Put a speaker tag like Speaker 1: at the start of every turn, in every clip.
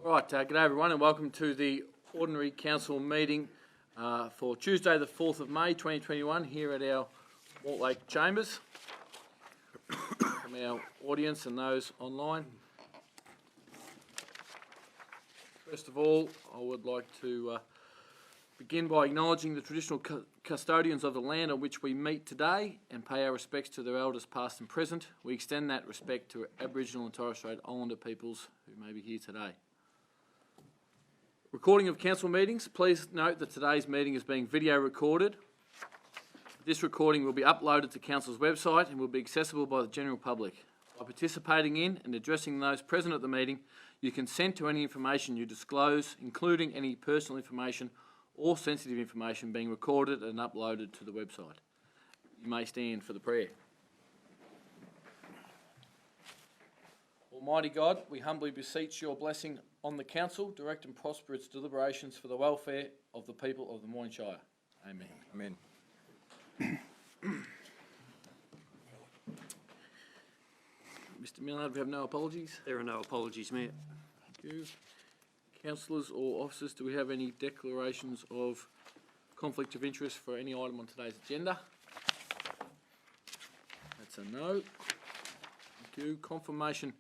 Speaker 1: Right, g'day everyone and welcome to the Ordinary Council meeting for Tuesday the 4th of May 2021 here at our Mortlake Chambers. From our audience and those online. First of all, I would like to begin by acknowledging the traditional custodians of the land on which we meet today and pay our respects to their elders past and present. We extend that respect to Aboriginal and Torres Strait Islander peoples who may be here today. Recording of council meetings. Please note that today's meeting is being video recorded. This recording will be uploaded to council's website and will be accessible by the general public. By participating in and addressing those present at the meeting, you consent to any information you disclose, including any personal information or sensitive information being recorded and uploaded to the website. You may stand for the prayer. Almighty God, we humbly beseech your blessing on the council, direct and prosper its deliberations for the welfare of the people of the Moyne Shire. Amen.
Speaker 2: Amen.
Speaker 1: Mr Millard, we have no apologies?
Speaker 3: There are no apologies, Mayor.
Speaker 1: Thank you. Councillors or officers, do we have any declarations of conflict of interest for any item on today's agenda? That's a no. Thank you. Confirmation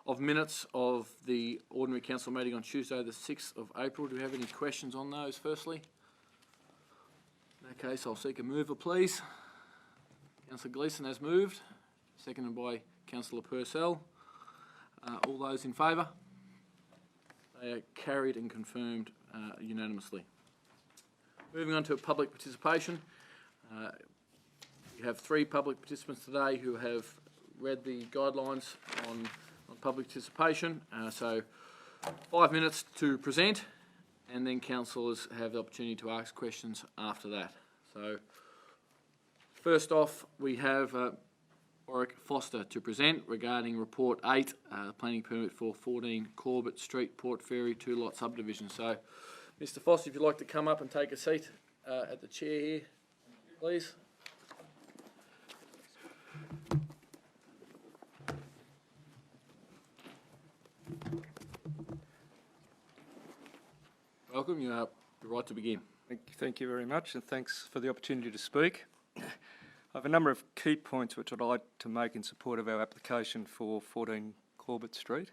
Speaker 1: of minutes of the Ordinary Council meeting on Tuesday the 6th of April. Do we have any questions on those firstly? In that case, I'll seek a mover, please. Councillor Gleeson has moved, seconded by Councillor Purcell. All those in favour? They are carried and confirmed unanimously. Moving on to public participation. We have 3 public participants today who have read the guidelines on public participation. So 5 minutes to present, and then councillors have the opportunity to ask questions after that. So first off, we have Warwick Foster to present regarding Report 8, planning permit for 14 Corbett Street, Port Fairy 2-lot subdivision. So, Mr Foster, if you'd like to come up and take a seat at the chair here, please. Welcome, you have the right to begin.
Speaker 2: Thank you very much, and thanks for the opportunity to speak. I have a number of key points which I'd like to make in support of our application for 14 Corbett Street.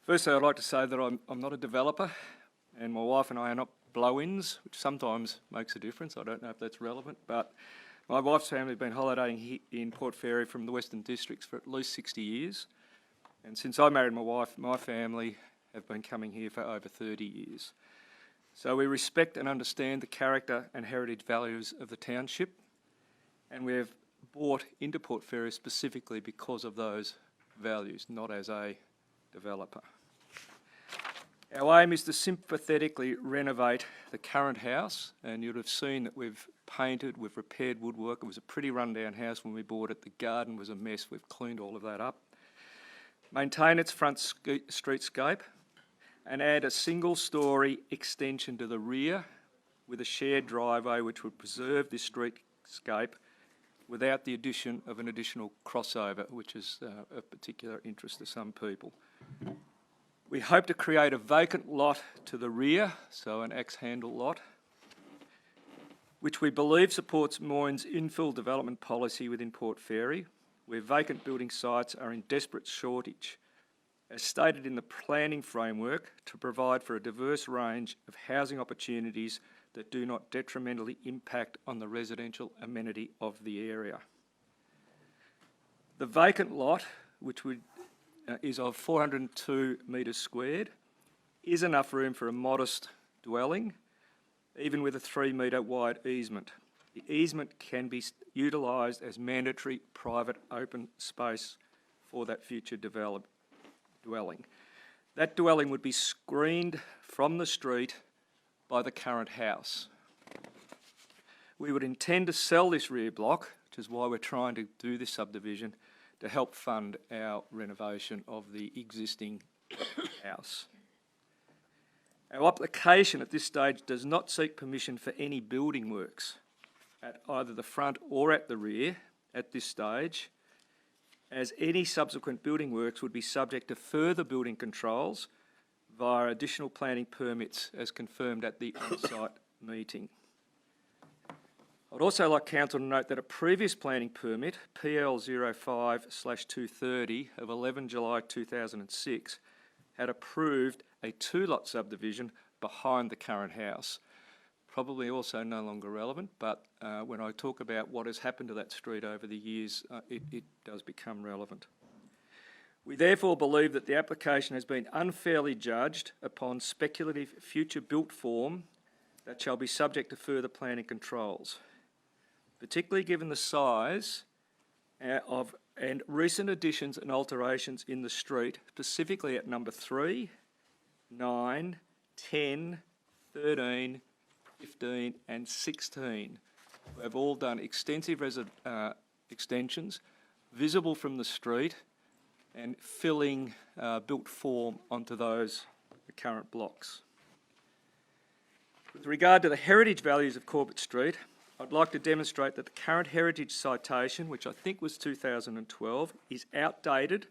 Speaker 2: Firstly, I'd like to say that I'm not a developer, and my wife and I are not blow-ins, which sometimes makes a difference. I don't know if that's relevant, but my wife's family have been holidaying here in Port Fairy from the Western Districts for at least 60 years. And since I married my wife, my family have been coming here for over 30 years. So we respect and understand the character and heritage values of the township, and we have bought into Port Fairy specifically because of those values, not as a developer. Our aim is to sympathetically renovate the current house, and you'd have seen that we've painted, we've repaired woodwork. It was a pretty rundown house when we bought it. The garden was a mess. We've cleaned all of that up. Maintain its front streetscape and add a single-storey extension to the rear with a shared driveway which would preserve this streetscape without the addition of an additional crossover, which is of particular interest to some people. We hope to create a vacant lot to the rear, so an axe-handle lot, which we believe supports Moyne's infill development policy within Port Fairy, where vacant building sites are in desperate shortage, as stated in the planning framework, to provide for a diverse range of housing opportunities that do not detrimentally impact on the residential amenity of the area. The vacant lot, which is of 402 metres squared, is enough room for a modest dwelling, even with a 3 metre wide easement. The easement can be utilised as mandatory private open space for that future dwelling. That dwelling would be screened from the street by the current house. We would intend to sell this rear block, which is why we're trying to do this subdivision, to help fund our renovation of the existing house. Our application at this stage does not seek permission for any building works at either the front or at the rear at this stage, as any subsequent building works would be subject to further building controls via additional planning permits as confirmed at the on-site meeting. I'd also like Council to note that a previous planning permit, PL 05/230 of 11 July 2006, had approved a two-lot subdivision behind the current house. Probably also no longer relevant, but when I talk about what has happened to that street over the years, it does become relevant. We therefore believe that the application has been unfairly judged upon speculative future built form that shall be subject to further planning controls, particularly given the size of and recent additions and alterations in the street, specifically at number 3, 9, 10, 13, 15 and 16, who have all done extensive extensions, visible from the street, and filling built form onto those current blocks. With regard to the heritage values of Corbett Street, I'd like to demonstrate that the current heritage citation, which I think was 2012, is outdated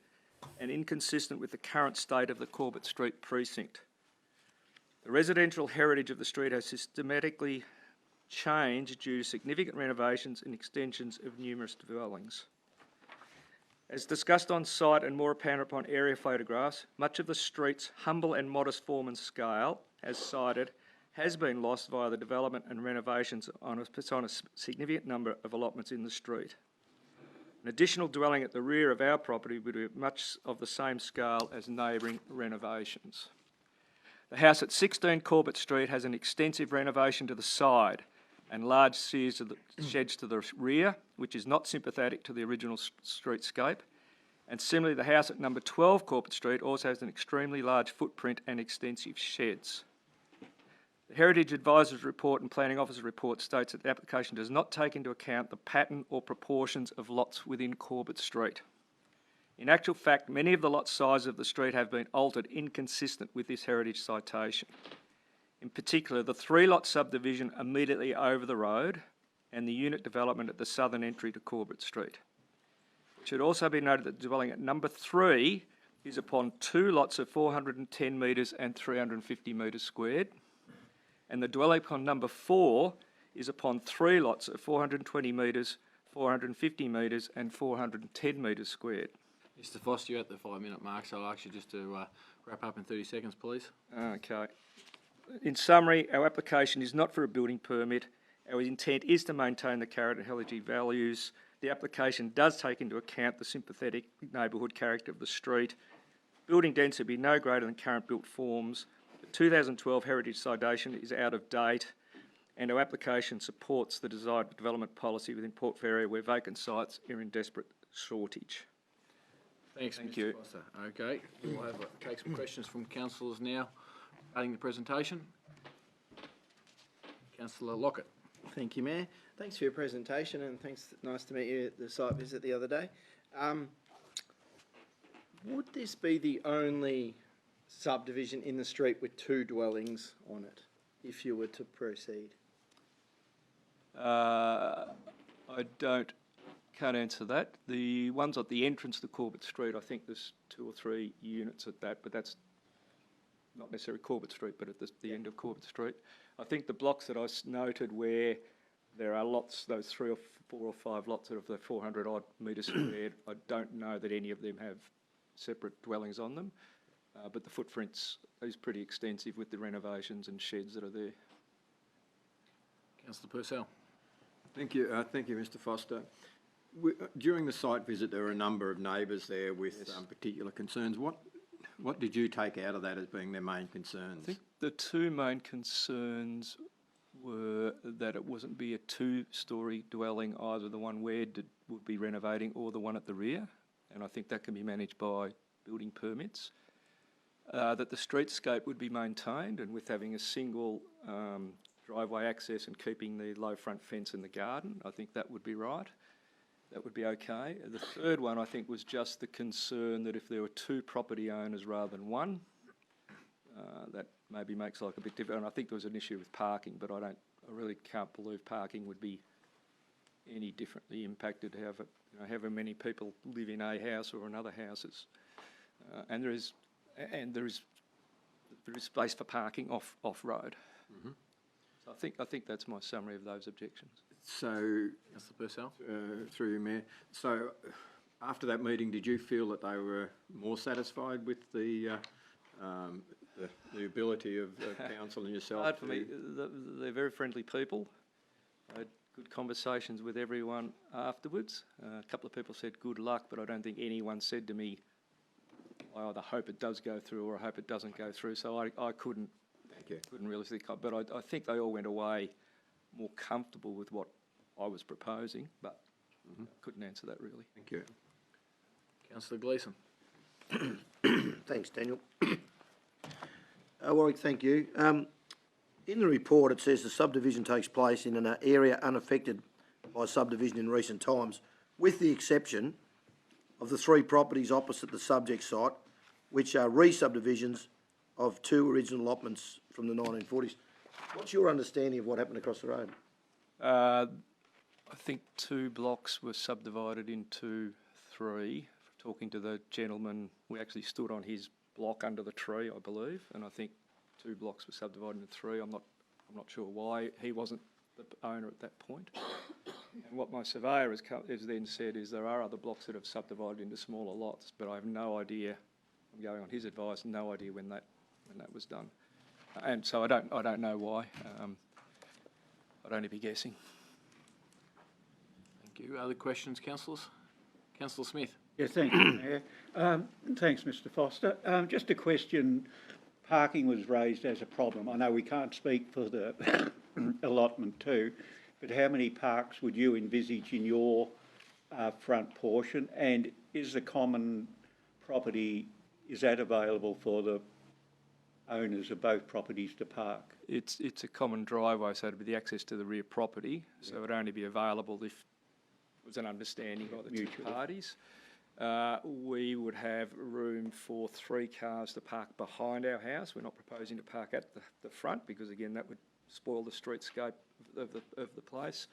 Speaker 2: and inconsistent with the current state of the Corbett Street precinct. The residential heritage of the street has systematically changed due to significant renovations and extensions of numerous dwellings. As discussed on site and more apparent upon area photographs, much of the street's humble and modest form and scale, as cited, has been lost via the development and renovations on a significant number of allotments in the street. An additional dwelling at the rear of our property would be much of the same scale as neighbouring renovations. The house at 16 Corbett Street has an extensive renovation to the side and large sheds to the rear, which is not sympathetic to the original streetscape. And similarly, the house at number 12 Corbett Street also has an extremely large footprint and extensive sheds. The Heritage Advisor's Report and Planning Officer's Report states that the application does not take into account the pattern or proportions of lots within Corbett Street. In actual fact, many of the lot sizes of the street have been altered inconsistent with this heritage citation. In particular, the 3-lot subdivision immediately over the road and the unit development at the southern entry to Corbett Street. It should also be noted that the dwelling at number 3 is upon 2 lots of 410 metres and 350 metres squared, and the dwelling upon number 4 is upon 3 lots of 420 metres, 450 metres and 410 metres squared.
Speaker 1: Mr. Foster, you're at the 5-minute mark, so I'll ask you just to wrap up in 30 seconds, please.
Speaker 2: Okay. In summary, our application is not for a building permit. Our intent is to maintain the character and heritage values. The application does take into account the sympathetic neighbourhood character of the street. Building density will be no greater than current built forms. The 2012 heritage citation is out of date, and our application supports the desired development policy within Port Fairy, where vacant sites are in desperate shortage.
Speaker 1: Thanks,
Speaker 2: Thank
Speaker 1: Mr.
Speaker 2: you.
Speaker 1: Foster. Okay, we'll take some questions from councillors now regarding the presentation. Councillor Lockett.
Speaker 3: Thank you, Mayor. Thanks for your presentation, and thanks. Nice to meet you at the site visit the other day. Would this be the only subdivision in the street with 2 dwellings on it, if you were to proceed?
Speaker 2: I can't answer that. The ones at the entrance to Corbett Street, I think there's 2 or 3 units at that, but that's not necessarily Corbett Street, but at the end of Corbett Street. I think the blocks that I noted where there are lots, those 3 or 4 or 5 lots of the 400 odd metres squared, I don't know that any of them have separate dwellings on them, but the footprints is pretty extensive with the renovations and sheds that are there.
Speaker 1: Councillor Purcell.
Speaker 4: Thank you, Mr. Foster. During the site visit, there were a number of neighbours there with particular concerns. What did you take out of that as being their main concerns?
Speaker 2: I think the 2 main concerns were that it wasn't be a 2-storey dwelling, either the one where would be renovating or the one at the rear, and I think that can be managed by building permits. That the streetscape would be maintained, and with having a single driveway access and keeping the low front fence in the garden, I think that would be right. That would be okay. The third one, I think, was just the concern that if there were 2 property owners rather than 1, that maybe makes life a bit different. And I think there was an issue with parking, but I really can't believe parking would be any differently impacted however many people live in a house or another houses. And there is there is space for parking off-road. So I think that's my summary of those objections.
Speaker 4: So,
Speaker 1: Councillor Purcell?
Speaker 4: through you, Mayor, so after that meeting, did you feel that they were more satisfied with the ability of council and yourself?
Speaker 2: Hard for me. They're very friendly people. I had good conversations with everyone afterwards. A couple of people said good luck, but I don't think anyone said to me, I either hope it does go through or I hope it doesn't go through. So I couldn't really think. But I think they all went away more comfortable with what I was proposing, but couldn't answer that really.
Speaker 4: Thank you.
Speaker 1: Councillor Gleeson?
Speaker 5: Thanks, Daniel. Warwick, thank you. In the report, it says the subdivision takes place in an area unaffected by subdivision in recent times, with the exception of the 3 properties opposite the subject site, which are re-subdivisions of 2 original allotments from the 1940s. What's your understanding of what happened across the road?
Speaker 2: I think 2 blocks were subdivided into 3. Talking to the gentleman, we actually stood on his block under the tree, I believe, and I think 2 blocks were subdivided into 3. I'm not sure why he wasn't the owner at that point. And what my surveyor has then said is there are other blocks that have subdivided into smaller lots, but I have no idea. I'm going on his advice, no idea when that was done, and so I don't know why. I'd only be guessing.
Speaker 1: Thank you. Other questions, councillors? Councillor Smith?
Speaker 6: Yeah, thank you, Mayor. Thanks, Mr Foster. Just a question. Parking was raised as a problem. I know we can't speak for the allotment too, but how many parks would you envisage in your front portion? And is the common property, is that available for the owners of both properties to park?
Speaker 2: It's a common driveway, so it'd be the access to the rear property, so it would only be available if there was an understanding by the 2 parties. We would have room for 3 cars to park behind our house. We're not proposing to park at the front because, again, that would spoil the streetscape of the place.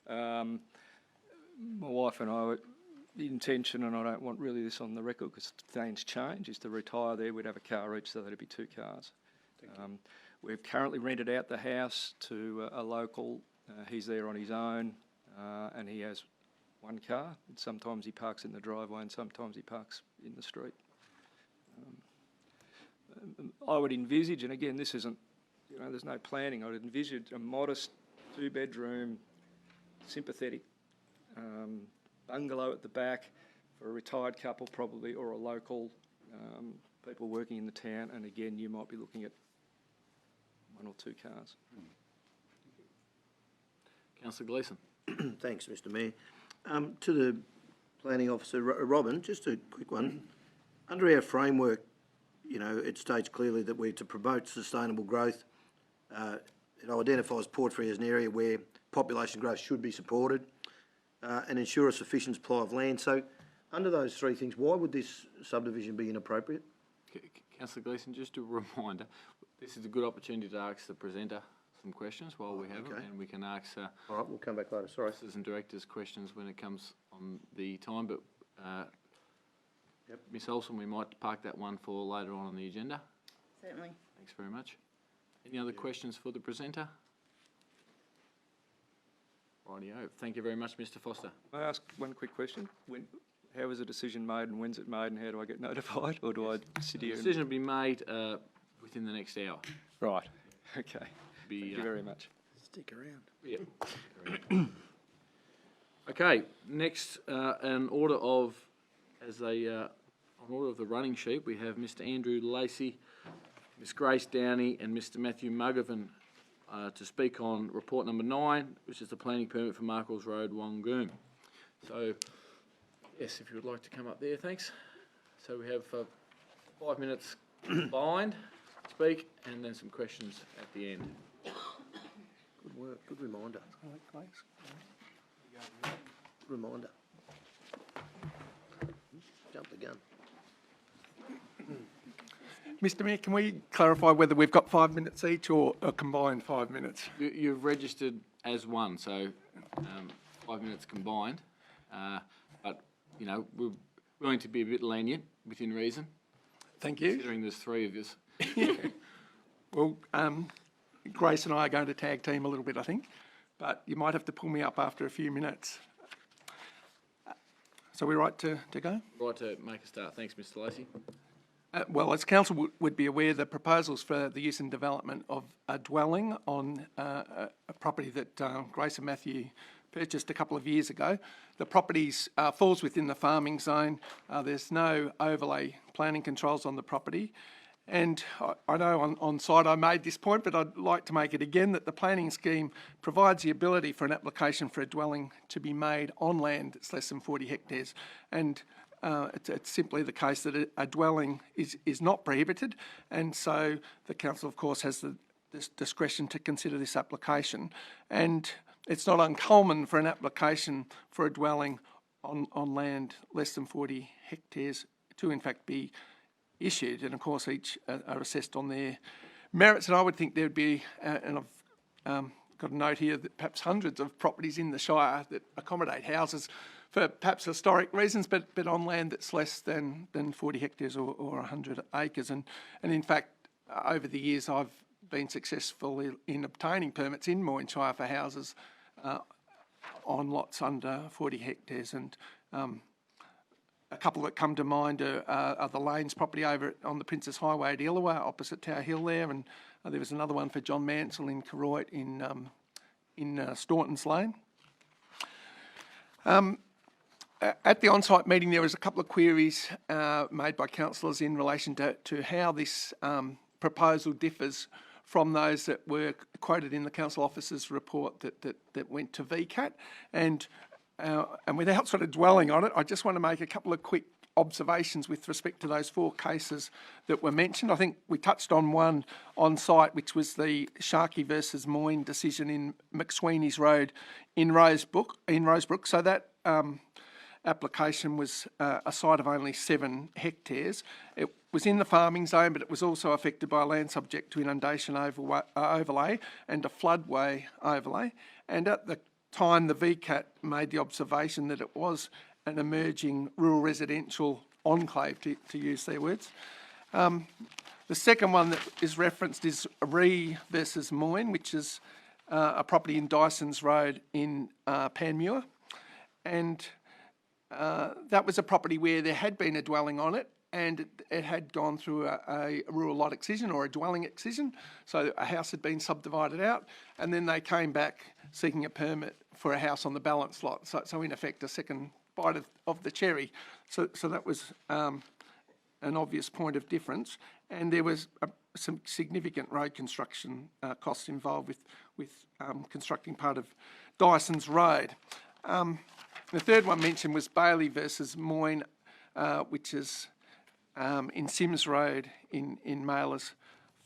Speaker 2: My wife and I, the intention, and I don't want really this on the record because things change, is to retire there. We'd have a car each, so that'd be 2 cars. We've currently rented out the house to a local. He's there on his own, and he has 1 car. And sometimes he parks in the driveway and sometimes he parks in the street. I would envisage, and again, this isn't, there's no planning, I would envisage a modest 2-bedroom, sympathetic bungalow at the back for a retired couple probably, or a local, people working in the town, and again, you might be looking at 1 or 2 cars.
Speaker 1: Councillor Gleeson?
Speaker 5: Thanks, Mr Mayor. To the planning officer, Robin, just a quick one. Under our framework, it states clearly that we're to promote sustainable growth. It identifies Port Fairy as an area where population growth should be supported and ensure a sufficient supply of land. So, under those 3 things, why would this subdivision be inappropriate?
Speaker 1: Councillor Gleeson, just a reminder, this is a good opportunity to ask the presenter some questions while we have them, and we can ask
Speaker 5: All right, we'll come back later. Sorry.
Speaker 1: officers and directors questions when it comes on the time, but Ms Olsen, we might park that one for later on the agenda.
Speaker 7: Certainly.
Speaker 1: Thanks very much. Any other questions for the presenter? Rightio. Thank you very much, Mr Foster.
Speaker 2: May I ask one quick question? How was the decision made and when's it made and how do I get notified, or do I sit
Speaker 1: The
Speaker 2: here?
Speaker 1: decision will be made within the next hour.
Speaker 2: Right, okay.
Speaker 1: Be,
Speaker 2: Thank you very much.
Speaker 5: Stick around.
Speaker 1: Yeah. Okay, next, an order of the running sheet, we have Mr Andrew Lacey, Miss Grace Downey and Mr Matthew Mugovan to speak on report number 9, which is the planning permit for Markles Road, Wangoon. So, yes, if you would like to come up there, thanks. So we have 5 minutes combined to speak and then some questions at the end.
Speaker 5: Good work. Good reminder. Good reminder. Jump the gun.
Speaker 8: Mr Mayor, can we clarify whether we've got 5 minutes each or a combined 5 minutes?
Speaker 1: You've registered as one, so 5 minutes combined. But, we're willing to be a bit lenient within reason.
Speaker 8: Thank you.
Speaker 1: Considering there's 3 of us.
Speaker 8: Well, Grace and I are going to tag team a little bit, I think, but you might have to pull me up after a few minutes. So we're right to go?
Speaker 1: Right to make a start. Thanks, Mr. Lacey.
Speaker 8: Well, as council would be aware, the proposals for the use and development of a dwelling on a property that Grace and Matthew purchased a couple of years ago. The property falls within the farming zone. There's no overlay planning controls on the property. And I know on site I made this point, but I'd like to make it again, that the planning scheme provides the ability for an application for a dwelling to be made on land that's less than 40 hectares. And it's simply the case that a dwelling is not prohibited, and so the council, of course, has this discretion to consider this application. And it's not uncommon for an application for a dwelling on land less than 40 hectares to, in fact, be issued, and of course each are assessed on their merits. And I would think there'd be, and I've got a note here, that perhaps hundreds of properties in the Shire that accommodate houses for perhaps historic reasons, but on land that's less than 40 hectares or 100 acres. And in fact, over the years I've been successful in obtaining permits in Moyne Shire for houses on lots under 40 hectares. And a couple that come to mind are the Lanes property over on the Princess Highway at Illawarra, opposite Tower Hill there, and there was another one for John Mansell in Koroit in Staunton's Lane. At the on-site meeting, there was a couple of queries made by councillors in relation to how this proposal differs from those that were quoted in the council officer's report that went to VCAT. And without sort of dwelling on it, I just want to make a couple of quick observations with respect to those 4 cases that were mentioned. I think we touched on one on site, which was the Sharkey versus Moyne decision in McSweeney's Road in Rosebrook. So that application was a site of only 7 hectares. It was in the farming zone, but it was also affected by a land subject to inundation overlay and a floodway overlay. And at the time, the VCAT made the observation that it was an emerging rural residential enclave, to use their words. The second one that is referenced is Ree versus Moyne, which is a property in Dyson's Road in Panmure. And that was a property where there had been a dwelling on it, and it had gone through a rural lot excision or a dwelling excision. So a house had been subdivided out, and then they came back seeking a permit for a house on the balance lot. So in effect, a second bite of the cherry. So that was an obvious point of difference. And there was some significant road construction costs involved with constructing part of Dyson's Road. The third one mentioned was Bailey versus Moyne, which is in Sims Road in Mailer's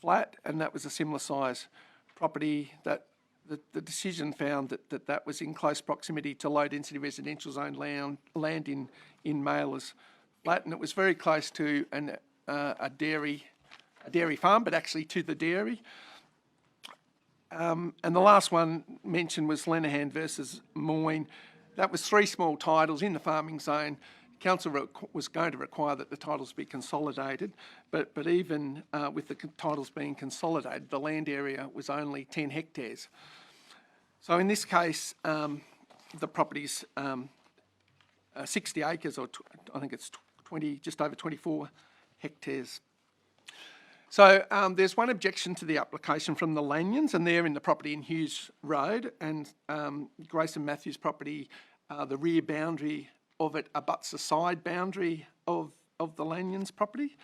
Speaker 8: Flat, and that was a similar size property that the decision found that was in close proximity to low density residential zone land in Mailer's Flat, and it was very close to a dairy farm, but actually to the dairy. And the last one mentioned was Lenehan versus Moyne. That was 3 small titles in the farming zone. Council was going to require that the titles be consolidated, but even with the titles being consolidated, the land area was only 10 hectares. So in this case, the property's 60 acres, or I think it's just over 24 hectares. So there's one objection to the application from the Lanyons, and they're in the property in Hughes Road, and Grace and Matthew's property, the rear boundary of it abuts the side boundary of the Lanyons property.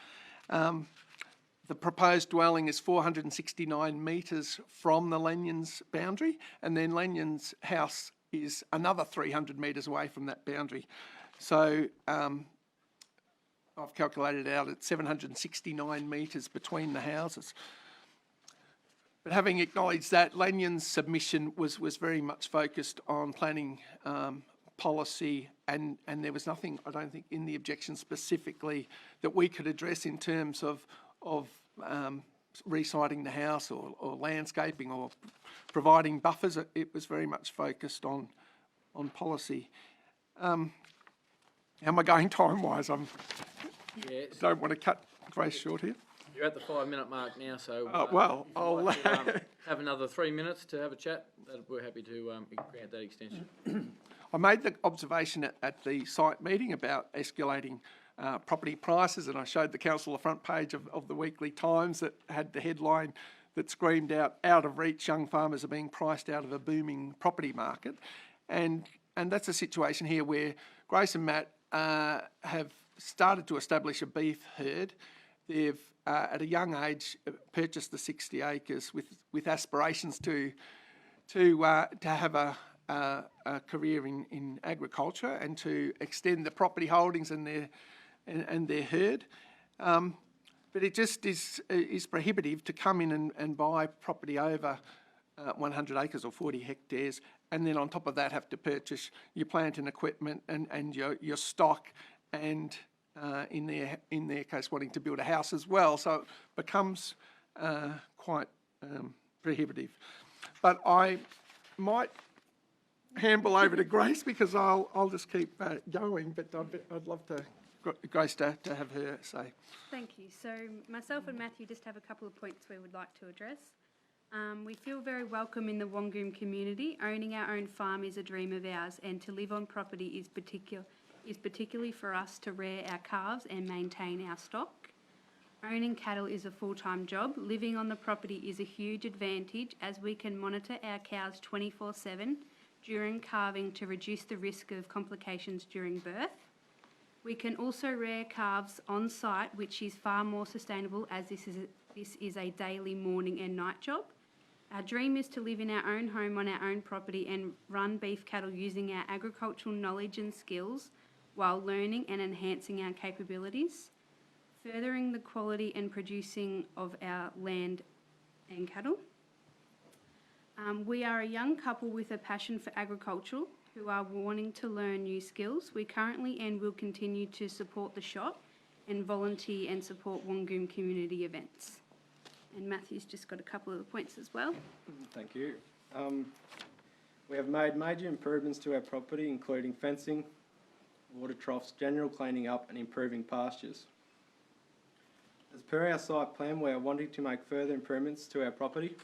Speaker 8: The proposed dwelling is 469 metres from the Lanyons boundary, and then Lanyons house is another 300 metres away from that boundary. So I've calculated it out at 769 metres between the houses. But having acknowledged that, Lanyon's submission was very much focused on planning policy, and there was nothing, I don't think, in the objection specifically that we could address in terms of resiting the house or landscaping or providing buffers. It was very much focused on policy. How am I going time-wise? I don't want to cut Grace short here.
Speaker 1: You're at the 5-minute mark now, so.
Speaker 8: Well,
Speaker 1: if you'd like to, have another 3 minutes to have a chat, we're happy to grant that extension.
Speaker 8: I made the observation at the site meeting about escalating property prices, and I showed the council the front page of the Weekly Times that had the headline that screamed out of reach, young farmers are being priced out of a booming property market. And that's a situation here where Grace and Matt have started to establish a beef herd. They've, at a young age, purchased the 60 acres with aspirations to have a career in agriculture and to extend the property holdings and their herd. But it just is prohibitive to come in and buy property over 100 acres or 40 hectares, and then on top of that have to purchase your plant and equipment and your stock, and in their case wanting to build a house as well. So it becomes quite prohibitive. But I might handle over to Grace because I'll just keep going. But I'd love to Grace to have her say.
Speaker 7: Thank you. So myself and Matthew just have a couple of points we would like to address. We feel very welcome in the Wangoom community. Owning our own farm is a dream of ours, and to live on property is particularly for us to rear our calves and maintain our stock. Owning cattle is a full-time job. Living on the property is a huge advantage as we can monitor our cows 24/7 during calving to reduce the risk of complications during birth. We can also rear calves on site, which is far more sustainable as this is a daily morning and night job. Our dream is to live in our own home on our own property and run beef cattle using our agricultural knowledge and skills while learning and enhancing our capabilities, furthering the quality and producing of our land and cattle. We are a young couple with a passion for agriculture who are wanting to learn new skills. We currently and will continue to support the shop and volunteer and support Wangoom community events. And Matthew's just got a couple of the points as well.
Speaker 2: Thank you. We have made major improvements to our property, including fencing, water troughs, general cleaning up and improving pastures. As per our site plan, we are wanting to make further improvements to our property,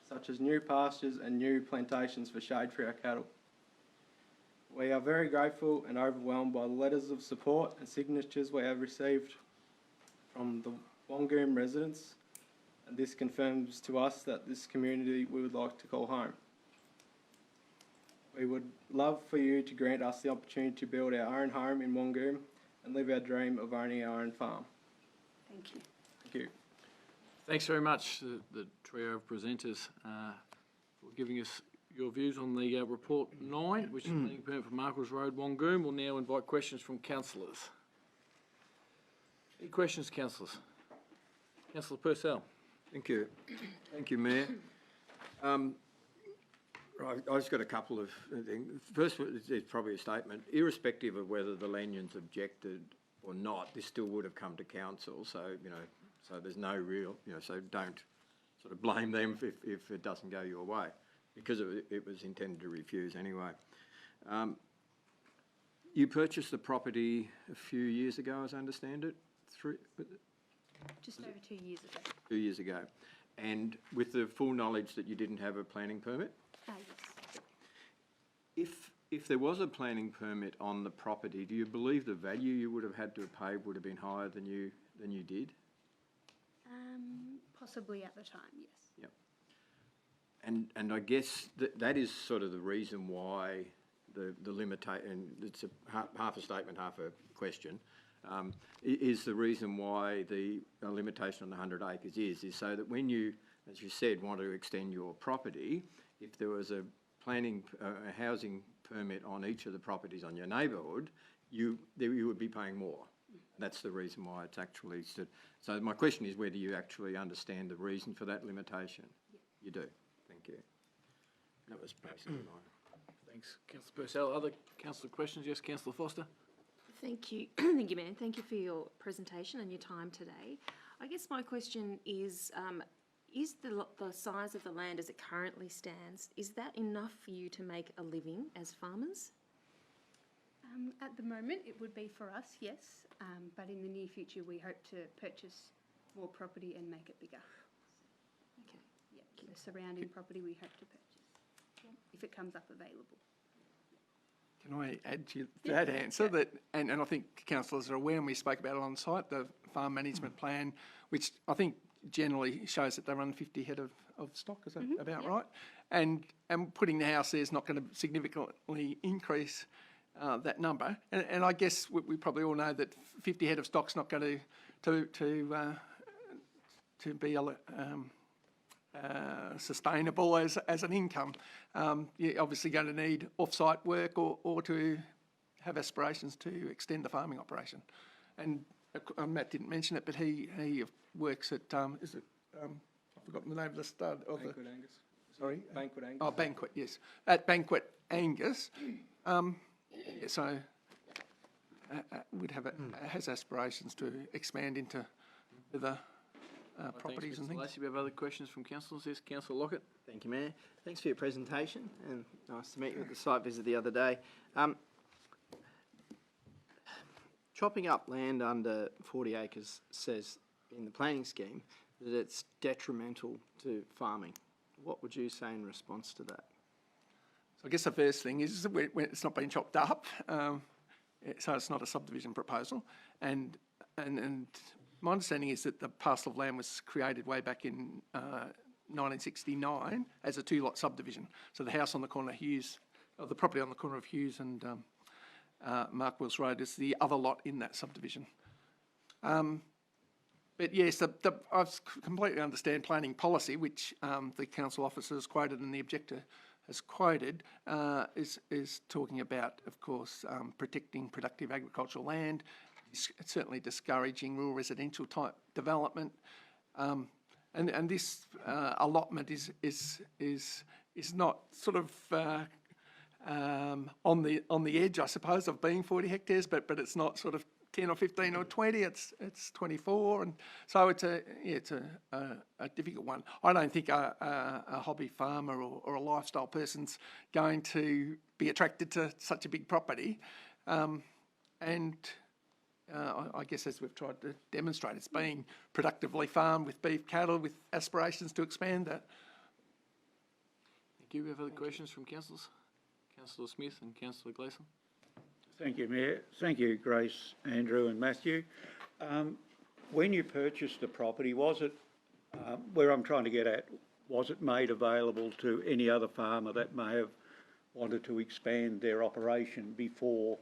Speaker 2: such as new pastures and new plantations for shade for our cattle. We are very grateful and overwhelmed by the letters of support and signatures we have received from the Wangoom residents, and this confirms to us that this community we would like to call home. We would love for you to grant us the opportunity to build our own home in Wangoom and live our dream of owning our own farm.
Speaker 7: Thank you.
Speaker 2: Thank you.
Speaker 1: Thanks very much, the trio of presenters, for giving us your views on the report 9, which is the planning permit for Markles Road, Wangoom. We'll now invite questions from councillors. Any questions, councillors? Councillor Purcell.
Speaker 4: Thank you. Thank you, Mayor. Right, I've just got a couple of things. First, it's probably a statement. Irrespective of whether the Lanyons objected or not, this still would have come to council. So, so there's no real, so don't sort of blame them if it doesn't go your way, because it was intended to refuse anyway. You purchased the property a few years ago, as I understand it?
Speaker 7: Just over 2 years ago.
Speaker 4: 2 years ago. And with the full knowledge that you didn't have a planning permit?
Speaker 7: Yes.
Speaker 4: If there was a planning permit on the property, do you believe the value you would have had to pay would have been higher than you did?
Speaker 7: Possibly at the time, yes.
Speaker 4: Yep. And I guess that is sort of the reason why the limitation, it's half a statement, half a question, is the reason why the limitation on the 100 acres is so that when you, as you said, want to extend your property, if there was a planning, a housing permit on each of the properties on your neighbourhood, you would be paying more. That's the reason why it's actually stood. So my question is whether you actually understand the reason for that limitation.
Speaker 7: Yeah.
Speaker 4: You do. Thank you. That was basically mine.
Speaker 1: Thanks, Councillor Purcell. Other councillor questions? Yes, Councillor Foster.
Speaker 9: Thank you. Thank you, Mayor. Thank you for your presentation and your time today. I guess my question is the size of the land as it currently stands, is that enough for you to make a living as farmers?
Speaker 7: At the moment, it would be for us, yes. But in the near future, we hope to purchase more property and make it bigger.
Speaker 9: Okay.
Speaker 7: Yeah, the surrounding property we hope to purchase, if it comes up available.
Speaker 8: Can I add to that answer that, and I think councillors are aware, and we spoke about it on site, the farm management plan, which I think generally shows that they run 50 head of stock, is that about right? And putting the house there is not going to significantly increase that number. And I guess we probably all know that 50 head of stock's not going to be sustainable as an income. You're obviously going to need off-site work or to have aspirations to extend the farming operation. And Matt didn't mention it, but he works at, is it, I've forgotten the name of the stud of
Speaker 2: Banquet Angus.
Speaker 8: Sorry?
Speaker 2: Banquet Angus.
Speaker 8: Oh, Banquet, yes. At Banquet Angus. So would have has aspirations to expand into the properties and
Speaker 1: Thanks, Mr.
Speaker 8: things.
Speaker 1: Lacey. We have other questions from councillors. Yes, Councillor Lockett.
Speaker 3: Thank you, Mayor. Thanks for your presentation, and nice to meet you at the site visit the other day. Chopping up land under 40 acres says in the planning scheme that it's detrimental to farming. What would you say in response to that?
Speaker 8: So I guess the first thing is that when it's not been chopped up, so it's not a subdivision proposal. And my understanding is that the parcel of land was created way back in 1969 as a two-lot subdivision. So the house on the corner of Hughes, or the property on the corner of Hughes and Mark Wills Road is the other lot in that subdivision. But yes, I completely understand planning policy, which the council officers quoted and the objector has quoted, is talking about, of course, protecting productive agricultural land, certainly discouraging rural residential type development, and this allotment is not sort of on the edge, I suppose, of being 40 hectares, but it's not sort of 10 or 15 or 20. It's 24, and so it's a difficult one. I don't think a hobby farmer or a lifestyle person's going to be attracted to such a big property, and I guess as we've tried to demonstrate, it's being productively farmed with beef cattle with aspirations to expand that.
Speaker 1: Thank you. We have other questions from councillors. Councillor Smith and Councillor Gleeson.
Speaker 6: Thank you, Mayor. Thank you, Grace, Andrew and Matthew. When you purchased the property, was it, where I'm trying to get at, was it made available to any other farmer that may have wanted to expand their operation before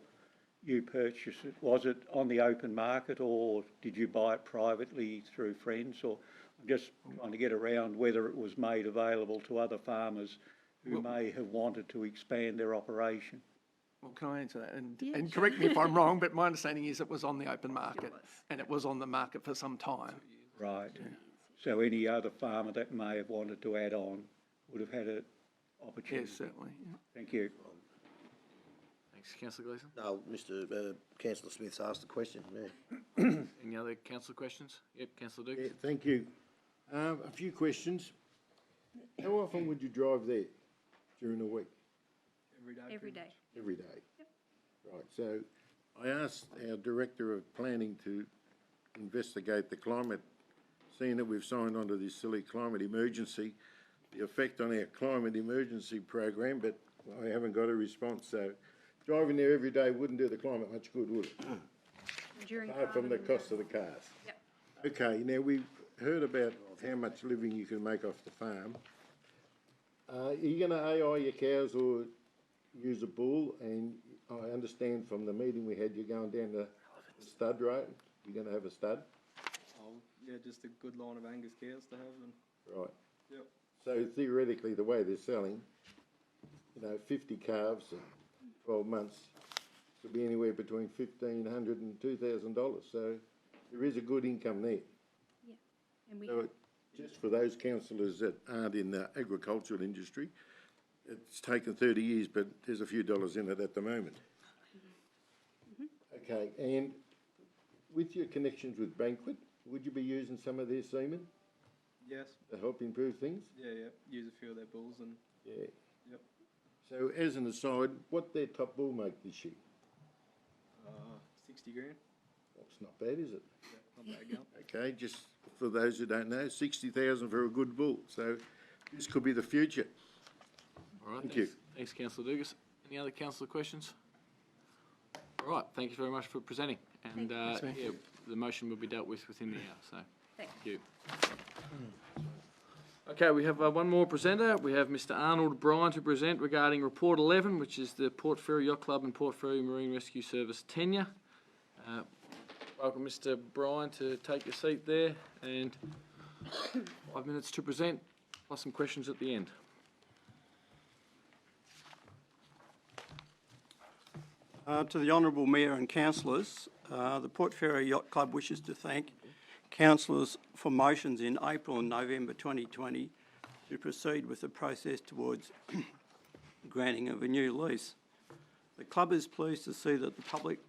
Speaker 6: you purchased it? Was it on the open market, or did you buy it privately through friends? Or I'm just trying to get around whether it was made available to other farmers who may have wanted to expand their operation.
Speaker 8: Well, can I answer that? And correct me if I'm wrong, but my understanding is it was on the open market, and it was on the market for some time.
Speaker 6: Right. Yeah. So any other farmer that may have wanted to add on would have had an opportunity?
Speaker 8: Yes, certainly. Yeah.
Speaker 6: Thank you.
Speaker 1: Thanks, Councillor Gleeson.
Speaker 5: No, Councillor Smith's asked the question, yeah.
Speaker 1: Any other councillor questions? Yep, Councillor Dukes.
Speaker 10: Yeah, thank you. A few questions. How often would you drive there during the week?
Speaker 7: Every day.
Speaker 10: Every day? Yep. Right, so I asked our Director of Planning to investigate the climate, seeing that we've signed onto this silly climate emergency, the effect on our climate emergency program, but I haven't got a response, so driving there every day wouldn't do the climate much good, would it?
Speaker 7: During
Speaker 10: Apart from the
Speaker 7: farming,
Speaker 10: cost of the cars.
Speaker 7: Yep.
Speaker 10: Okay, now we've heard about how much living you can make off the farm. Are you going to AI your cows or use a bull? And I understand from the meeting we had, you're going down the stud road. You're going to have a stud?
Speaker 2: Oh, yeah, just a good line of Angus cows to have. And
Speaker 10: Right.
Speaker 2: yep.
Speaker 10: So theoretically, the way they're selling, 50 calves in 12 months could be anywhere between $1,500 and $2,000. So there is a good income there.
Speaker 7: Yeah. And we
Speaker 10: So just for those councillors that aren't in the agricultural industry, it's taken 30 years, but there's a few dollars in it at the moment. Okay, and with your connections with Banquet, would you be using some of their semen
Speaker 2: Yes.
Speaker 10: to help improve things?
Speaker 2: Yeah, yeah. Use a few of their bulls and
Speaker 10: Yeah.
Speaker 2: yep.
Speaker 10: So as an aside, what their top bull make this year?
Speaker 2: 60 grand.
Speaker 10: That's not bad, is it?
Speaker 2: Yeah, not bad going.
Speaker 10: Okay, just for those who don't know, 60,000 for a good bull. So this could be the future.
Speaker 1: All right,
Speaker 10: Thank you.
Speaker 1: Thanks, Councillor Dugas. Any other councillor questions? All right, thank you very much for presenting. And yeah, the motion will be dealt with within the hour, so thank you. Okay, we have one more presenter. We have Mr Arnold Bryan to present regarding Report 11, which is the Port Fairy Yacht Club and Port Fairy Marine Rescue Service tenure. Welcome, Mr Bryan, to take your seat there, and 5 minutes to present, plus some questions at the end.
Speaker 11: To the Honourable Mayor and Councillors, the Port Fairy Yacht Club wishes to thank councillors for motions in April and November 2020 to proceed with the process towards granting of a new lease. The club is pleased to see that the public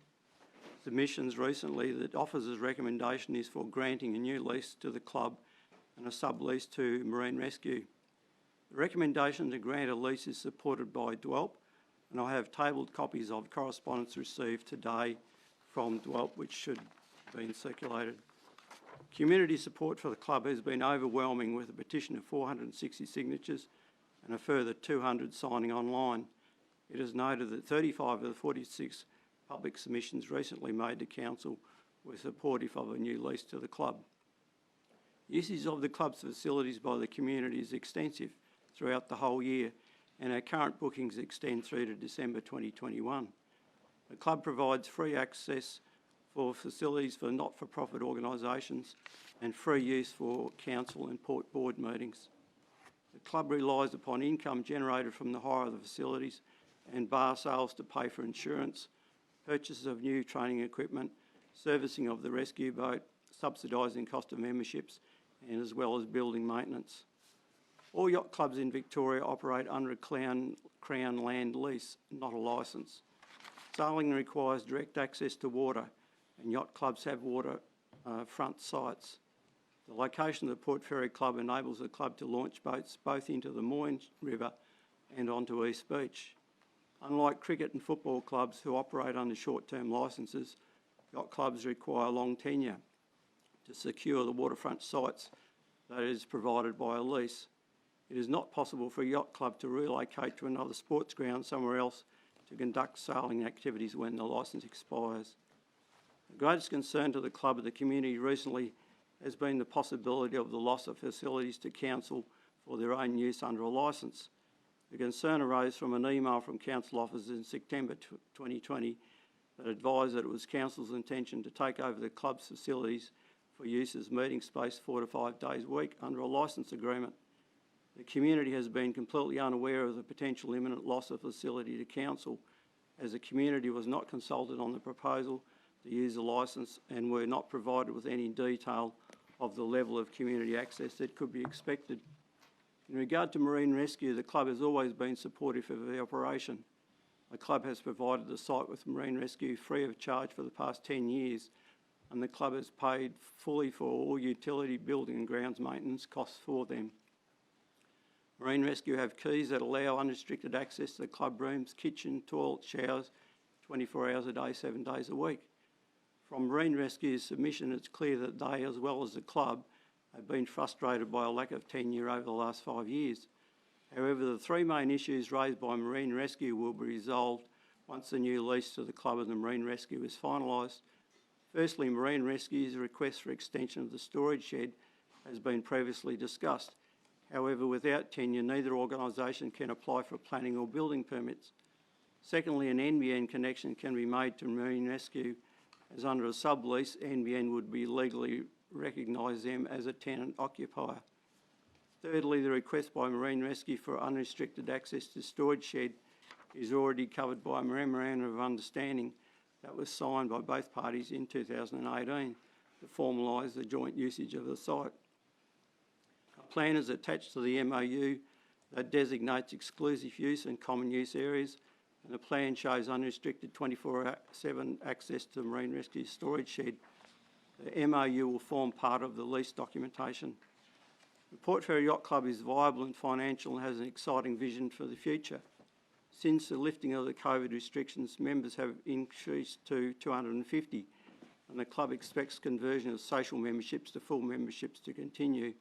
Speaker 11: submissions recently that officers' recommendation is for granting a new lease to the club and a sublease to Marine Rescue. The recommendation to grant a lease is supported by DWELP, and I have tabled copies of correspondence received today from DWELP, which should have been circulated. Community support for the club has been overwhelming, with a petition of 460 signatures and a further 200 signing online. It is noted that 35 of the 46 public submissions recently made to council were supportive of a new lease to the club. Usage of the club's facilities by the community is extensive throughout the whole year, and our current bookings extend through to December 2021. The club provides free access for facilities for not-for-profit organisations and free use for council and port board meetings. The club relies upon income generated from the hire of the facilities and bar sales to pay for insurance, purchase of new training equipment, servicing of the rescue boat, subsidising cost of memberships, and as well as building maintenance. All yacht clubs in Victoria operate under a Crown land lease, not a licence. Sailing requires direct access to water, and yacht clubs have water front sites. The location of the Port Fairy Club enables the club to launch boats both into the Moyne River and onto East Beach. Unlike cricket and football clubs who operate under short-term licences, yacht clubs require long tenure to secure the waterfront sites that is provided by a lease. It is not possible for a yacht club to relocate to another sports ground somewhere else to conduct sailing activities when the licence expires. The greatest concern to the club and the community recently has been the possibility of the loss of facilities to council for their own use under a licence. The concern arose from an email from council officers in September 2020 that advised that it was council's intention to take over the club's facilities for use as meeting space 4 to 5 days a week under a licence agreement. The community has been completely unaware of the potential imminent loss of facility to council, as the community was not consulted on the proposal to use the licence and were not provided with any detail of the level of community access that could be expected. In regard to Marine Rescue, the club has always been supportive of the operation. The club has provided the site with Marine Rescue free of charge for the past 10 years, and the club has paid fully for all utility, building and grounds maintenance costs for them. Marine Rescue have keys that allow unrestricted access to the club rooms, kitchen, toilet, showers, 24 hours a day, 7 days a week. From Marine Rescue's submission, it's clear that they, as well as the club, have been frustrated by a lack of tenure over the last 5 years. However, the three main issues raised by Marine Rescue will be resolved once the new lease to the club and the Marine Rescue is finalised. Firstly, Marine Rescue's request for extension of the storage shed has been previously discussed. However, without tenure, neither organisation can apply for planning or building permits. Secondly, an NBN connection can be made to Marine Rescue, as under a sublease, NBN would be legally recognise them as a tenant occupier. Thirdly, the request by Marine Rescue for unrestricted access to storage shed is already covered by a memorandum of understanding that was signed by both parties in 2018 to formalise the joint usage of the site. A plan is attached to the MOU that designates exclusive use and common use areas, and the plan shows unrestricted 24/7 access to the Marine Rescue storage shed. The MOU will form part of the lease documentation. The Port Fairy Yacht Club is viable and financial and has an exciting vision for the future. Since the lifting of the COVID restrictions, members have increased to 250, and the club expects conversion of social memberships to full memberships to continue.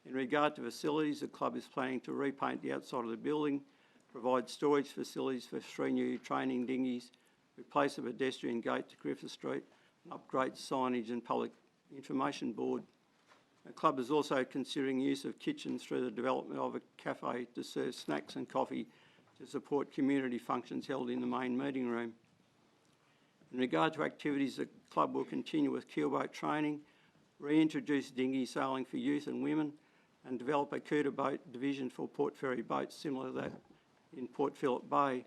Speaker 11: In regard to facilities, the club is planning to repaint the outside of the building, provide storage facilities for 3 new training dinghies, replace a pedestrian gate to Griffith Street, and upgrade signage and public information board. The club is also considering use of kitchens through the development of a cafe to serve snacks and coffee to support community functions held in the main meeting room. In regard to activities, the club will continue with keelboat training, reintroduce dinghy sailing for youth and women, and develop a Cooter boat division for Port Fairy boats similar to that in Port Phillip Bay.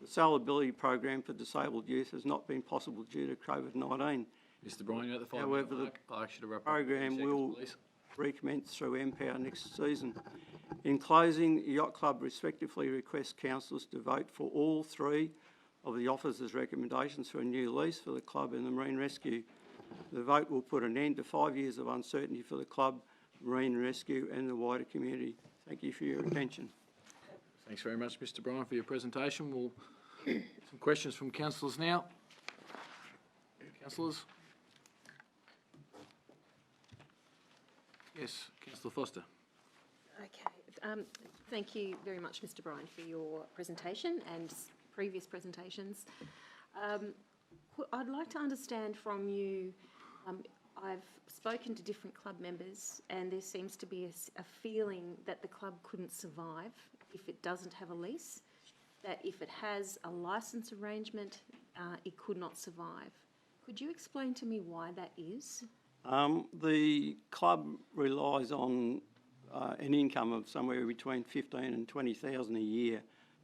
Speaker 11: The sailability program for disabled youth has not been possible due to COVID-19.
Speaker 1: Mr. Bryan, you're at the 5
Speaker 11: However,
Speaker 1: minute
Speaker 11: the
Speaker 1: mark. I should have wrapped up.
Speaker 11: program
Speaker 1: 30 seconds,
Speaker 11: will
Speaker 1: please.
Speaker 11: recommence through MPOwer next season. In closing, the Yacht Club respectively requests councillors to vote for all 3 of the officers' recommendations for a new lease for the club and the Marine Rescue. The vote will put an end to 5 years of uncertainty for the club, Marine Rescue and the wider community. Thank you for your attention.
Speaker 1: Thanks very much, Mr. Bryan, for your presentation. We'll some questions from councillors now. Councillors? Yes, Councillor Foster.
Speaker 9: Okay, thank you very much, Mr. Bryan, for your presentation and previous presentations. I'd like to understand from you, I've spoken to different club members and there seems to be a feeling that the club couldn't survive if it doesn't have a lease, that if it has a licence arrangement, it could not survive. Could you explain to me why that is?
Speaker 11: The club relies on an income of somewhere between 15,000 and 20,000 a year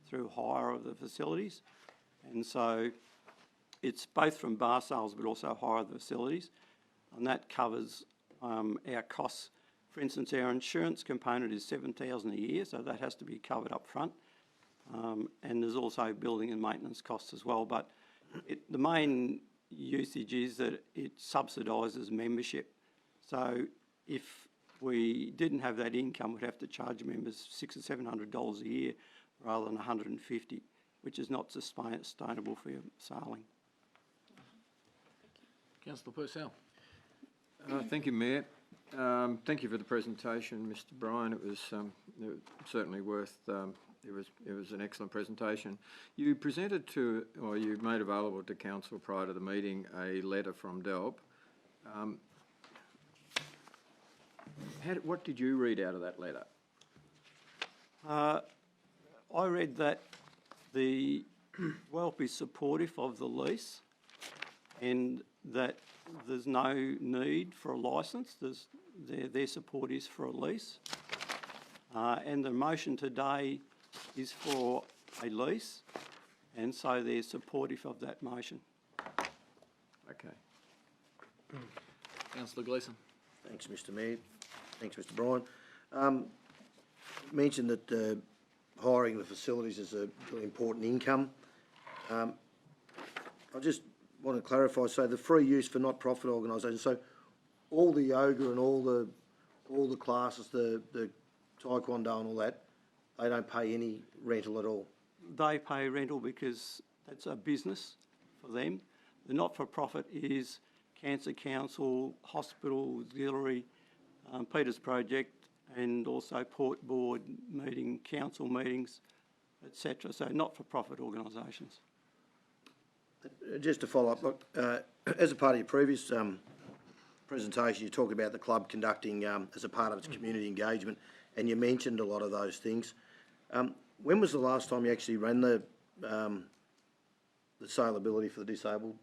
Speaker 11: through hire of the facilities, and so it's both from bar sales but also hire of the facilities, and that covers our costs. For instance, our insurance component is 7,000 a year, so that has to be covered up front, and there's also building and maintenance costs as well. But the main usage is that it subsidises membership. So if we didn't have that income, we'd have to charge members $600 or $700 a year rather than $150, which is not sustainable for sailing.
Speaker 1: Councillor Purcell.
Speaker 4: Thank you, Mayor. Thank you for the presentation, Mr. Bryan. It was certainly worth. It was an excellent presentation. You presented to, or you made available to council prior to the meeting, a letter from Delb. What did you read out of that letter?
Speaker 11: I read that the Whelp is supportive of the lease and that there's no need for a licence. Their support is for a lease. And the motion today is for a lease, and so they're supportive of that motion.
Speaker 4: Okay.
Speaker 1: Councillor Gleeson.
Speaker 5: Thanks, Mr Mayor. Thanks, Mr Bryan. Mentioned that hiring the facilities is a really important income. I just want to clarify, so the free use for not-profit organisations, so all the yoga and all the classes, the taekwondo and all that, they don't pay any rental at all?
Speaker 11: They pay rental because that's a business for them. The not-for-profit is Cancer Council, Hospital Auxiliary, Peters Project, and also Port Board meeting, council meetings, etc. So not-for-profit organisations.
Speaker 5: Just to follow up, look, as a part of your previous presentation, you talked about the club conducting, as a part of its community engagement, and you mentioned a lot of those things. When was the last time you actually ran the saleability for the disabled?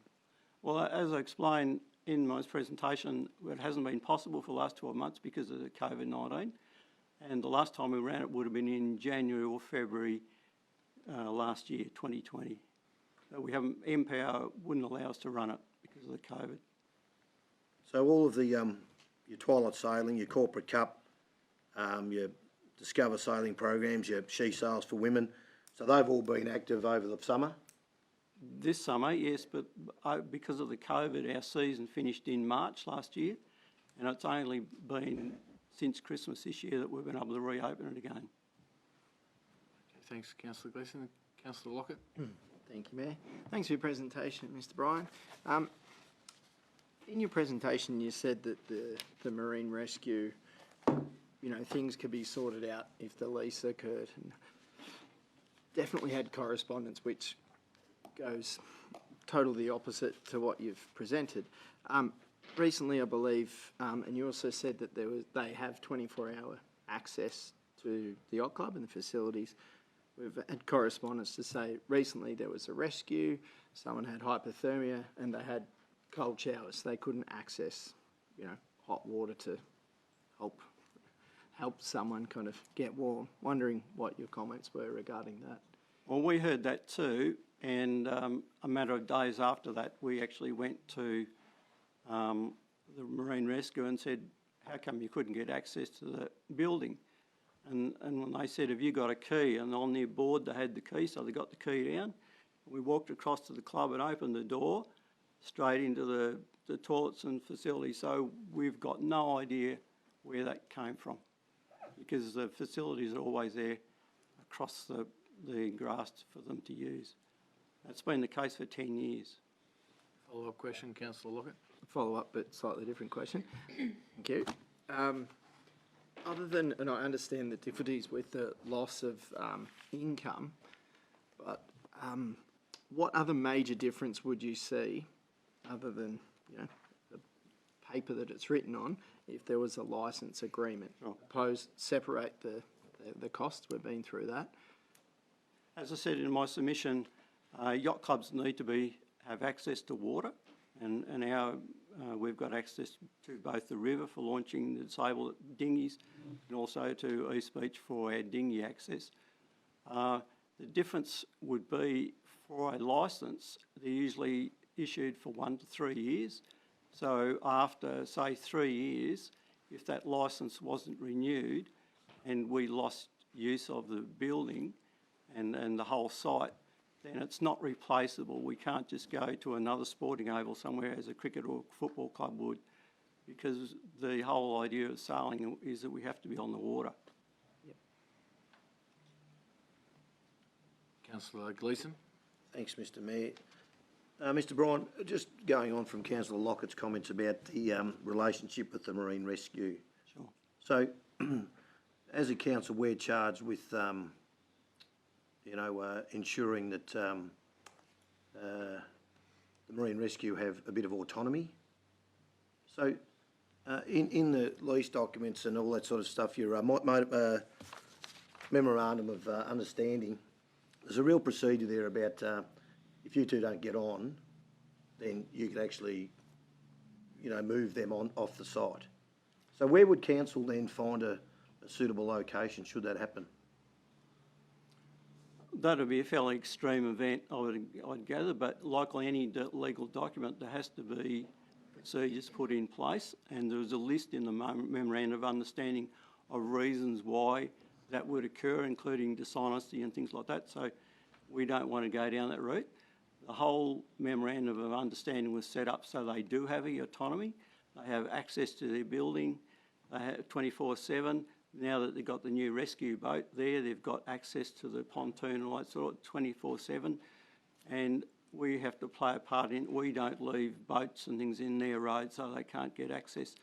Speaker 11: Well, as I explained in my presentation, it hasn't been possible for the last 12 months because of the COVID-19, and the last time we ran it would have been in January or February last year, 2020. We haven't, MPOwer wouldn't allow us to run it because of the COVID.
Speaker 5: So all of the your Twilight Sailing, your Corporate Cup, your Discover Sailing programs, your She Sails for Women, so they've all been active over the summer?
Speaker 11: This summer, yes, but because of the COVID, our season finished in March last year, and it's only been since Christmas this year that we've been able to reopen it again.
Speaker 1: Okay, thanks, Councillor Gleeson. Councillor Lockett.
Speaker 3: Thank you, Mayor. Thanks for your presentation, Mr Bryan. in your presentation, you said that the marine rescue, you know, things could be sorted out if the lease occurred. And definitely had correspondence which goes totally the opposite to what you've presented. Recently, I believe, and you also said that they have 24-hour access to the yacht club and the facilities. We've had correspondence to say recently there was a rescue, someone had hypothermia, and they had cold showers. They couldn't access, you know, hot water to help someone kind of get warm. Wondering what your comments were regarding that.
Speaker 11: Well, we heard that too, and a matter of days after that, we actually went to the Marine Rescue and said, how come you couldn't get access to the building? And when they said, have you got a key? And on their board they had the key, so they got the key down. We walked across to the club and opened the door straight into the toilets and facilities, so we've got no idea where that came from, because the facilities are always there across the grass for them to use. That's been the case for 10 years.
Speaker 1: Follow-up question, Councillor Lockett.
Speaker 3: Follow-up, but slightly different question. Thank you. Other than, and I understand the difficulties with the loss of income, but what other major difference would you see, other than, you know, the paper that it's written on, if there was a licence agreement? Separate the costs. We've been through that.
Speaker 11: As I said in my submission, yacht clubs need to have access to water, and we've got access to both the river for launching the disabled dinghies and also to East Beach for our dinghy access. The difference would be for a licence, they're usually issued for 1 to 3 years. So after, say, 3 years, if that licence wasn't renewed and we lost use of the building and the whole site, then it's not replaceable. We can't just go to another sporting oval somewhere as a cricket or football club would, because the whole idea of sailing is that we have to be on the water.
Speaker 3: Yep.
Speaker 1: Councillor Gleeson.
Speaker 5: Thanks, Mr Mayor. Mr Bryan, just going on from Councillor Lockett's comments about the relationship with the Marine Rescue.
Speaker 11: Sure.
Speaker 5: So, as a council, we're charged with ensuring that the Marine Rescue have a bit of autonomy. So, in the lease documents and all that sort of stuff, your memorandum of understanding, there's a real procedure there about if you two don't get on, then you could actually, move them off the site. So where would council then find a suitable location should that happen?
Speaker 11: That would be a fairly extreme event, I'd gather, but like any legal document, there has to be procedures put in place, and there's a list in the memorandum of understanding of reasons why that would occur, including dishonesty and things like that. So we don't want to go down that route. The whole memorandum of understanding was set up so they do have autonomy. They have access to their building. They have 24/7. Now that they've got the new rescue boat there, they've got access to the pontoon and all that sort of 24/7. And we have to play a part in, we don't leave boats and things in their road so they can't get access.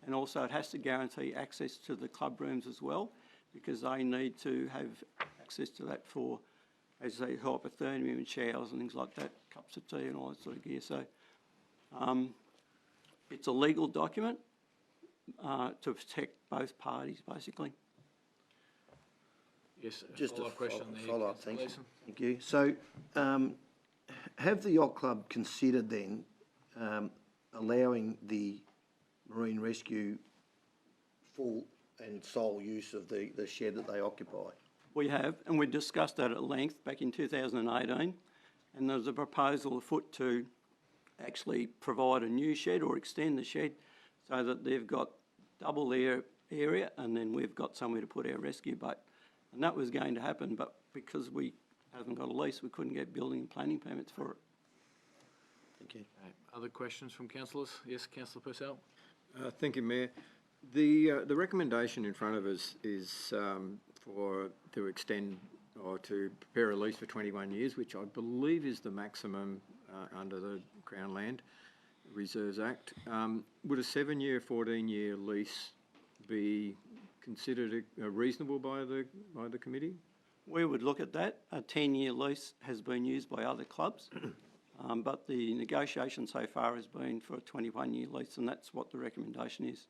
Speaker 11: And also it has to guarantee access to the club rooms as well, because they need to have access to that for, as they hypothermia and showers and things like that, cups of tea and all that sort of gear. So it's a legal document to protect both parties, basically.
Speaker 1: Yes,
Speaker 5: Just a
Speaker 1: follow-up question there.
Speaker 5: follow-up,
Speaker 1: Councillor
Speaker 5: thanks.
Speaker 1: Gleeson.
Speaker 5: Thank you. So, have the yacht club considered then allowing the Marine Rescue full and sole use of the shed that they occupy?
Speaker 11: We have, and we discussed that at length back in 2018, and there was a proposal afoot to actually provide a new shed or extend the shed so that they've got double their area and then we've got somewhere to put our rescue boat. And that was going to happen, but because we haven't got a lease, we couldn't get building and planning permits for it.
Speaker 5: Thank you.
Speaker 1: Okay. Other questions from councillors? Yes, Councillor Purcell.
Speaker 4: Thank you, Mayor. The recommendation in front of us is to extend or to prepare a lease for 21 years, which I believe is the maximum under the Crown land. Reserves Act. Would a 7-year, 14-year lease be considered reasonable by the committee?
Speaker 11: We would look at that. A 10-year lease has been used by other clubs, but the negotiation so far has been for a 21-year lease, and that's what the recommendation is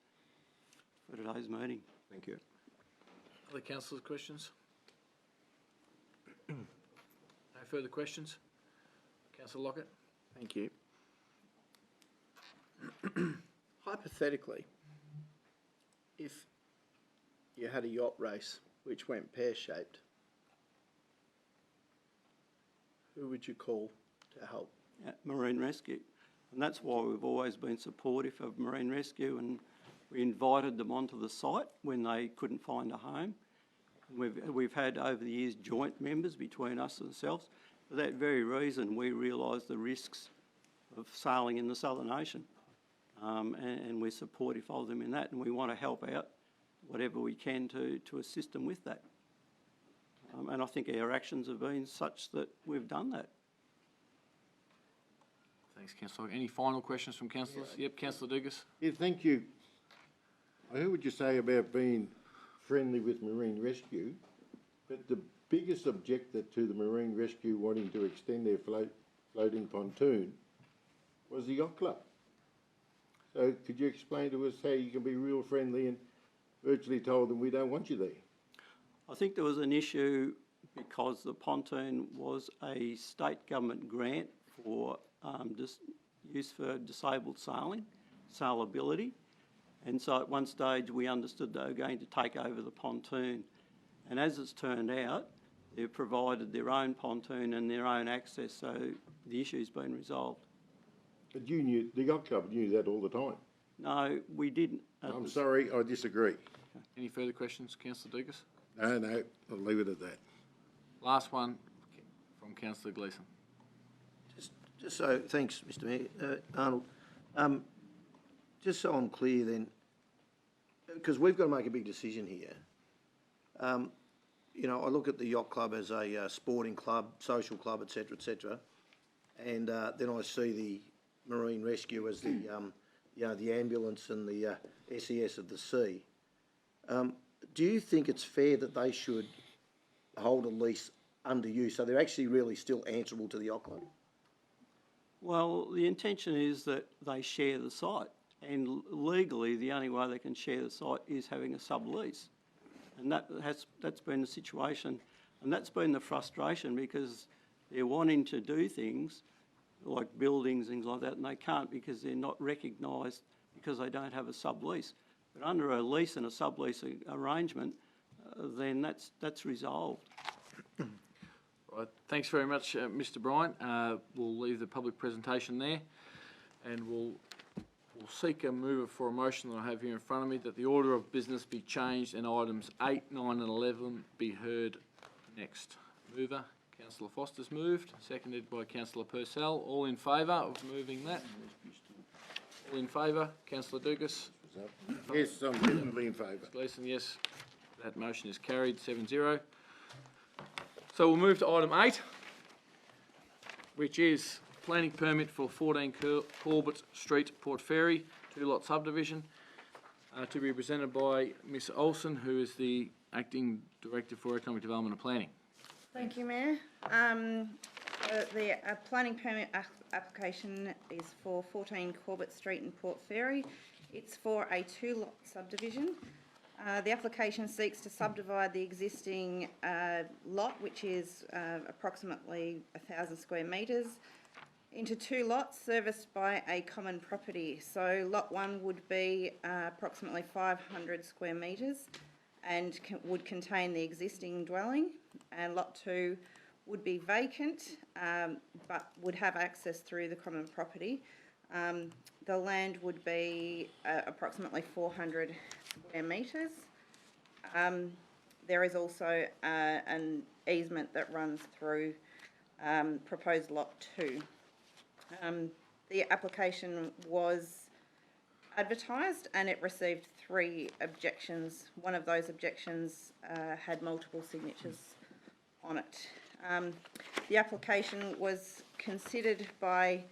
Speaker 11: for today's meeting.
Speaker 4: Thank you.
Speaker 1: Other councillors' questions? No further questions? Councillor Lockett?
Speaker 3: Thank you. Hypothetically, if you had a yacht race which went pear-shaped, who would you call to help?
Speaker 11: Marine Rescue. And that's why we've always been supportive of Marine Rescue, and we invited them onto the site when they couldn't find a home. We've had over the years joint members between us and ourselves. For that very reason, we realised the risks of sailing in the Southern Ocean, and we're supportive of them in that, and we want to help out whatever we can to assist them with that. And I think our actions have been such that we've done that.
Speaker 1: Thanks, Councillor. Any final questions from councillors? Yep, Councillor Dugas.
Speaker 10: Yeah, thank you. I heard what you say about being friendly with Marine Rescue, but the biggest objector to the Marine Rescue wanting to extend their floating pontoon was the yacht club. So could you explain to us how you can be real friendly and virtually told them we don't want you there?
Speaker 11: I think there was an issue because the pontoon was a state government grant for use for disabled sailing, sailability. And so at one stage we understood they were going to take over the pontoon. And as it's turned out, they've provided their own pontoon and their own access, so the issue's been resolved.
Speaker 10: But you knew, the yacht club knew that all the time.
Speaker 11: No, we didn't.
Speaker 10: I'm sorry, I disagree.
Speaker 1: Any further questions, Councillor Dugas?
Speaker 10: No, I'll leave it at that.
Speaker 1: Last one from Councillor Gleeson.
Speaker 5: Just so, thanks, Mr Mayor. Arnold, just so I'm clear then, because we've got to make a big decision here. You know, I look at the yacht club as a sporting club, social club, etc., and then I see the Marine Rescue as the, you know, the ambulance and the SES of the sea. Do you think it's fair that they should hold a lease under you, so they're actually really still answerable to the yacht club?
Speaker 11: Well, the intention is that they share the site, and legally the only way they can share the site is having a sublease. And that's been the situation, and that's been the frustration, because they're wanting to do things like buildings, things like that, and they can't because they're not recognised because they don't have a sublease. But under a lease and a sublease arrangement, then that's resolved.
Speaker 1: Right, thanks very much, Mr. Bryant. We'll leave the public presentation there, and we'll seek a mover for a motion that I have here in front of me, that the order of business be changed and items 8, 9 and 11 be heard next. Mover, Councillor Foster's moved, seconded by Councillor Purcell. All in favour of moving that? All in favour? Councillor Dugas?
Speaker 10: Yes, I'm definitely in favour.
Speaker 1: Gleeson, yes. That motion is carried, 7-0. So we'll move to item 8, which is planning permit for 14 Corbett Street, Port Fairy, 2-lot subdivision, to be presented by Ms Olsen, who is the Acting Director for Economic Development and Planning.
Speaker 12: Thank you, Mayor. The planning permit application is for 14 Corbett Street in Port Fairy. It's for a 2-lot subdivision. The application seeks to subdivide the existing lot, which is approximately 1,000 square metres, into 2 lots serviced by a common property. So lot 1 would be approximately 500 square metres and would contain the existing dwelling, and lot 2 would be vacant but would have access through the common property. The land would be approximately 400 square metres. There is also an easement that runs through proposed lot 2. The application was advertised and it received 3 objections. One of those objections had multiple signatures on it. The application was considered by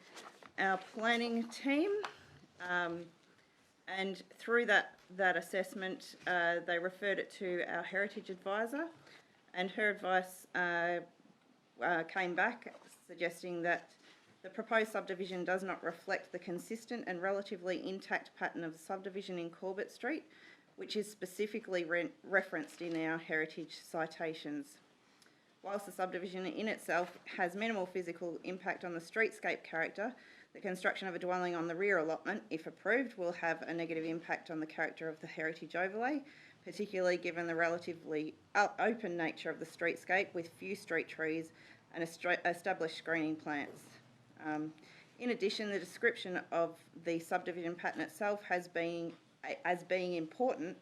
Speaker 12: our planning team, and through that assessment, they referred it to our heritage advisor, and her advice came back suggesting that the proposed subdivision does not reflect the consistent and relatively intact pattern of the subdivision in Corbett Street, which is specifically referenced in our heritage citations. Whilst the subdivision in itself has minimal physical impact on the streetscape character, the construction of a dwelling on the rear allotment, if approved, will have a negative impact on the character of the heritage overlay, particularly given the relatively open nature of the streetscape with few street trees and established screening plants. In addition, the description of the subdivision pattern itself as being important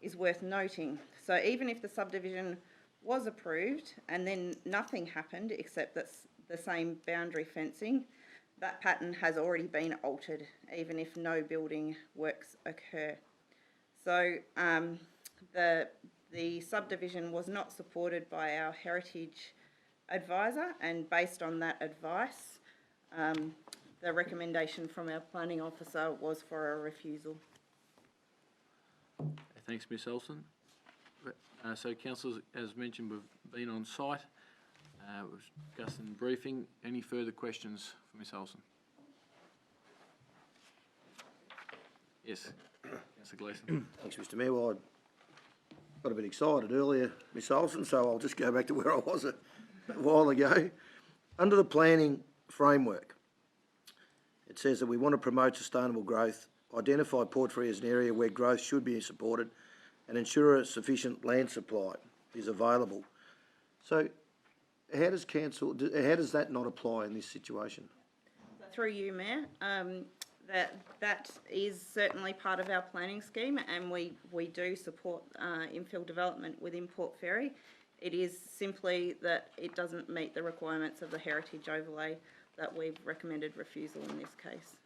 Speaker 12: is worth noting. So even if the subdivision was approved and then nothing happened except that the same boundary fencing, that pattern has already been altered, even if no building works occur. So the subdivision was not supported by our heritage advisor, and based on that advice, the recommendation from our planning officer was for a refusal.
Speaker 1: Thanks, Ms Olsen. So councillors, as mentioned, we've been on site, we've discussed in briefing. Any further questions for Ms Olsen? Yes, Councillor Gleeson.
Speaker 5: Thanks, Mr Mayor. Well, I got a bit excited earlier, Ms Olsen, so I'll just go back to where I was a while ago. Under the planning framework, it says that we want to promote sustainable growth, identify Port Fairy as an area where growth should be supported, and ensure a sufficient land supply is available. So how does that not apply in this situation?
Speaker 12: Through you, Mayor, that is certainly part of our planning scheme, and we do support infill development within Port Fairy. It is simply that it doesn't meet the requirements of the heritage overlay that we've recommended refusal in this case.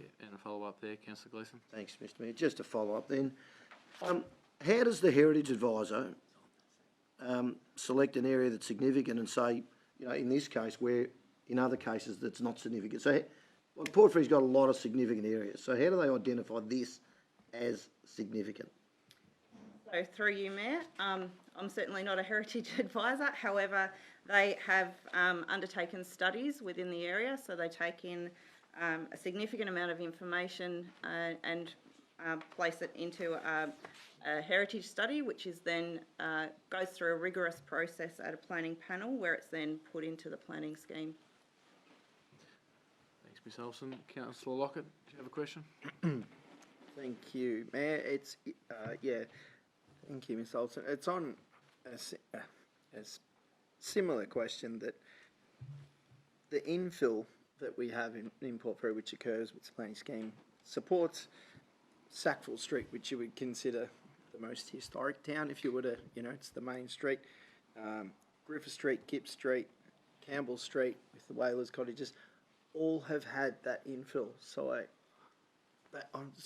Speaker 1: Yeah, and a follow-up there, Councillor Gleeson.
Speaker 5: Thanks, Mr Mayor. Just a follow-up then. How does the heritage advisor select an area that's significant and say, you know, in this case, where in other cases that's not significant? So well, Port Fairy's got a lot of significant areas. So how do they identify this as significant?
Speaker 12: So through you, Mayor, I'm certainly not a heritage advisor. However, they have undertaken studies within the area, so they take in a significant amount of information and place it into a heritage study, which is then goes through a rigorous process at a planning panel where it's then put into the planning scheme.
Speaker 1: Thanks, Ms Olsen. Councillor Lockett, do you have a question?
Speaker 3: Thank you, Mayor. It's, thank you, Ms Olsen. It's on a similar question that the infill that we have in Port Fairy, which occurs with the planning scheme, supports Sackville Street, which you would consider the most historic town if you were to, you know, it's the main street. Griffith Street, Gibbs Street, Campbell Street with the Whalers Cottages, all have had that infill. So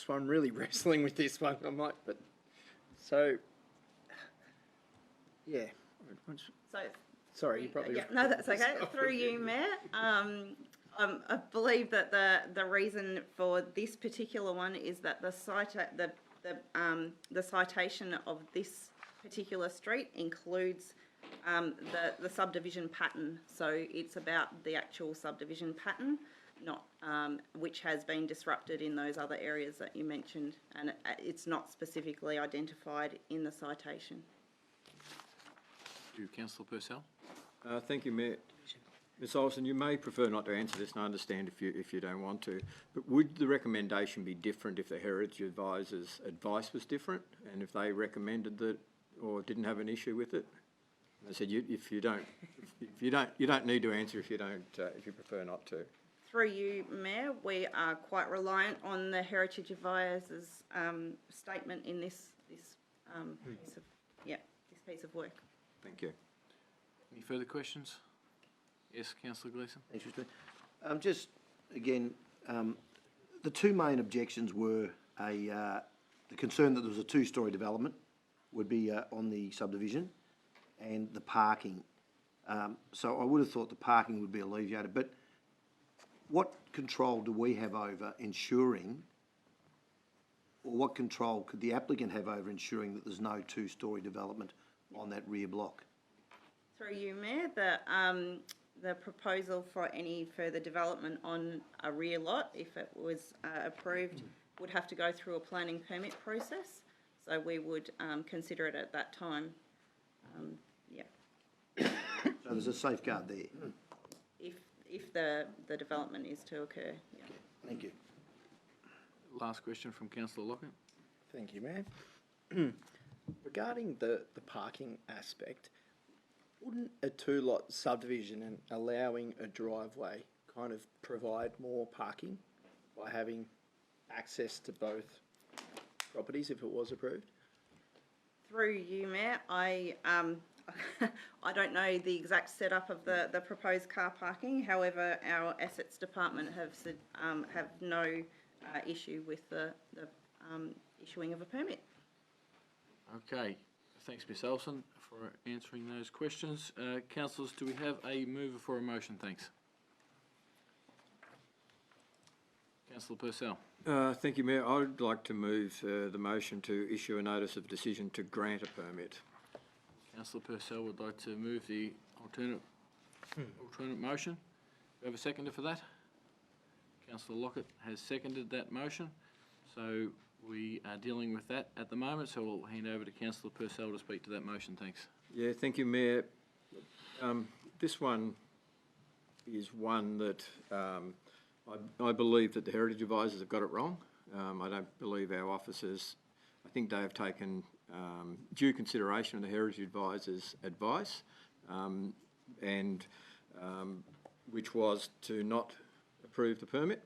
Speaker 3: I'm really wrestling with this one. I'm like, but so yeah.
Speaker 12: So
Speaker 3: Sorry, you probably.
Speaker 12: Yeah, no, that's okay. Through you, Mayor. I believe that the reason for this particular one is that the citation of this particular street includes the subdivision pattern. So it's about the actual subdivision pattern, not which has been disrupted in those other areas that you mentioned, and it's not specifically identified in the citation.
Speaker 1: You, Councillor Purcell.
Speaker 4: Thank you, Mayor. Ms Olsen, you may prefer not to answer this, and I understand if you don't want to, but would the recommendation be different if the heritage advisor's advice was different, and if they recommended that or didn't have an issue with it? I said you don't need to answer if you prefer not to.
Speaker 12: Through you, Mayor, we are quite reliant on the heritage advisor's statement in this piece of work.
Speaker 4: Thank you.
Speaker 1: Any further questions? Yes, Councillor Gleeson.
Speaker 5: Thanks, Mr. Just again, the two main objections were the concern that there was a two-storey development would be on the subdivision, and the parking. So I would have thought the parking would be alleviated, but what control do we have over ensuring, or what control could the applicant have over ensuring that there's no two-storey development on that rear block?
Speaker 12: Through you, Mayor, the proposal for any further development on a rear lot, if it was approved, would have to go through a planning permit process. So we would consider it at that time.
Speaker 5: So there's a safeguard there.
Speaker 12: If the development is to occur, yeah.
Speaker 5: Thank you.
Speaker 1: Last question from councillor Lockett.
Speaker 3: Thank you, Mayor. Regarding the parking aspect, wouldn't a two-lot subdivision and allowing a driveway kind of provide more parking by having access to both properties if it was approved?
Speaker 12: Through you, Mayor, I don't know the exact setup of the proposed car parking. However, our assets department have no issue with the issuing of a permit.
Speaker 1: Okay, thanks Ms Elson for answering those questions. Councillors, do we have a mover for a motion? Thanks. Councillor Purcell.
Speaker 4: Thank you, Mayor. I'd like to move the motion to issue a notice of decision to grant a permit.
Speaker 1: Councillor Purcell would like to move the alternate motion. Do we have a seconder for that? Councillor Lockett has seconded that motion. So we are dealing with that at the moment, so we'll hand over to Councillor Purcell to speak to that motion. Thanks.
Speaker 4: Yeah, thank you, Mayor. This one is one that I believe that the Heritage Advisors have got it wrong. I don't believe our officers, I think they have taken due consideration of the Heritage Advisors' advice, and which was to not approve the permit.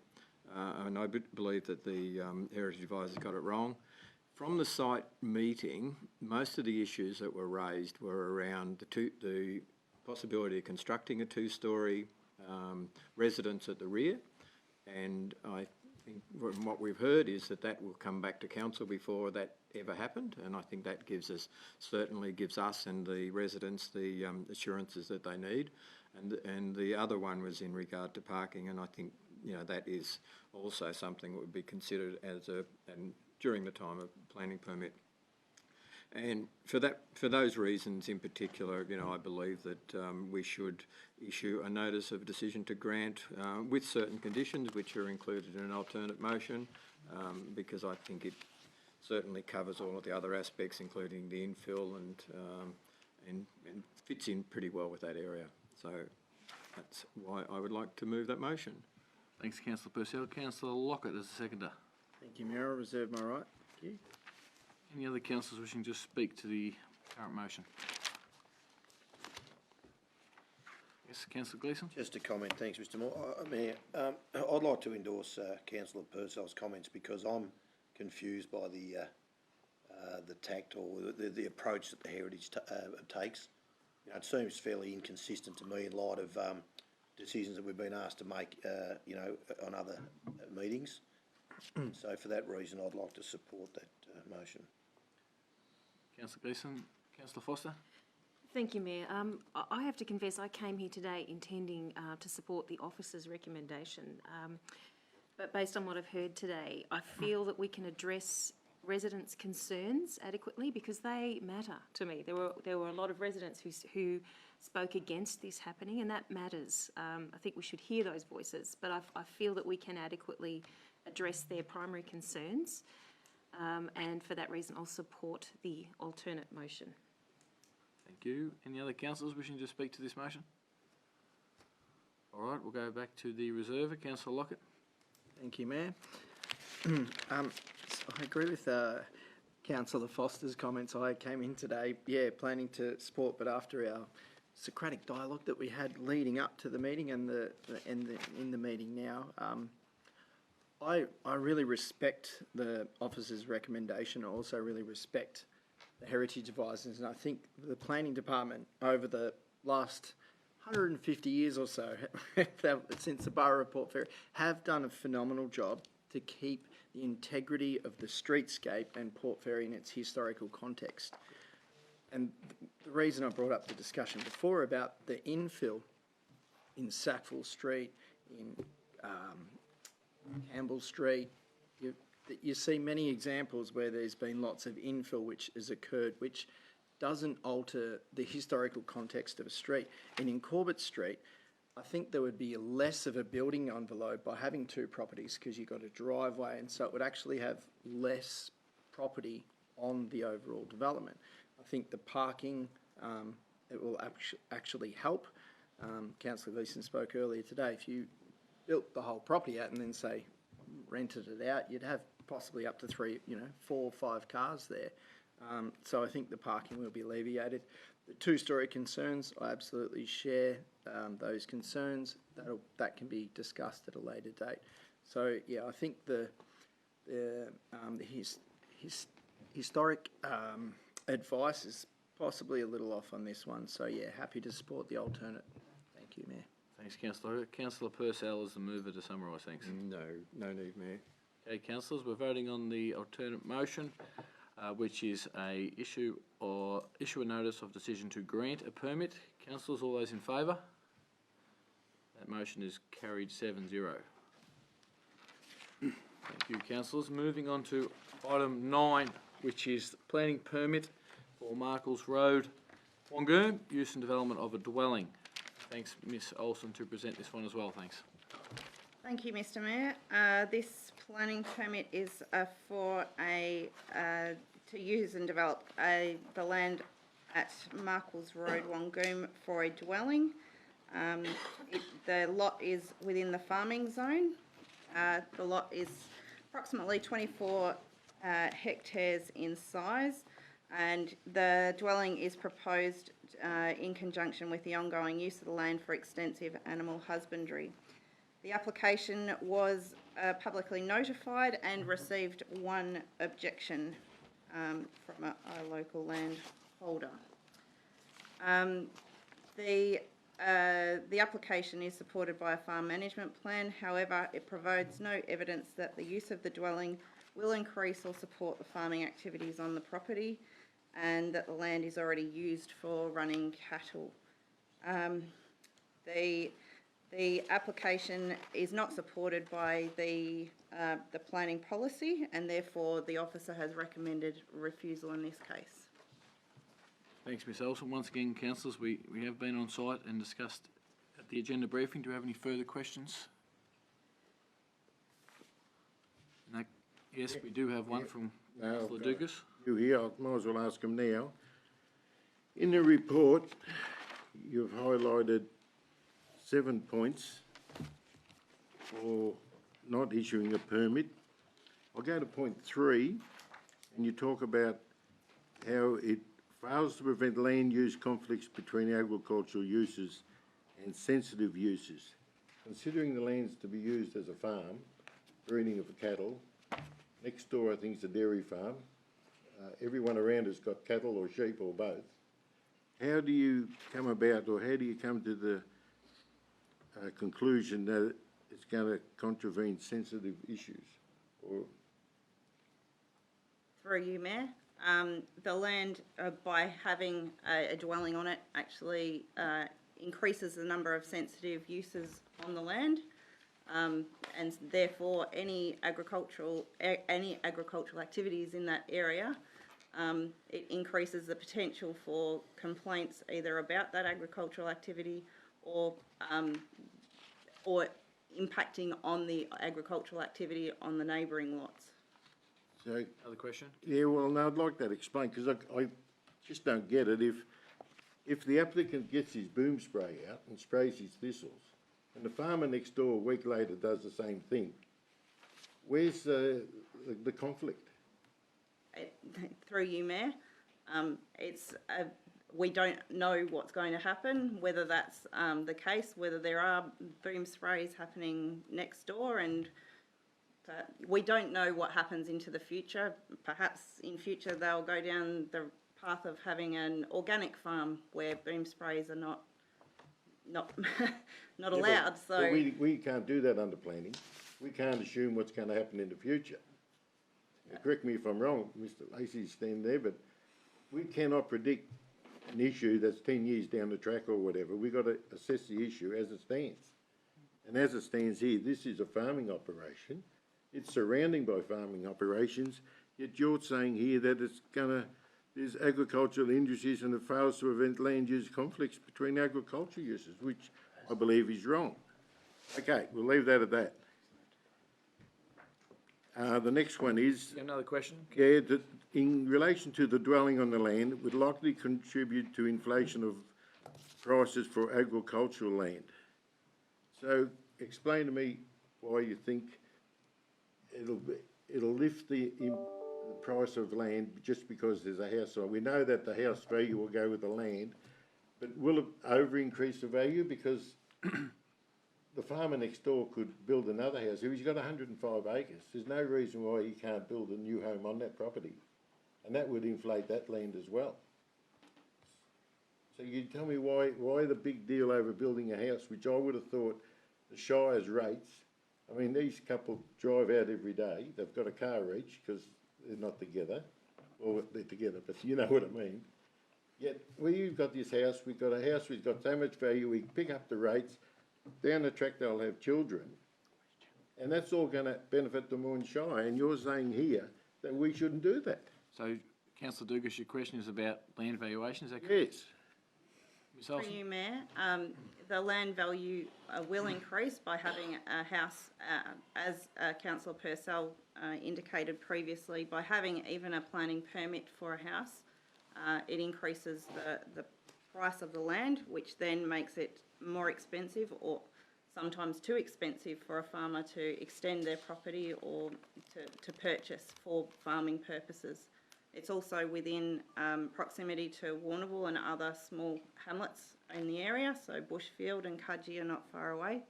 Speaker 4: And I believe that the Heritage Advisors got it wrong. From the site meeting, most of the issues that were raised were around the possibility of constructing a two-storey residence at the rear, and I think from what we've heard is that will come back to council before that ever happened, and I think that certainly gives us and the residents the assurances that they need. And the other one was in regard to parking, and I think that is also something that would be considered and during the time of planning permit. And for those reasons in particular, I believe that we should issue a notice of decision to grant with certain conditions which are included in an alternate motion, because I think it certainly covers all of the other aspects, including the infill and fits in pretty well with that area. So that's why I would like to move that motion.
Speaker 1: Thanks, Councillor Purcell. Councillor Lockett as a seconder.
Speaker 3: Thank you, Mayor. I reserve my right. Thank you.
Speaker 1: Any other councillors wishing to speak to the current motion? Yes, Councillor Gleeson.
Speaker 5: Just a comment, thanks, Mr. Moore. Mayor, I'd like to endorse Councillor Purcell's comments because I'm confused by the tact or the approach that the Heritage takes. It seems fairly inconsistent to me in light of decisions that we've been asked to make, on other meetings. So for that reason, I'd like to support that motion.
Speaker 1: Councillor Gleeson. Councillor Foster.
Speaker 9: Thank you, Mayor. I have to confess I came here today intending to support the officer's recommendation, but based on what I've heard today, I feel that we can address residents' concerns adequately because they matter to me. There were a lot of residents who spoke against this happening, and that matters. I think we should hear those voices, but I feel that we can adequately address their primary concerns, and for that reason I'll support the alternate motion.
Speaker 1: Thank you. Any other councillors wishing to speak to this motion? All right, we'll go back to the reserver. Councillor Lockett.
Speaker 3: Thank you, Mayor. I agree with Councillor Foster's comments. I came in today, planning to support, but after our Socratic dialogue that we had leading up to the meeting and in the meeting now, I really respect the officer's recommendation. I also really respect the Heritage Advisors, and I think the Planning Department over the last 150 years or so, since the Borough of Port Fairy, have done a phenomenal job to keep the integrity of the streetscape and Port Fairy in its historical context. And the reason I brought up the discussion before about the infill in Sackville Street, in Campbell Street, you see many examples where there's been lots of infill which has occurred, which doesn't alter the historical context of a street. And in Corbett Street, I think there would be less of a building envelope by having two properties because you've got a driveway, and so it would actually have less property on the overall development. I think the parking, it will actually help. Councillor Gleeson spoke earlier today. If you built the whole property out and then say rented it out, you'd have possibly up to 4 or 5 cars there. So I think the parking will be alleviated. The two-storey concerns, I absolutely share those concerns. That can be discussed at a later date. So yeah, I think the historic advice is possibly a little off on this one. So yeah, happy to support the alternate. Thank you, Mayor.
Speaker 1: Thanks, Councillor. Councillor Purcell is the mover to summarise, thanks.
Speaker 4: No need, Mayor.
Speaker 1: Okay, councillors, we're voting on the alternate motion, which is issue a notice of decision to grant a permit. Councillors, all those in favour? That motion is carried 7-0. Thank you, councillors. Moving on to item 9, which is the planning permit for Markles Road, Wangoom, use and development of a dwelling. Thanks, Ms Olsen, to present this one as well. Thanks.
Speaker 12: Thank you, Mr Mayor. This planning permit is for to use and develop the land at Markles Road, Wangoom, for a dwelling. The lot is within the farming zone. The lot is approximately 24 hectares in size, and the dwelling is proposed in conjunction with the ongoing use of the land for extensive animal husbandry. The application was publicly notified and received one objection from a local landholder. The application is supported by a farm management plan. However, it provides no evidence that the use of the dwelling will increase or support the farming activities on the property, and that the land is already used for running cattle. The application is not supported by the planning policy, and therefore the officer has recommended refusal in this case.
Speaker 1: Thanks, Ms Olsen. Once again, councillors, we have been on site and discussed at the agenda briefing. Do we have any further questions? No. Yes, we do have one from Councillor Dugas.
Speaker 10: You here, I might as well ask them now. In the report, you've highlighted 7 points for not issuing a permit. I'll go to point 3, and you talk about how it fails to prevent land use conflicts between agricultural uses and sensitive uses. Considering the land's to be used as a farm, breeding of cattle, next door I think is a dairy farm, everyone around has got cattle or sheep or both. How do you come about, or how do you come to the conclusion that it's going to contravene sensitive issues? Or
Speaker 12: Through you, Mayor. The land, by having a dwelling on it, actually increases the number of sensitive uses on the land, and therefore any agricultural activities in that area, it increases the potential for complaints either about that agricultural activity or impacting on the agricultural activity on the neighbouring lots.
Speaker 10: so,
Speaker 1: Other question?
Speaker 10: yeah, well, no, I'd like that explained, because I just don't get it. If the applicant gets his boom spray out and sprays his thistles, and the farmer next door a week later does the same thing, where's the conflict?
Speaker 12: Through you, Mayor, we don't know what's going to happen, whether that's the case, whether there are boom sprays happening next door, and we don't know what happens into the future. Perhaps in future they'll go down the path of having an organic farm where boom sprays are not allowed.
Speaker 10: But we can't do that under planning. We can't assume what's going to happen in the future. Correct me if I'm wrong, Mr. Lacey's standing there, but we cannot predict an issue that's 10 years down the track or whatever. We've got to assess the issue as it stands. And as it stands here, this is a farming operation. It's surrounding by farming operations, yet you're saying here that there's agricultural industries and it fails to prevent land use conflicts between agricultural uses, which I believe is wrong. Okay, we'll leave that at that. The next one is,
Speaker 1: You have another question?
Speaker 10: yeah, that in relation to the dwelling on the land, it would likely contribute to inflation of prices for agricultural land. So explain to me why you think it'll lift the price of land just because there's a house on. We know that the house value will go with the land, but will it over increase the value because the farmer next door could build another house. If he's got 105 acres, there's no reason why he can't build a new home on that property. And that would inflate that land as well. So you tell me why the big deal over building a house, which I would have thought the Shire's rates, I mean, these couple drive out every day. They've got a car each because they're not together. Well, they're together, but you know what I mean. Yet, we've got this house, we've got a house, we've got so much value, we pick up the rates, down the track they'll have children, and that's all going to benefit the Moon Shire, and you're saying here that we shouldn't do that.
Speaker 1: So, Councillor Dugas, your question is about land valuation, is that correct?
Speaker 10: Yes.
Speaker 1: Ms.
Speaker 12: Through
Speaker 1: Olsen?
Speaker 12: you, Mayor, the land value will increase by having a house, as Councillor Purcell indicated previously, by having even a planning permit for a house. It increases the price of the land, which then makes it more expensive or sometimes too expensive for a farmer to extend their property or to purchase for farming purposes. It's also within proximity to Warrnambool and other small hamlets in the area, so Bushfield and Cudgee are not far away.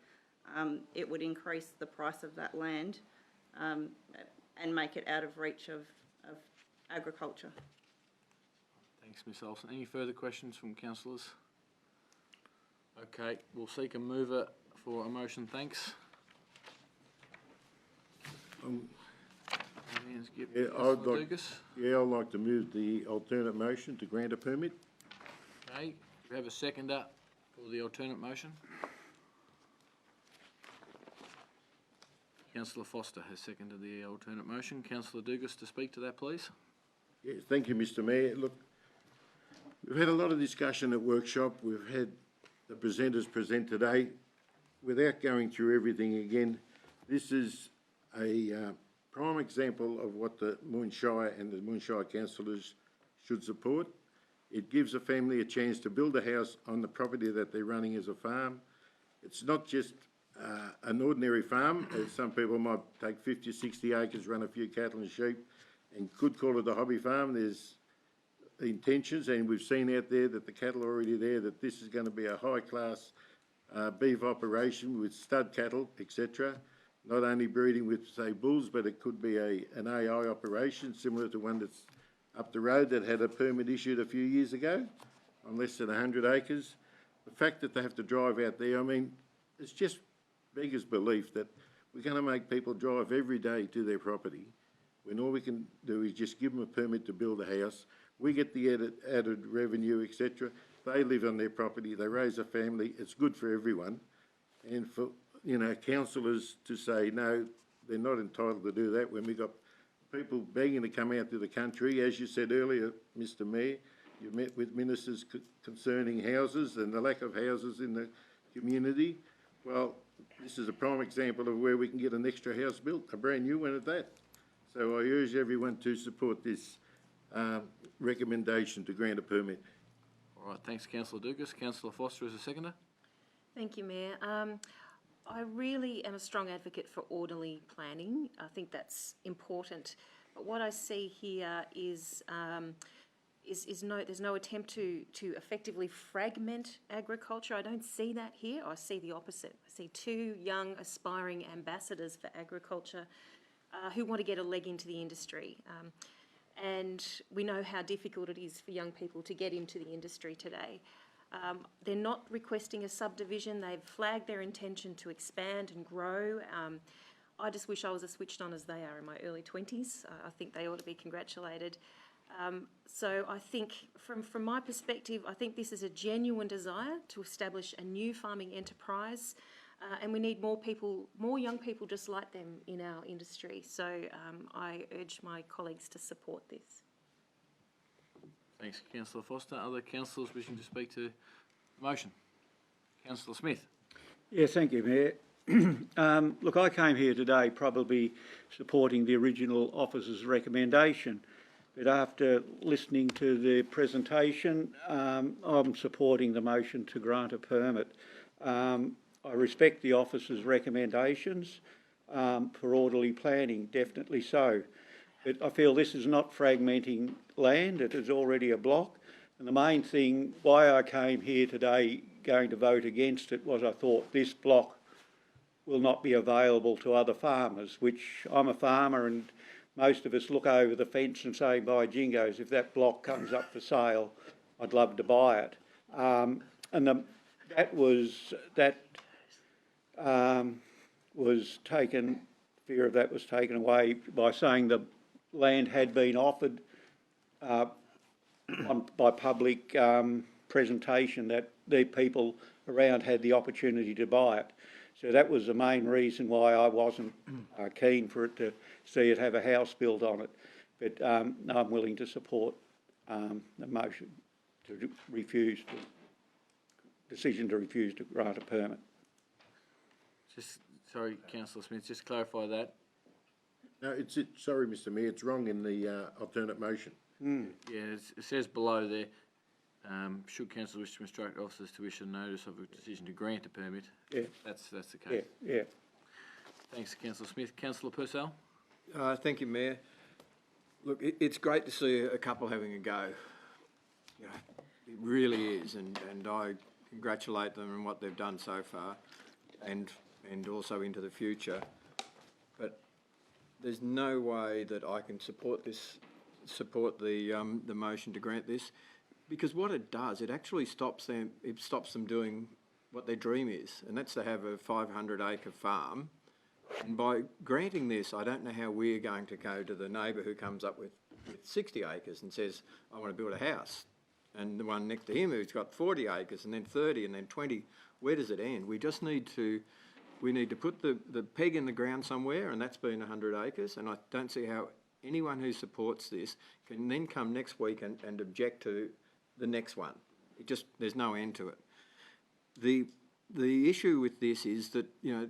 Speaker 12: It would increase the price of that land and make it out of reach of agriculture.
Speaker 1: Thanks, Ms. Olsen. Any further questions from councillors? Okay, we'll seek a mover for a motion, thanks. Hands give
Speaker 10: Yeah,
Speaker 1: Councillor Dugas.
Speaker 10: I'd like to move the alternate motion to grant a permit.
Speaker 1: Okay, do we have a seconder for the alternate motion? Councillor Foster has seconded the alternate motion. Councillor Dugas to speak to that, please.
Speaker 10: Yes, thank you, Mr. Mayor. Look, we've had a lot of discussion at workshop. We've had the presenters present today. Without going through everything again, this is a prime example of what the Moon Shire and the Moon Shire councillors should support. It gives a family a chance to build a house on the property that they're running as a farm. It's not just an ordinary farm, as some people might take 50 or 60 acres, run a few cattle and sheep, and could call it a hobby farm. There's intentions, and we've seen out there that the cattle are already there, that this is going to be a high-class beef operation with stud cattle, etc. Not only breeding with, say, bulls, but it could be an AI operation, similar to one that's up the road that had a permit issued a few years ago on less than 100 acres. The fact that they have to drive out there, I mean, it's just beggars belief that we're going to make people drive every day to their property when all we can do is just give them a permit to build a house. We get the added revenue, etc. They live on their property, they raise a family, it's good for everyone. And for, councillors to say, no, they're not entitled to do that when we've got people begging to come out to the country. As you said earlier, Mr. Mayor, you met with ministers concerning houses and the lack of houses in the community. Well, this is a prime example of where we can get an extra house built, a brand new one at that. So I urge everyone to support this recommendation to grant a permit.
Speaker 1: All right, thanks, Councillor Dugas. Councillor Foster as a seconder.
Speaker 9: Thank you, Mayor. I really am a strong advocate for orderly planning. I think that's important. But what I see here is there's no attempt to effectively fragment agriculture. I don't see that here. I see the opposite. I see two young aspiring ambassadors for agriculture who want to get a leg into the industry. And we know how difficult it is for young people to get into the industry today. They're not requesting a subdivision. They've flagged their intention to expand and grow. I just wish I was as switched on as they are in my early 20s. I think they ought to be congratulated. So I think from my perspective, I think this is a genuine desire to establish a new farming enterprise and we need more people, more young people just like them in our industry. So I urge my colleagues to support this.
Speaker 1: Thanks, Councillor Foster. Other councillors wishing to speak to the motion? Councillor Smith.
Speaker 6: Yeah, thank you, Mayor. Look, I came here today probably supporting the original officer's recommendation, but after listening to the presentation, I'm supporting the motion to grant a permit. I respect the officer's recommendations for orderly planning, definitely so, but I feel this is not fragmenting land, it is already a block, and the main thing why I came here today going to vote against it was I thought this block will not be available to other farmers, which I'm a farmer and most of us look over the fence and say, by jingoes, if that block comes up for sale, I'd love to buy it. That was taken, fear of that was taken away by saying the land had been offered by public presentation, that the people around had the opportunity to buy it. So that was the main reason why I wasn't keen for it to see it have a house built on it. But I'm willing to support the motion to refuse, decision to refuse to grant a permit.
Speaker 1: Sorry, Councillor Smith, just clarify that.
Speaker 10: No, sorry, Mr Mayor, it's wrong in the alternate motion.
Speaker 1: Yeah, it says below there, should council wish to instruct officers to issue a notice of a decision to grant a permit.
Speaker 6: Yeah.
Speaker 1: That's the case.
Speaker 6: Yeah.
Speaker 1: Thanks, Councillor Smith. Councillor Purcell?
Speaker 4: Thank you, Mayor. Look, it's great to see a couple having a go. You know, it really is, and I congratulate them on what they've done so far, and also into the future. But there's no way that I can support the motion to grant this, because what it does, it actually stops them doing what their dream is, and that's to have a 500-acre farm. And by granting this, I don't know how we're going to go to the neighbour who comes up with 60 acres and says, I want to build a house. And the one next to him who's got 40 acres and then 30 and then 20. Where does it end? We just need to put the peg in the ground somewhere, and that's been 100 acres. And I don't see how anyone who supports this can then come next week and object to the next one. There's no end to it. The issue with this is that, you know,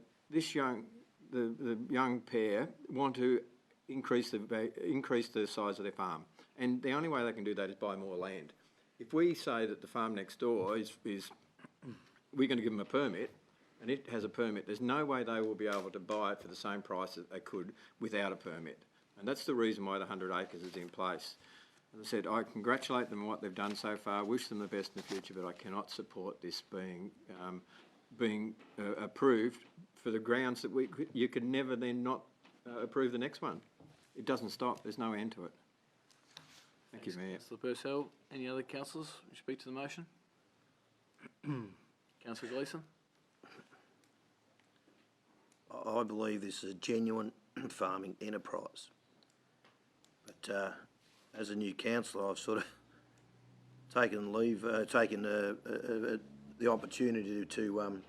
Speaker 4: the young pair want to increase the size of their farm, and the only way they can do that is buy more land. If we say that the farm next door is we're going to give them a permit, and it has a permit, there's no way they will be able to buy it for the same price that they could without a permit, and that's the reason why the 100 acres is in place. As I said, I congratulate them on what they've done so far, wish them the best in the future, but I cannot support this being approved for the grounds that you could never then not approve the next one. It doesn't stop. There's no end to it. Thank you, Mayor.
Speaker 1: Councillor Purcell. Any other councillors who speak to the motion? Councillor Gleeson?
Speaker 5: I believe this is a genuine farming enterprise. But as a new councillor, I've sort of taken the opportunity to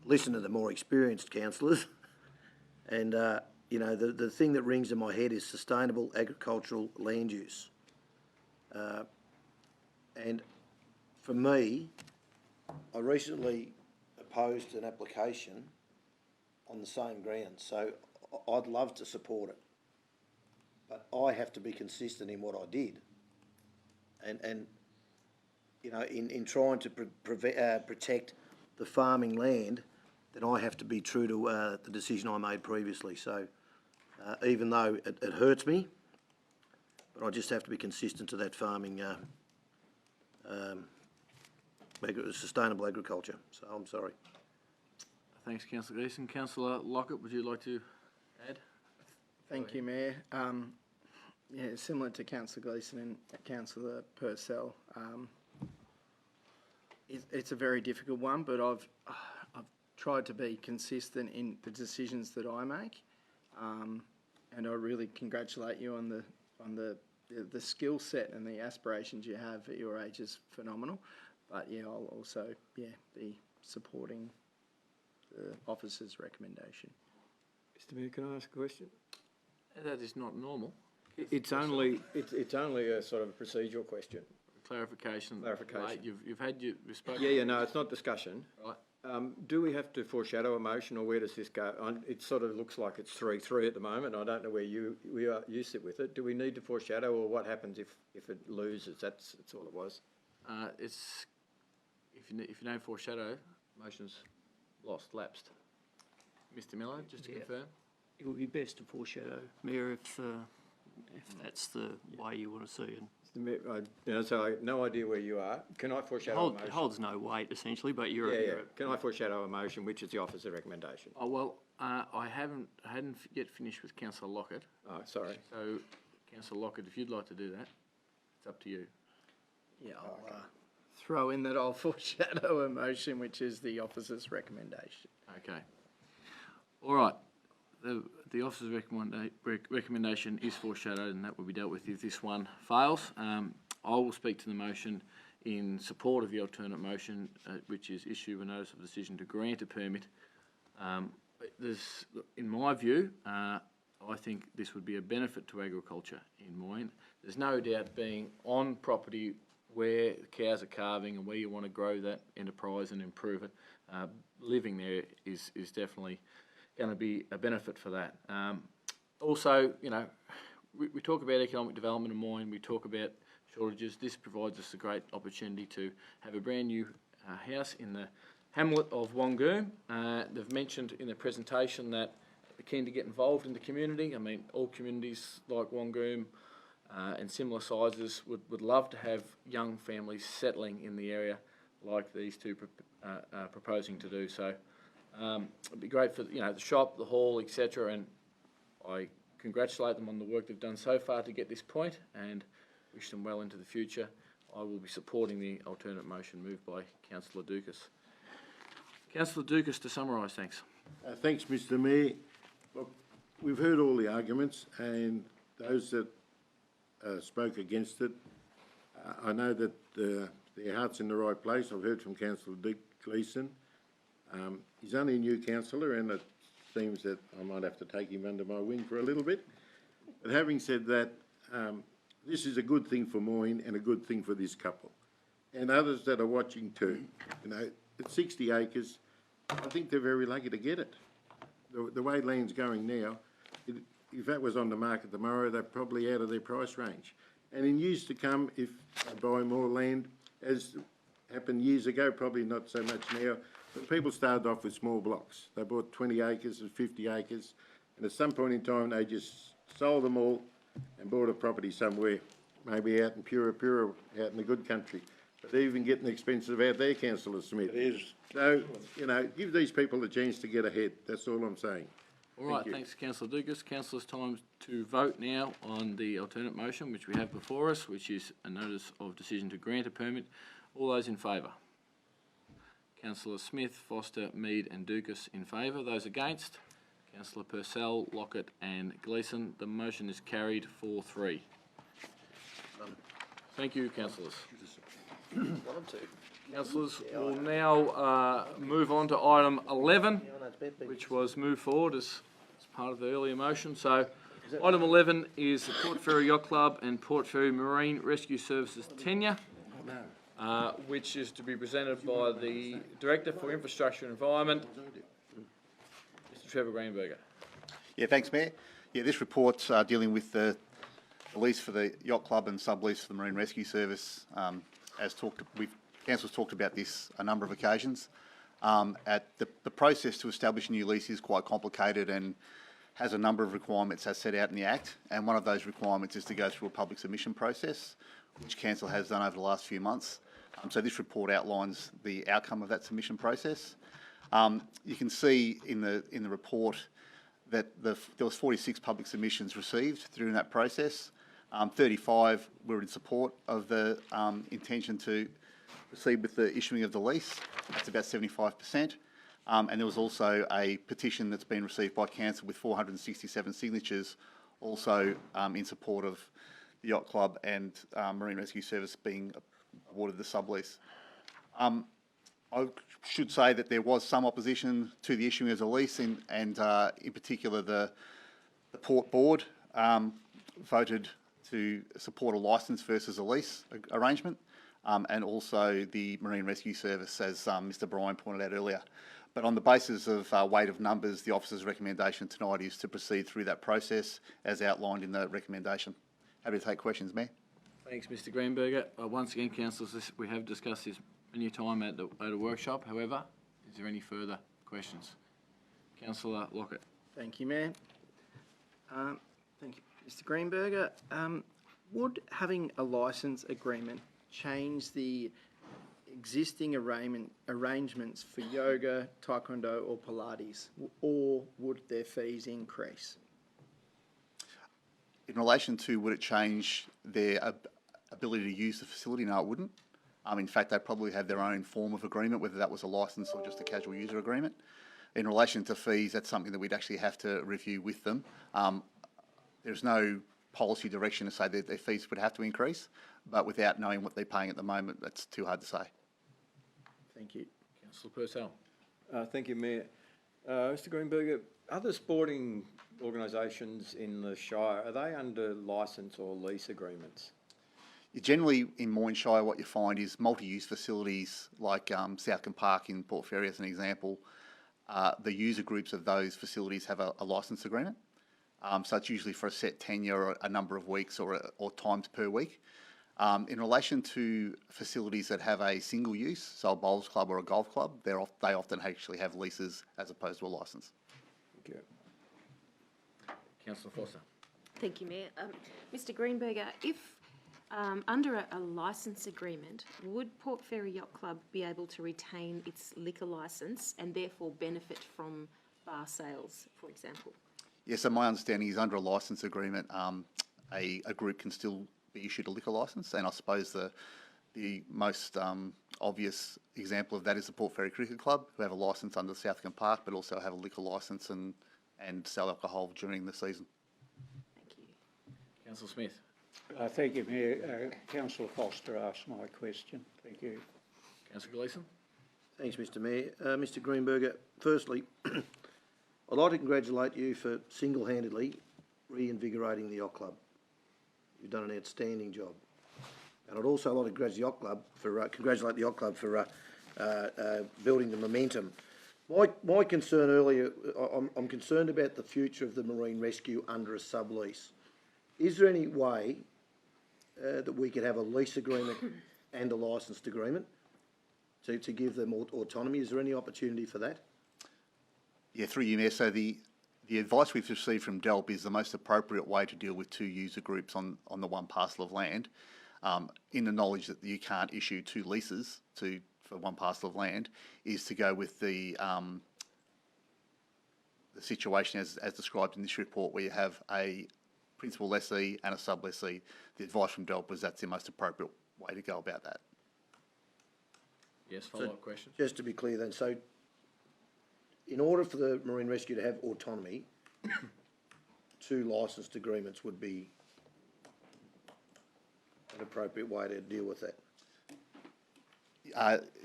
Speaker 5: listen to the more experienced councillors. And, you know, the thing that rings in my head is sustainable agricultural land use. And for me, I recently opposed an application on the same grounds, so I'd love to support it. But I have to be consistent in what I did. And you know, in trying to protect the farming land, then I have to be true to the decision I made previously. So even though it hurts me, but I just have to be consistent to that farming, sustainable agriculture. So I'm sorry.
Speaker 1: Thanks, Councillor Gleeson. Councillor Lockett, would you like to add?
Speaker 3: Thank you, Mayor. Yeah, similar to Councillor Gleeson and Councillor Purcell, it's a very difficult one, but I've tried to be consistent in the decisions that I make, and I really congratulate you on the skill set and the aspirations you have at your age is phenomenal. But yeah, I'll also be supporting the officer's recommendation.
Speaker 4: Mr Mayor, can I ask a question?
Speaker 1: That is not normal.
Speaker 4: It's only a sort of procedural question.
Speaker 1: Clarification.
Speaker 4: Clarification.
Speaker 1: Right, you've had your, you've spoken.
Speaker 4: Yeah, no, it's not discussion.
Speaker 1: Right.
Speaker 4: Do we have to foreshadow a motion, or where does this go? It sort of looks like it's 3-3 at the moment. I don't know where you sit with it. Do we need to foreshadow, or what happens if it loses? That's all it was.
Speaker 1: It's, if you don't foreshadow, motion's lost, lapsed. Mr Miller, just to confirm?
Speaker 13: It would be best to foreshadow, Mayor, if that's the way you want to see it.
Speaker 4: Mr Mayor, so I have no idea where you are. Can I foreshadow a motion?
Speaker 13: It holds no weight, essentially, but you're...
Speaker 4: Yeah. Can I foreshadow a motion, which is the officer recommendation?
Speaker 1: Oh, well, I hadn't yet finished with Councillor Lockett.
Speaker 4: Oh, sorry.
Speaker 1: So, Councillor Lockett, if you'd like to do that, it's up to you.
Speaker 3: Yeah, I'll throw in that I'll foreshadow a motion, which is the officer's recommendation.
Speaker 1: Okay. All right. The officer's recommendation is foreshadowed, and that will be dealt with if this one fails. I will speak to the motion in support of the alternate motion, which is issue a notice of decision to grant a permit. In my view, I think this would be a benefit to agriculture in Moyne. There's no doubt being on property where the cows are calving and where you want to grow that enterprise and improve it, living there is definitely going to be a benefit for that. Also, you know, we talk about economic development in Moyne, we talk about shortages. This provides us a great opportunity to have a brand new house in the hamlet of Wangoom. They've mentioned in the presentation that they're keen to get involved in the community. I mean, all communities like Wangoom and similar sizes would love to have young families settling in the area like these two are proposing to do. So it'd be great for the shop, the hall, etc. And I congratulate them on the work they've done so far to get this point, and wish them well into the future. I will be supporting the alternate motion moved by Councillor Dukas. Councillor Dukas, to summarise, thanks.
Speaker 10: Thanks, Mr Mayor. Look, we've heard all the arguments, and those that spoke against it, I know that their heart's in the right place. I've heard from Councillor Dick Gleeson. He's only a new councillor, and it seems that I might have to take him under my wing for a little bit. But having said that, this is a good thing for Moyne and a good thing for this couple. And others that are watching too. You know, it's 60 acres. I think they're very lucky to get it. The way land's going now, if that was on the market tomorrow, they're probably out of their price range. And in years to come, if they buy more land, as happened years ago, probably not so much now, but people started off with small blocks. They bought 20 acres and 50 acres, and at some point in time, they just sold them all and bought a property somewhere, maybe out in Pura, out in the good country. But they're even getting expensive out there, Councillor Smith. It is. So, give these people a chance to get ahead. That's all I'm saying.
Speaker 1: All right, thanks, Councillor Dukas. Councillors, time to vote now on the alternate motion, which we have before us, which is a notice of decision to grant a permit. All those in favour? Councillor Smith, Foster, Mead and Dukas in favour. Those against? Councillor Purcell, Lockett and Gleeson. The motion is carried 4-3. Thank you, councillors. Councillors, we'll now move on to item 11, which was moved forward as part of the earlier motion. So item 11 is the Port Fairy Yacht Club and Port Fairy Marine Rescue Services tenure, which is to be presented by the Director for Infrastructure and Environment, Mr Trevor Greenberger.
Speaker 14: Yeah, thanks, Mayor. Yeah, this report's dealing with the lease for the Yacht Club and sublease for the Marine Rescue Service. Council's talked about this a number of occasions. The process to establish a new lease is quite complicated and has a number of requirements as set out in the Act, and one of those requirements is to go through a public submission process, which Council has done over the last few months. So this report outlines the outcome of that submission process. You can see in the report that there was 46 public submissions received during that process. 35 were in support of the intention to proceed with the issuing of the lease. That's about 75%. And there was also a petition that's been received by Council with 467 signatures, also in support of the Yacht Club and Marine Rescue Service being awarded the sublease. I should say that there was some opposition to the issuing as a lease, and in particular the Port Board voted to support a licence versus a lease arrangement, and also the Marine Rescue Service, as Mr Bryan pointed out earlier. But on the basis of weight of numbers, the officer's recommendation tonight is to proceed through that process as outlined in the recommendation. Happy to take questions, Mayor.
Speaker 1: Thanks, Mr Greenberger. Once again, councillors, we have discussed this many times at a workshop. However, is there any further questions? Councillor Lockett.
Speaker 3: Thank you, Mayor. Thank you, Mr Greenberger. Would having a licence agreement change the existing arrangements for yoga, taekwondo or Pilates, or would their fees increase?
Speaker 14: In relation to would it change their ability to use the facility, no, it wouldn't. In fact, they probably have their own form of agreement, whether that was a licence or just a casual user agreement. In relation to fees, that's something that we'd actually have to review with them. There's no policy direction to say that their fees would have to increase, but without knowing what they're paying at the moment, that's too hard to say.
Speaker 3: Thank you.
Speaker 1: Councillor Purcell.
Speaker 4: Thank you, Mayor. Mr Greenberger, other sporting organisations in the Shire, are they under licence or lease agreements?
Speaker 14: Generally, in Moyne Shire, what you find is multi-use facilities like Southcombe Park in Port Fairy, as an example. The user groups of those facilities have a licence agreement. So it's usually for a set tenure or a number of weeks or times per week. In relation to facilities that have a single use, so a bowls club or a golf club, they often actually have leases as opposed to a licence.
Speaker 4: Thank you.
Speaker 1: Councillor Foster.
Speaker 9: Thank you, Mayor. Mr Greenberger, if under a licence agreement, would Port Fairy Yacht Club be able to retain its liquor licence and therefore benefit from bar sales, for example?
Speaker 14: Yes, so my understanding is under a licence agreement, a group can still be issued a liquor licence, and I suppose the most obvious example of that is the Port Fairy Cricket Club, who have a licence under Southcombe Park, but also have a liquor licence and sell alcohol during the season.
Speaker 9: Thank you.
Speaker 1: Councillor Smith.
Speaker 6: Thank you, Mayor. Councillor Foster asked my question. Thank you.
Speaker 1: Councillor Gleeson.
Speaker 5: Thanks, Mr Mayor. Mr Greenberger, firstly, I'd like to congratulate you for single-handedly reinvigorating the Yacht Club. You've done an outstanding job. And I'd also like to congratulate the Yacht Club for building the momentum. My concern earlier, I'm concerned about the future of the Marine Rescue under a sublease. Is there any way that we could have a lease agreement and a licensed agreement to give them autonomy? Is there any opportunity for that?
Speaker 14: Yeah, through you, Mayor. So the advice we've received from DELP is the most appropriate way to deal with two user groups on the one parcel of land, in the knowledge that you can't issue two leases for one parcel of land, is to go with the situation as described in this report, where you have a principal lessee and a sub-lessee. The advice from DELP was that's the most appropriate way to go about that.
Speaker 1: Yes, follow-up question.
Speaker 5: Just to be clear then, so in order for the Marine Rescue to have autonomy, two licensed agreements would be an appropriate way to deal with that?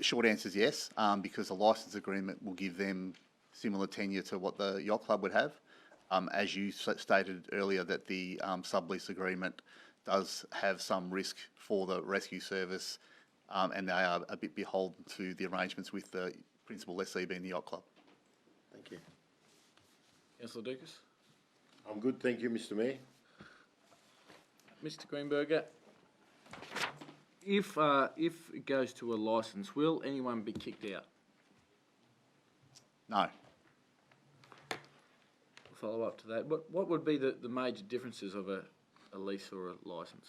Speaker 14: Short answer is yes, because a licence agreement will give them similar tenure to what the Yacht Club would have. As you stated earlier, that the sublease agreement does have some risk for the rescue service, and they are a bit beholden to the arrangements with the principal lessee being the Yacht Club.
Speaker 5: Thank you.
Speaker 1: Councillor Dukas.
Speaker 10: I'm good, thank you, Mr Mayor.
Speaker 1: Mr Greenberger, if it goes to a licence, will anyone be kicked out?
Speaker 14: No.
Speaker 1: Follow up to that. What would be the major differences of a lease or a licence?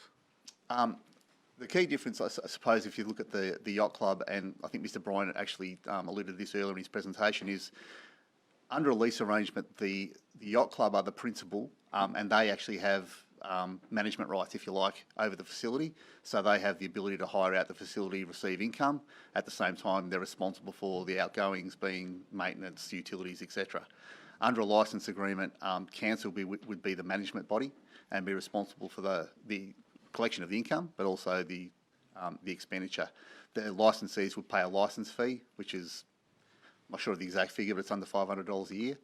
Speaker 14: The key difference, I suppose, if you look at the Yacht Club, and I think Mr Bryan actually alluded to this earlier in his presentation, is under a lease arrangement, the Yacht Club are the principal, and they actually have management rights, if you like, over the facility. So they have the ability to hire out the facility, receive income. At the same time, they're responsible for the outgoings, being maintenance, utilities, etc. Under a licence agreement, council would be the management body and be responsible for the collection of the income, but also the the expenditure. The licensees would pay a licence fee, which is, I'm not sure of the exact figure, but it's under $500 a year,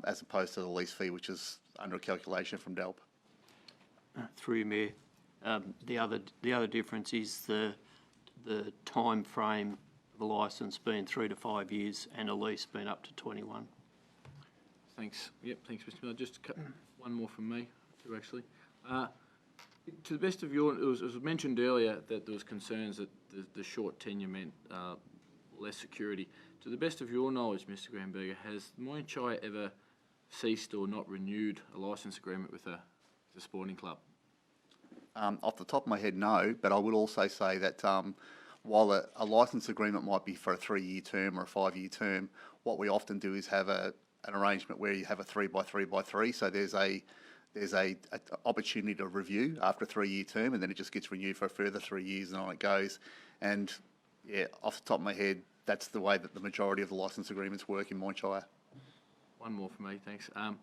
Speaker 14: as opposed to the lease fee, which is under a calculation from DELP.
Speaker 13: Through you, Mayor. The other difference is the time frame of a licence being 3 to 5 years and a lease being up to 21.
Speaker 1: Thanks. Yep, thanks, Mr. Miller. Just one more from me, two actually. To the best of your, it was mentioned earlier that there was concerns that the short tenure meant less security. To the best of your knowledge, Mr. Granberger, has Moyne Shire ever ceased or not renewed a licence agreement with a sporting club?
Speaker 14: Off the top of my head, no, but I would also say that while a licence agreement might be for a 3-year term or a 5-year term, what we often do is have an arrangement where you have a 3x3x3, so there's a opportunity to review after a 3-year term, and then it just gets renewed for a further 3 years, and on it goes. And yeah, off the top of my head, that's the way that the majority of the licence agreements work in Moyne Shire.
Speaker 1: One more from me, thanks. And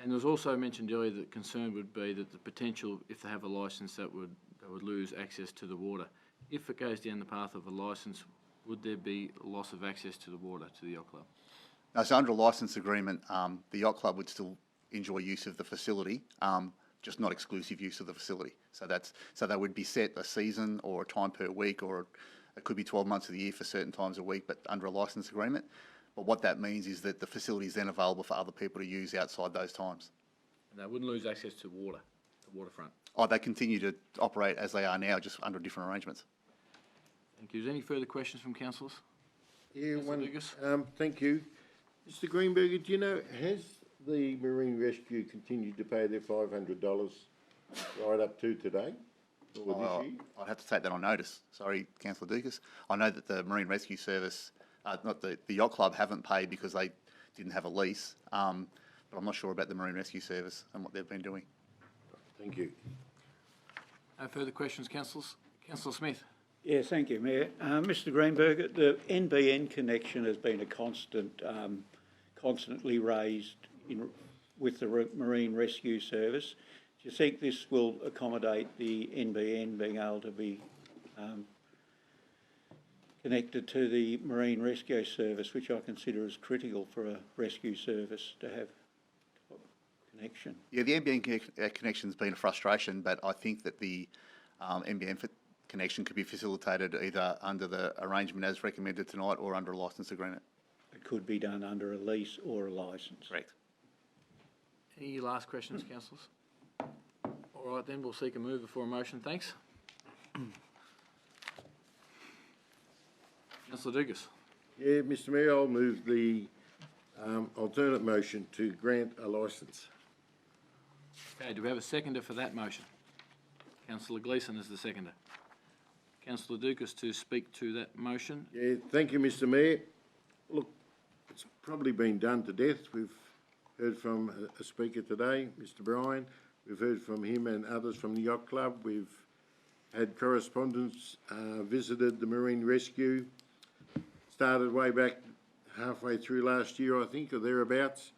Speaker 1: there was also mentioned earlier that concern would be that the potential, if they have a licence, that they would lose access to the water. If it goes down the path of a licence, would there be a loss of access to the water to the yacht club?
Speaker 14: No, so under a licence agreement, the yacht club would still enjoy use of the facility, just not exclusive use of the facility. So they would be set a season or a time per week, or it could be 12 months of the year for certain times a week, but under a licence agreement. But what that means is that the facility is then available for other people to use outside those times.
Speaker 1: And they wouldn't lose access to water, the waterfront.
Speaker 14: Oh, they continue to operate as they are now, just under different arrangements.
Speaker 1: Thank you. Is there any further questions from councillors?
Speaker 10: Yeah,
Speaker 1: Councillor Lucas?
Speaker 10: thank you. Mr. Greenberger, do you know, has the Marine Rescue continued to pay their $500 right up to today? Or this year?
Speaker 14: I'd have to take that on notice. Sorry, Councillor Dukas. I know that the Marine Rescue Service, not the yacht club, haven't paid because they didn't have a lease, but I'm not sure about the Marine Rescue Service and what they've been doing.
Speaker 10: Thank you.
Speaker 1: No further questions, councillors? Councillor Smith?
Speaker 6: Yeah, thank you, Mayor. Mr. Greenberger, the NBN connection has been a constantly raised with the Marine Rescue Service. Do you think this will accommodate the NBN being able to be connected to the Marine Rescue Service, which I consider as critical for a rescue service to have connection?
Speaker 14: Yeah, the NBN connection's been a frustration, but I think that the NBN connection could be facilitated either under the arrangement as recommended tonight or under a licence agreement.
Speaker 6: It could be done under a lease or a licence.
Speaker 14: Correct.
Speaker 1: Any last questions, councillors? All right, then we'll seek a mover for a motion. Thanks. Councillor Dugas.
Speaker 10: Yeah, Mr. Mayor, I'll move the alternate motion to grant a licence.
Speaker 1: Okay, do we have a seconder for that motion? Councillor Gleeson is the seconder. Councillor Dukas to speak to that motion.
Speaker 10: Yeah, thank you, Mr. Mayor. Look, it's probably been done to death. We've heard from a speaker today, Mr. Bryan. We've heard from him and others from the Yacht Club. We've had correspondence, visited the Marine Rescue. Started way back halfway through last year, I think, or thereabouts.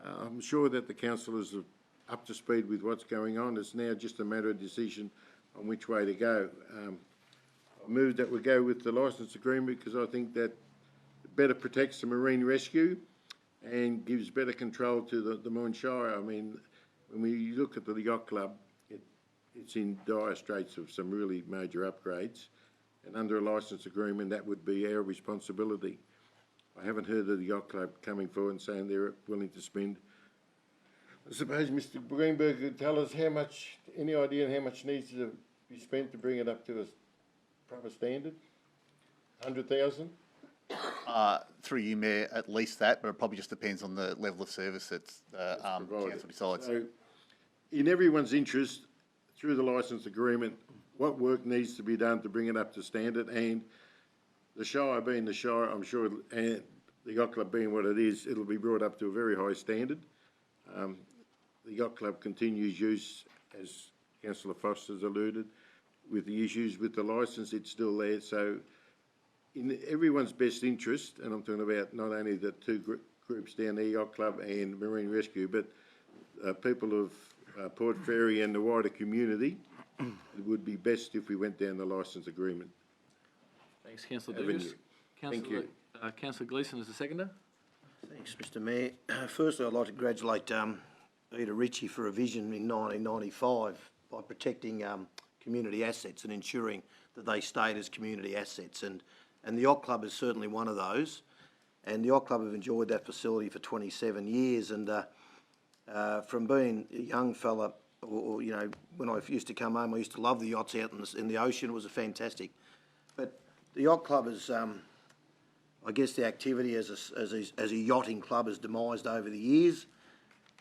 Speaker 10: I'm sure that the councillors are up to speed with what's going on. It's now just a matter of decision on which way to go. I move that we go with the licence agreement because I think that better protects the Marine Rescue and gives better control to the Moyne Shire. I mean, when we look at the Yacht Club, it's in dire straits of some really major upgrades, and under a licence agreement, that would be our responsibility. I haven't heard of the Yacht Club coming forward and saying they're willing to spend. I suppose Mr. Greenberg could tell us how much, any idea how much needs to be spent to bring it up to a proper standard? 100,000?
Speaker 14: Through you, Mayor, at least that, but it probably just depends on the level of service that council decides.
Speaker 10: So, in everyone's interest, through the licence agreement, what work needs to be done to bring it up to standard, and the Shire being the Shire, I'm sure, and the Yacht Club being what it is, it'll be brought up to a very high standard. The Yacht Club continues use, as Councillor Foster's alluded, with the issues with the licence, it's still there. So in everyone's best interest, and I'm talking about not only the two groups down there, Yacht Club and Marine Rescue, but people of Port Fairy and the wider community, it would be best if we went down the licence agreement.
Speaker 1: Thanks, councillor
Speaker 10: Avenue.
Speaker 1: Dugas.
Speaker 10: Thank you.
Speaker 1: Councillor Gleeson is the seconder.
Speaker 5: Thanks, Mr Mayor. Firstly, I'd like to congratulate Ida Ritchie for a vision in 1995 by protecting community assets and ensuring that they stayed as community assets. And the Yacht Club is certainly one of those. And the Yacht Club have enjoyed that facility for 27 years. And from being a young fella, or you know, when I used to come home, I used to love the yachts out in the ocean. It was fantastic. But the Yacht Club is, I guess, the activity as a yachting club has demised over the years.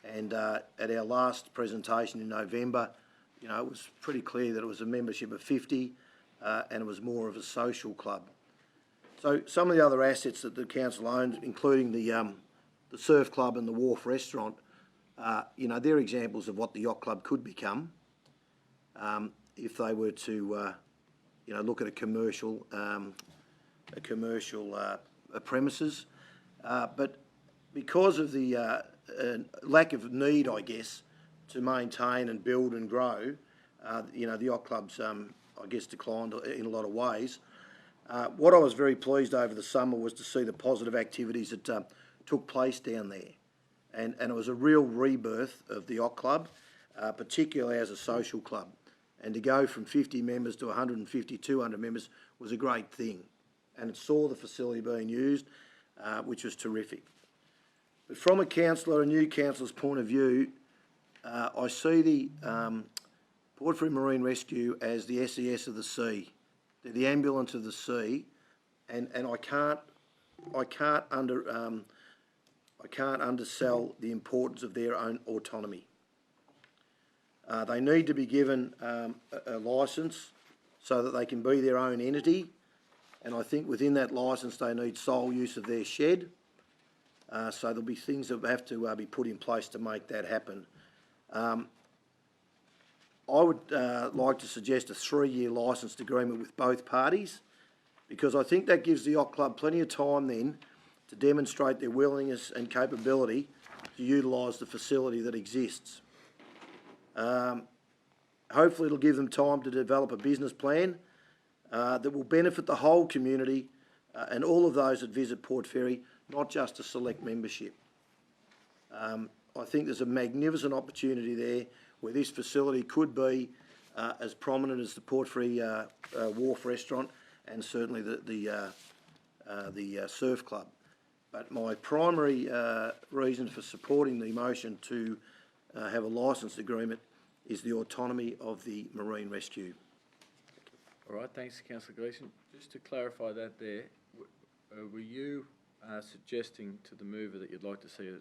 Speaker 5: And at our last presentation in November, you know, it was pretty clear that it was a membership of 50, and it was more of a social club. So some of the other assets that the council owns, including the surf club and the wharf restaurant, you know, they're examples of what the yacht club could become if they were to, you know, look at a commercial premises. But because of the lack of need, I guess, to maintain and build and grow, you know, the yacht club's, I guess, declined in a lot of ways. What I was very pleased over the summer was to see the positive activities that took place down there. And it was a real rebirth of the yacht club, particularly as a social club. And to go from 50 members to 150, 200 members was a great thing. And it saw the facility being used, which was terrific. But from a councillor, a new councillor's point of view, I see the Port Fairy Marine Rescue as the SES of the sea. They're the ambulance of the sea, and I can't undersell the importance of their own autonomy. They need to be given a licence so that they can be their own entity, and I think within that licence they need sole use of their shed. So there'll be things that have to be put in place to make that happen. I would like to suggest a 3-year licence agreement with both parties, because I think that gives the yacht club plenty of time then to demonstrate their willingness and capability to utilise the facility that exists. Hopefully it'll give them time to develop a business plan that will benefit the whole community and all of those that visit Port Fairy, not just a select membership. I think there's a magnificent opportunity there where this facility could be as prominent as the Port Fairy Wharf Restaurant and certainly the Surf Club. But my primary reason for supporting the motion to have a licence agreement is the autonomy of the Marine Rescue.
Speaker 1: All right, thanks, councillor Gleeson. Just to clarify that there, were you suggesting to the mover that you'd like to see a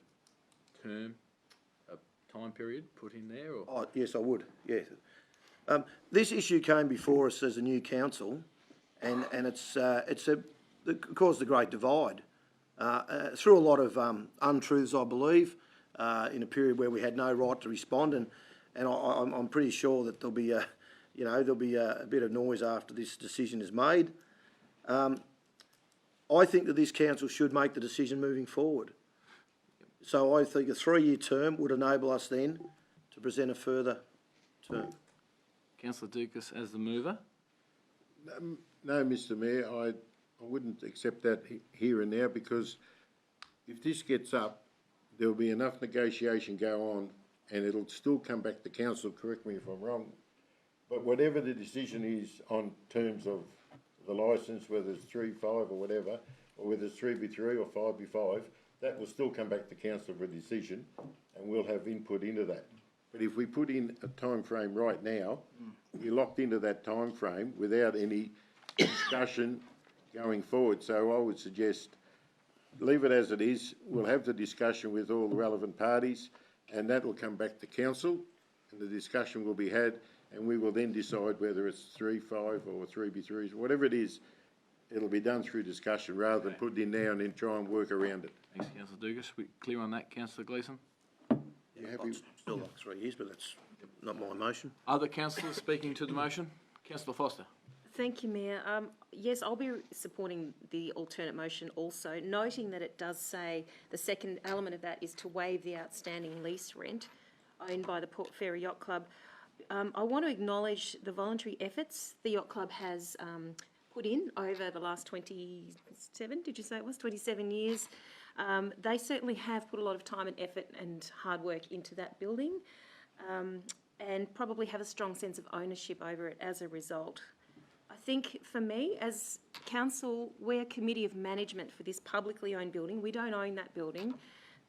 Speaker 1: time period put in there? Or?
Speaker 5: Oh, yes, I would, yes. This issue came before us as a new council, and it's caused a great divide. Through a lot of untruths, I believe, in a period where we had no right to respond, and I'm pretty sure that there'll be a bit of noise after this decision is made. I think that this council should make the decision moving forward. So I think a 3-year term would enable us then to present a further term.
Speaker 1: Councillor Dukas as the mover.
Speaker 10: No, Mr Mayor, I wouldn't accept that here and now, because if this gets up, there'll be enough negotiation go on and it'll still come back to council, correct me if I'm wrong, but whatever the decision is on terms of the licence, whether it's 3-5 or whatever, or whether it's 3B3 or 5B5, that will still come back to council for a decision and we'll have input into that. But if we put in a time frame right now, we're locked into that time frame without any discussion going forward. So I would suggest leave it as it is. We'll have the discussion with all the relevant parties and that will come back to council and the discussion will be had and we will then decide whether it's 3-5 or 3B3s, whatever it is. It'll be done through discussion rather than put it in now and then try and work around it.
Speaker 1: Thanks, councillor Dugas. We clear on that, councillor Gleeson?
Speaker 5: Yeah, I'd still like 3 years, but that's not my motion.
Speaker 1: Other councillors speaking to the motion? Councillor Foster.
Speaker 9: Thank you, Mayor. Yes, I'll be supporting the alternate motion also, noting that it does say the second element of that is to waive the outstanding lease rent owned by the Port Fairy Yacht Club. I want to acknowledge the voluntary efforts the Yacht Club has put in over the last 27, did you say it was, 27 years. They certainly have put a lot of time and effort and hard work into that building, and probably have a strong sense of ownership over it as a result. I think for me, as council, we're a committee of management for this publicly owned building. We don't own that building.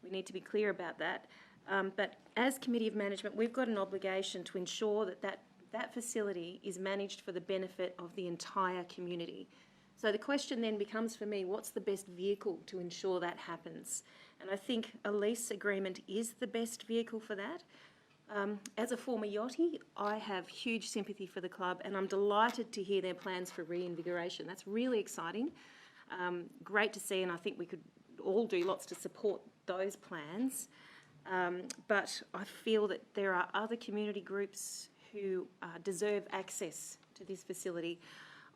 Speaker 9: We need to be clear about that. But as committee of management, we've got an obligation to ensure that facility is managed for the benefit of the entire community. So the question then becomes for me, what's the best vehicle to ensure that happens? And I think a lease agreement is the best vehicle for that. As a former yachty, I have huge sympathy for the club, and I'm delighted to hear their plans for reinvigoration. That's really exciting. Great to see, and I think we could all do lots to support those plans. But I feel that there are other community groups who deserve access to this facility.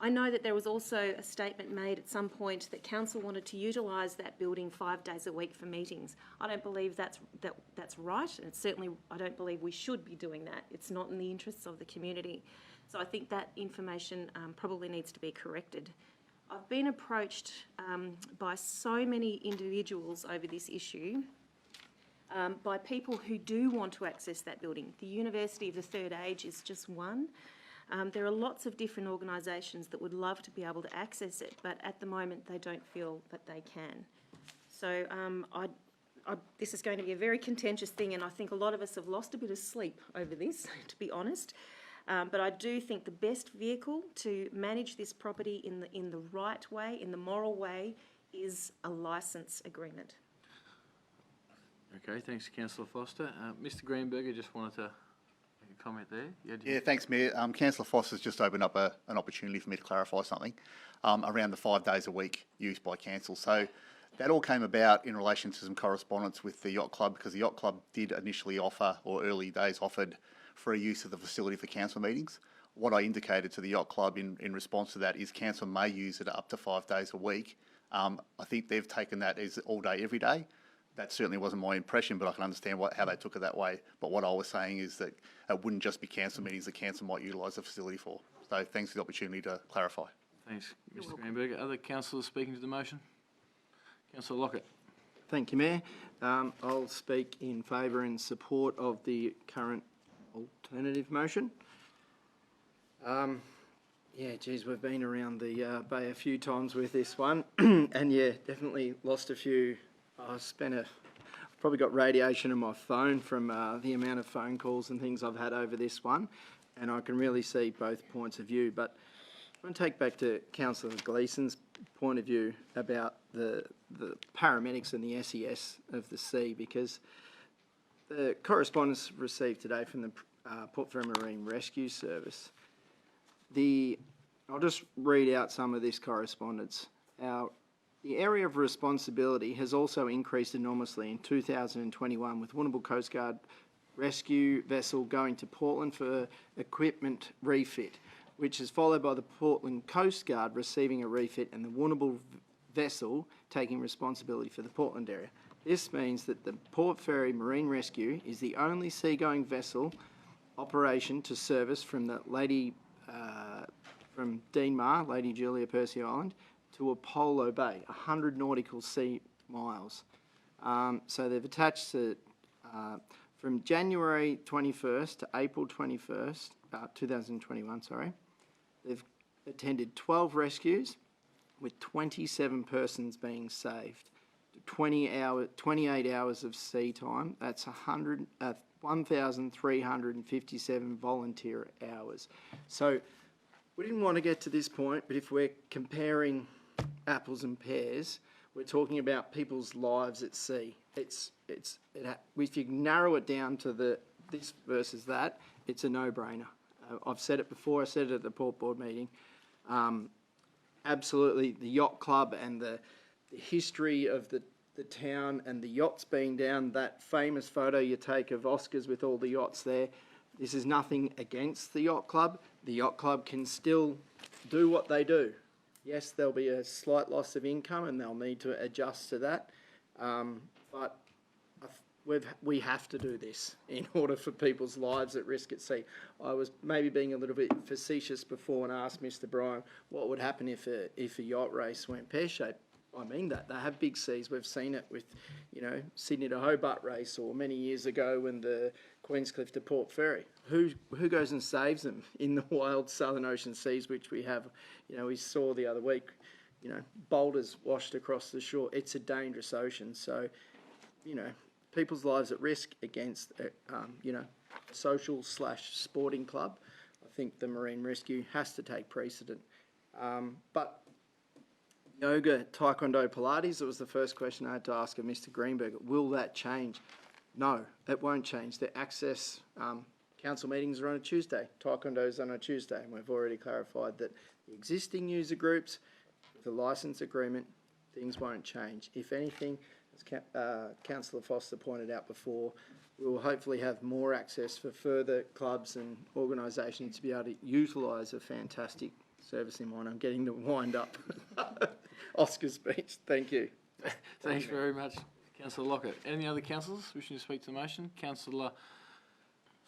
Speaker 9: I know that there was also a statement made at some point that council wanted to utilise that building 5 days a week for meetings. I don't believe that's right, and certainly I don't believe we should be doing that. It's not in the interests of the community. So I think that information probably needs to be corrected. I've been approached by so many individuals over this issue, by people who do want to access that building. The University of the Third Age is just one. There are lots of different organisations that would love to be able to access it, but at the moment they don't feel that they can. So this is going to be a very contentious thing, and I think a lot of us have lost a bit of sleep over this, to be honest. But I do think the best vehicle to manage this property in the right way, in the moral way, is a licence agreement.
Speaker 1: Okay, thanks, Councillor Foster. Mr Greenberger just wanted to make a comment there.
Speaker 14: Yeah, thanks, Mayor. Councillor Foster's just opened up an opportunity for me to clarify something around the 5 days a week used by council. So that all came about in relation to some correspondence with the Yacht Club, because the Yacht Club did initially offer, or early days offered, free use of the facility for council meetings. What I indicated to the Yacht Club in response to that is council may use it up to 5 days a week. I think they've taken that as all day, every day. That certainly wasn't my impression, but I can understand how they took it that way. But what I was saying is that it wouldn't just be council meetings that council might utilise the facility for. So thanks for the opportunity to clarify.
Speaker 1: Thanks, Mr Greenberger. Other councillors speaking to the motion? Councillor Lockett.
Speaker 3: Thank you, Mayor. I'll speak in favour and support of the current alternative motion. Yeah, geez, we've been around the bay a few times with this one, and yeah, definitely lost a few. I've probably got radiation in my phone from the amount of phone calls and things I've had over this one, and I can really see both points of view. But I want to take back to Councillor Gleeson's point of view about the paramedics and the SES of the sea, because the correspondence received today from the Port Fairy Marine Rescue Service, I'll just read out some of this correspondence. The area of responsibility has also increased enormously in 2021, with Warrnambool Coast Guard rescue vessel going to Portland for equipment refit, which is followed by the Portland Coast Guard receiving a refit and the Warrnambool vessel taking responsibility for the Portland area. This means that the Port Fairy Marine Rescue is the only seagoing vessel operation to service from the from Deanmar, Lady Julia Percy Island, to Apollo Bay, 100 nautical sea miles. So they've attached to, from January 21st to April 21st, 2021, sorry, they've attended 12 rescues with 27 persons being saved. 28 hours of sea time, that's 1,357 volunteer hours. So we didn't want to get to this point, but if we're comparing apples and pears, we're talking about people's lives at sea. If you narrow it down to this versus that, it's a no-brainer. I've said it before. I said it at the Port Board meeting. Absolutely, the yacht club and the history of the town and the yachts being down, that famous photo you take of Oscars with all the yachts there. This is nothing against the yacht club. The yacht club can still do what they do. Yes, there'll be a slight loss of income and they'll need to adjust to that. But we have to do this in order for people's lives at risk at sea. I was maybe being a little bit facetious before and asked Mr. Bryan what would happen if a yacht race went pear-shaped. I mean that. They have big seas. We've seen it with, Sydney to Hobart race, or many years ago when the Queenscliff to Port Fairy. Who goes and saves them in the wild Southern Ocean seas, which we have? We saw the other week, boulders washed across the shore. It's a dangerous ocean. So, people's lives at risk against, a social/sporting club. I think the Marine Rescue has to take precedent. But yoga, taekwondo, Pilates, that was the first question I had to ask of Mr. Greenberg. Will that change? No, it won't change. The access council meetings are on a Tuesday. Taekwondo is on a Tuesday, and we've already clarified that the existing user groups, with the licence agreement, things won't change. If anything, as Councillor Foster pointed out before, we will hopefully have more access for further clubs and organisations to be able to utilise a fantastic service in mind. I'm getting the wind up. Oscar speech. Thank you.
Speaker 1: Thanks very much, Councillor Lockett. Any other councillors wishing to speak to the motion? Councillor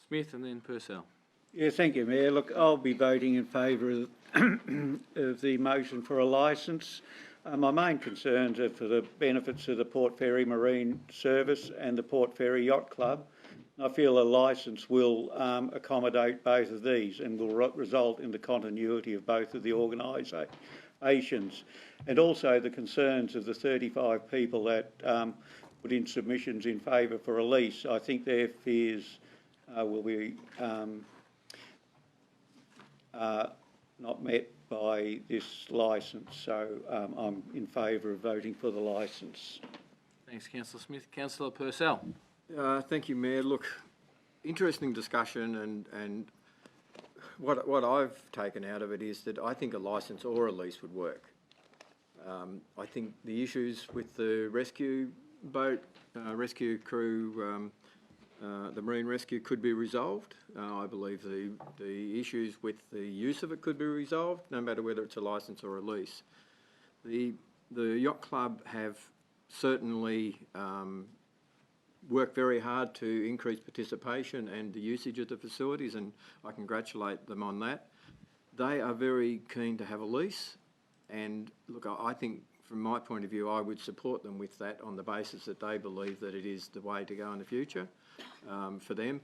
Speaker 1: Smith and then Purcell.
Speaker 6: Yeah, thank you, Mayor. Look, I'll be voting in favour of the motion for a licence. My main concerns are for the benefits of the Port Fairy Marine Service and the Port Fairy Yacht Club. I feel a licence will accommodate both of these and will result in the continuity of both of the organisations. And also the concerns of the 35 people that put in submissions in favour for a lease. I think their fears will be not met by this licence. So I'm in favour of voting for the licence.
Speaker 1: Thanks, Councillor Smith. Councillor Purcell.
Speaker 4: Thank you, Mayor. Look, interesting discussion, and what I've taken out of it is that I think a licence or a lease would work. I think the issues with the rescue boat, rescue crew, the Marine Rescue could be resolved. I believe the issues with the use of it could be resolved, no matter whether it's a licence or a lease. The Yacht Club have certainly worked very hard to increase participation and the usage of the facilities, and I congratulate them on that. They are very keen to have a lease, and look, I think from my point of view, I would support them with that on the basis that they believe that it is the way to go in the future for them.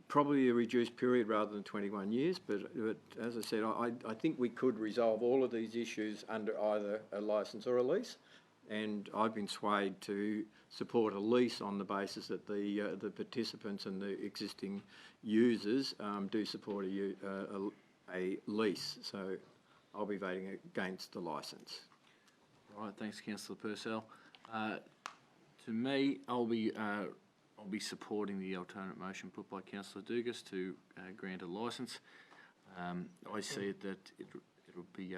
Speaker 4: Probably a reduced period rather than 21 years, but as I said, I think we could resolve all of these issues under either a licence or a lease. And I've been swayed to support a lease on the basis that the participants and the existing users do support a lease. So I'll be voting against the licence.
Speaker 1: Right, thanks, Councillor Purcell. To me, I'll be supporting the alternate motion put by Councillor Dugas to grant a licence. I see it that it'll be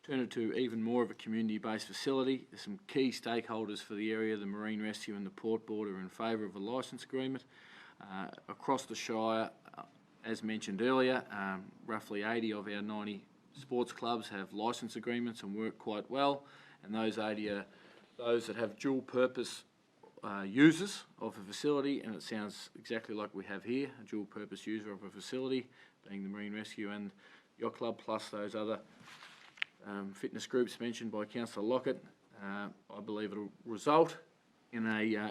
Speaker 1: turn it to even more of a community-based facility. There's some key stakeholders for the area, the Marine Rescue and the Port Board, are in favour of a licence agreement. Across the Shire, as mentioned earlier, roughly 80 of our 90 sports clubs have licence agreements and work quite well, and those 80 are those that have dual purpose users of a facility, and it sounds exactly like we have here, a dual purpose user of a facility, being the Marine Rescue and Yacht Club, plus those other fitness groups mentioned by Councillor Lockett. I believe it'll result in an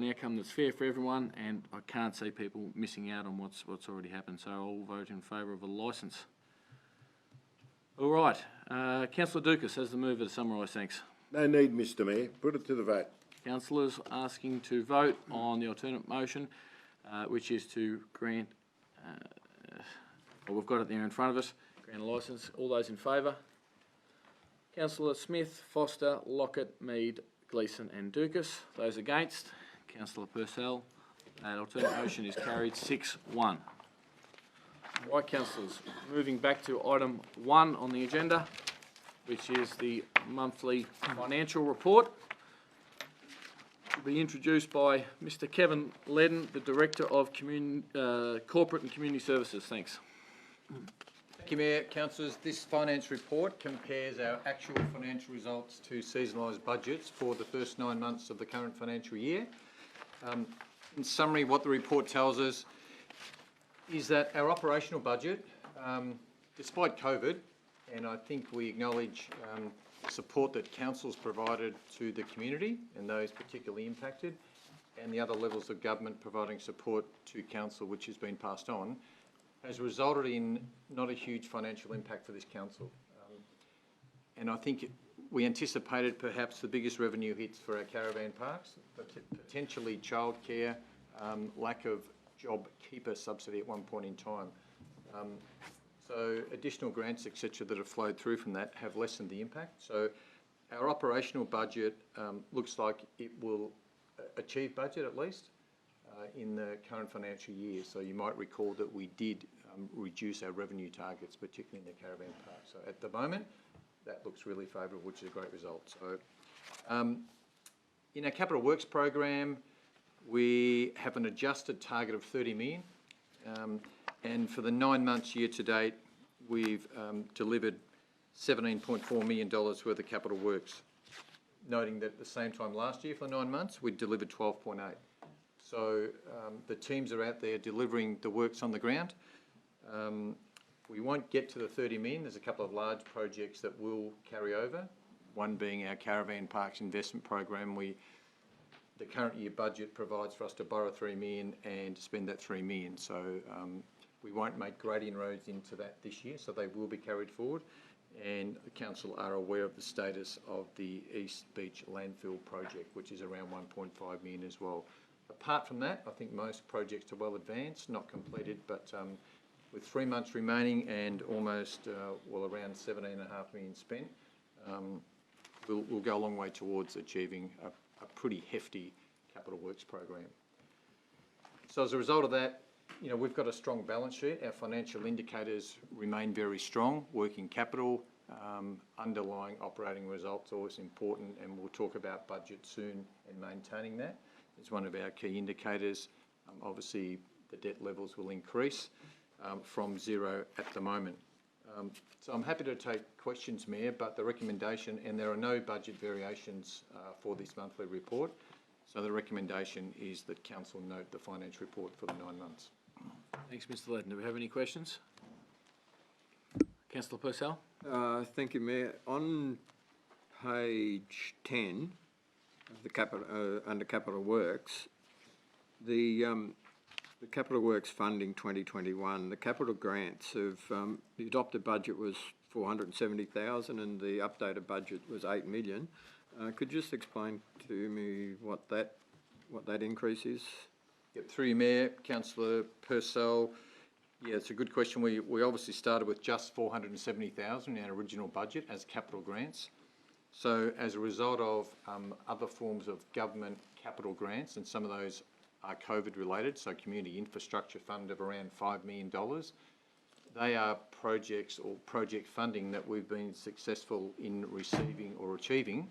Speaker 1: outcome that's fair for everyone, and I can't see people missing out on what's already happened. So I'll vote in favour of a licence. All right, Councillor Dukas, as the mover, to summarise. Thanks.
Speaker 10: No need, Mr. Mayor. Put it to the vote.
Speaker 1: Councillors asking to vote on the alternate motion, which is to grant. Well, we've got it there in front of us. Grant a licence. All those in favour? Councillor Smith, Foster, Lockett, Mead, Gleeson and Dukas. Those against? Councillor Purcell. That alternate motion is carried 6-1. Right, councillors, moving back to item 1 on the agenda, which is the monthly financial report. Will be introduced by Mr. Kevin Ledden, the Director of Corporate and Community Services. Thanks.
Speaker 4: Thank you, Mayor. Councillors, this finance report compares our actual financial results to seasonalised budgets for the first 9 months of the current financial year. In summary, what the report tells us is that our operational budget, despite COVID, and I think we acknowledge support that council's provided to the community and those particularly impacted, and the other levels of government providing support to council, which has been passed on, has resulted in not a huge financial impact for this council. And I think we anticipated perhaps the biggest revenue hits for our caravan parks, but potentially childcare, lack of job keeper subsidy at one point in time. So additional grants, etc., that have flowed through from that have lessened the impact. So our operational budget looks like it will achieve budget at least in the current financial year. So you might recall that we did reduce our revenue targets, particularly in the caravan park. So at the moment, that looks really favourable, which is a great result. So in our capital works program, we have an adjusted target of 30 million. And for the 9 months year to date, we've delivered $17.4 million worth of capital works, noting that at the same time last year for 9 months, we delivered 12.8. So the teams are out there delivering the works on the ground. We won't get to the 30 million. There's a couple of large projects that will carry over, one being our caravan parks investment program. The current year budget provides for us to borrow 3 million and spend that 3 million. So we won't make great inroads into that this year, so they will be carried forward. And the council are aware of the status of the East Beach landfill project, which is around 1.5 million as well. Apart from that, I think most projects are well advanced, not completed, but with 3 months remaining and almost, around 17.5 million spent, we'll go a long way towards achieving a pretty hefty capital works program. So as a result of that, we've got a strong balance sheet. Our financial indicators remain very strong. Working capital, underlying operating results always important, and we'll talk about budget soon and maintaining that is one of our key indicators. Obviously, the debt levels will increase from zero at the moment. So I'm happy to take questions, Mayor, but the recommendation, and there are no budget variations for this monthly report, so the recommendation is that council note the financial report for the 9 months.
Speaker 1: Thanks, Mr. Ledden. Do we have any questions? Councillor Purcell?
Speaker 15: Thank you, Mayor. On page 10 of the under Capital Works, the Capital Works funding 2021, the capital grants of the adopted budget was 470,000 and the updated budget was 8 million. Could you just explain to me what that increase is?
Speaker 4: Yep, through you, Mayor. Councillor Purcell, yeah, it's a good question. We obviously started with just 470,000 in our original budget as capital grants. So as a result of other forms of government capital grants, and some of those are COVID related, so Community Infrastructure Fund of around $5 million. They are projects or project funding that we've been successful in receiving or achieving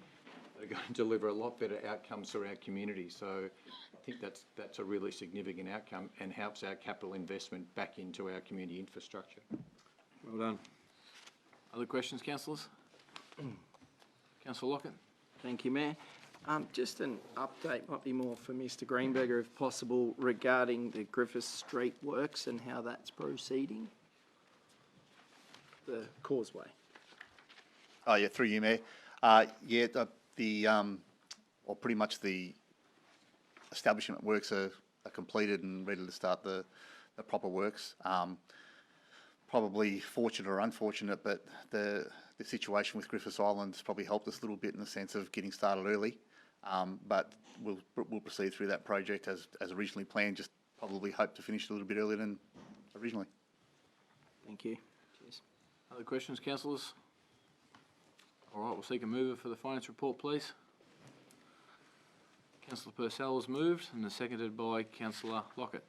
Speaker 4: that are going to deliver a lot better outcomes for our community. So I think that's a really significant outcome and helps our capital investment back into our community infrastructure.
Speaker 15: Well done.
Speaker 1: Other questions, councillors? Councillor Lockett?
Speaker 3: Thank you, Mayor. Just an update, might be more for Mr. Greenberger if possible, regarding the Griffiths Street works and how that's proceeding. The causeway.
Speaker 14: Oh, yeah, through you, Mayor. Pretty much the establishment works are completed and ready to start the proper works. Probably fortunate or unfortunate, but the situation with Griffiths Island has probably helped us a little bit in the sense of getting started early. But we'll proceed through that project as originally planned, just probably hope to finish a little bit earlier than originally.
Speaker 3: Thank you. Cheers.
Speaker 1: Other questions, councillors? All right, we'll seek a mover for the finance report, please. Councillor Purcell was moved and is seconded by Councillor Lockett.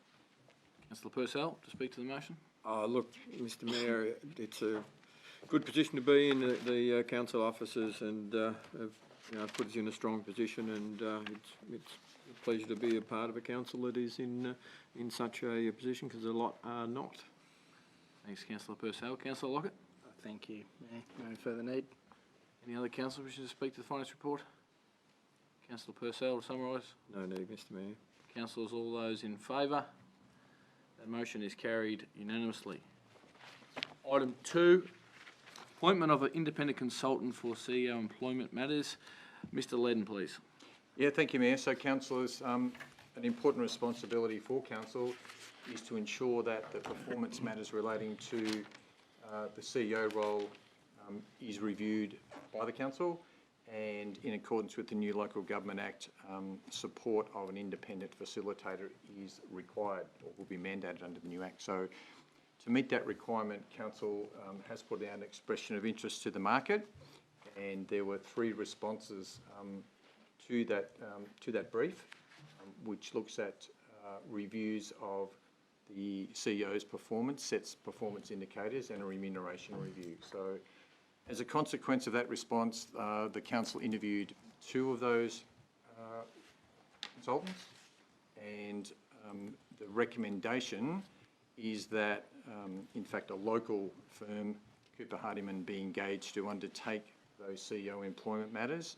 Speaker 1: Councillor Purcell, to speak to the motion.
Speaker 15: Look, Mr. Mayor, it's a good position to be in. The council officers and have put us in a strong position, and it's a pleasure to be a part of a council that is in such a position, because a lot are not.
Speaker 1: Thanks, councillor Purcell. Councillor Lockett?
Speaker 3: Thank you, Mayor. No further need.
Speaker 1: Any other councillors wishing to speak to the finance report? Councillor Purcell to summarise.
Speaker 15: No need, Mr Mayor.
Speaker 1: Councillors, all those in favour? That motion is carried unanimously. Item 2, appointment of an independent consultant for CEO employment matters. Mr Ledden, please.
Speaker 16: Yeah, thank you, Mayor. So, councillors, an important responsibility for council is to ensure that the performance matters relating to the CEO role is reviewed by the council, and in accordance with the new Local Government Act, support of an independent facilitator is required or will be mandated under the new Act. So to meet that requirement, council has put out an expression of interest to the market, and there were 3 responses to that brief, which looks at reviews of the CEO's performance, sets performance indicators, and a remuneration review. So as a consequence of that response, the council interviewed 2 of those consultants, and the recommendation is that, in fact, a local firm, Cooper Hardiman, be engaged to undertake those CEO employment matters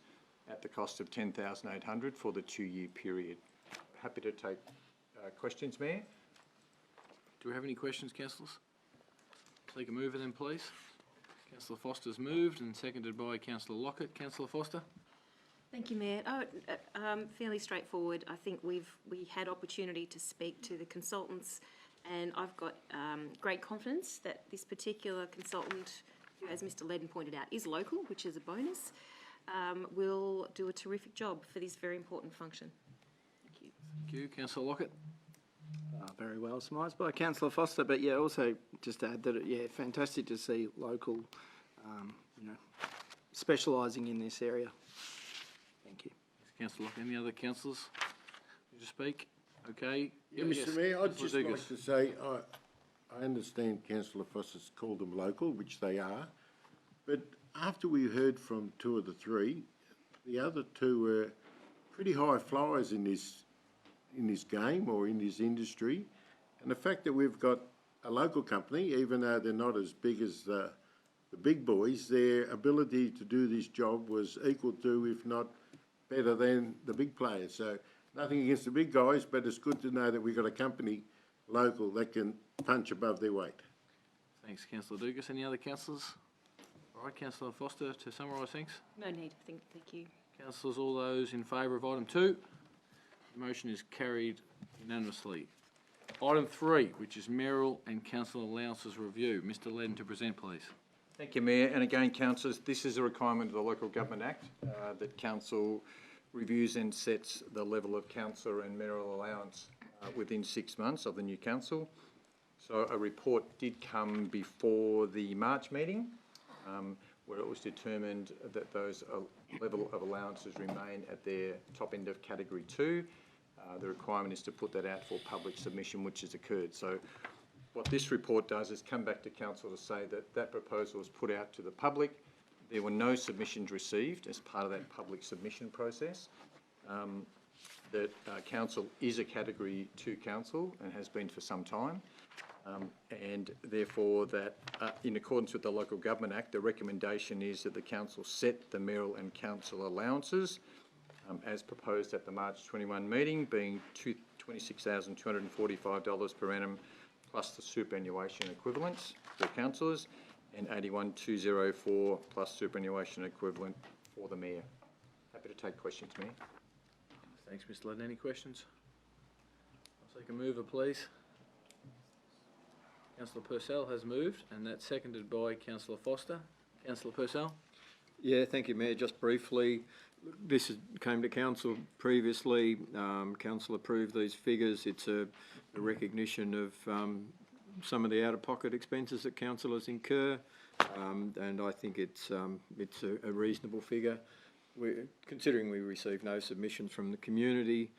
Speaker 16: at the cost of $10,800 for the 2-year period. Happy to take questions, Mayor.
Speaker 1: Do we have any questions, councillors? Take a mover then, please. Councillor Foster's moved and seconded by Councillor Lockett. Councillor Foster?
Speaker 9: Thank you, Mayor. Fairly straightforward. I think we had opportunity to speak to the consultants, and I've got great confidence that this particular consultant, who, as Mr Ledden pointed out, is local, which is a bonus, will do a terrific job for this very important function. Thank you.
Speaker 1: Thank you. Councillor Lockett?
Speaker 3: Very well surmised by Councillor Foster, but yeah, also just to add that, fantastic to see local, specialising in this area. Thank you.
Speaker 1: Councillor Lockett. Any other councillors wish to speak? Okay.
Speaker 10: Yeah, Mr Mayor, I'd just like to say, I understand Councillor Foster's called them local, which they are, but after we heard from 2 of the 3, the other 2 were pretty high flyers in this game or in this industry, and the fact that we've got a local company, even though they're not as big as the big boys, their ability to do this job was equal to, if not better than, the big players. So nothing against the big guys, but it's good to know that we've got a company local that can punch above their weight.
Speaker 1: Thanks, Councillor Dugas. Any other councillors? All right, Councillor Foster to summarise, thanks.
Speaker 9: No need. Thank you.
Speaker 1: Councillors, all those in favour of item 2? The motion is carried unanimously. Item 3, which is mayoral and council allowances review. Mr Ledden to present, please.
Speaker 16: Thank you, Mayor. And again, councillors, this is a requirement of the Local Government Act that council reviews and sets the level of councillor and mayoral allowance within 6 months of the new council. So a report did come before the March meeting, where it was determined that those level of allowances remain at their top end of category 2. The requirement is to put that out for public submission, which has occurred. So what this report does is come back to council to say that that proposal was put out to the public. There were no submissions received as part of that public submission process. That council is a category 2 council and has been for some time. And therefore that in accordance with the Local Government Act, the recommendation is that the council set the mayoral and council allowances as proposed at the March 21 meeting, being $26,245 per annum plus the superannuation equivalents for councillors, and $81,204 plus superannuation equivalent for the mayor. Happy to take questions, Mayor.
Speaker 1: Thanks, Mr Ledden. Any questions? I'll take a mover, please. Councillor Purcell has moved, and that's seconded by Councillor Foster. Councillor Purcell?
Speaker 15: Yeah, thank you, Mayor. Just briefly, this came to council previously. Council approved these figures. It's a recognition of some of the out-of-pocket expenses that councillors incur, and I think it's a reasonable figure. Considering we received no submissions from the community,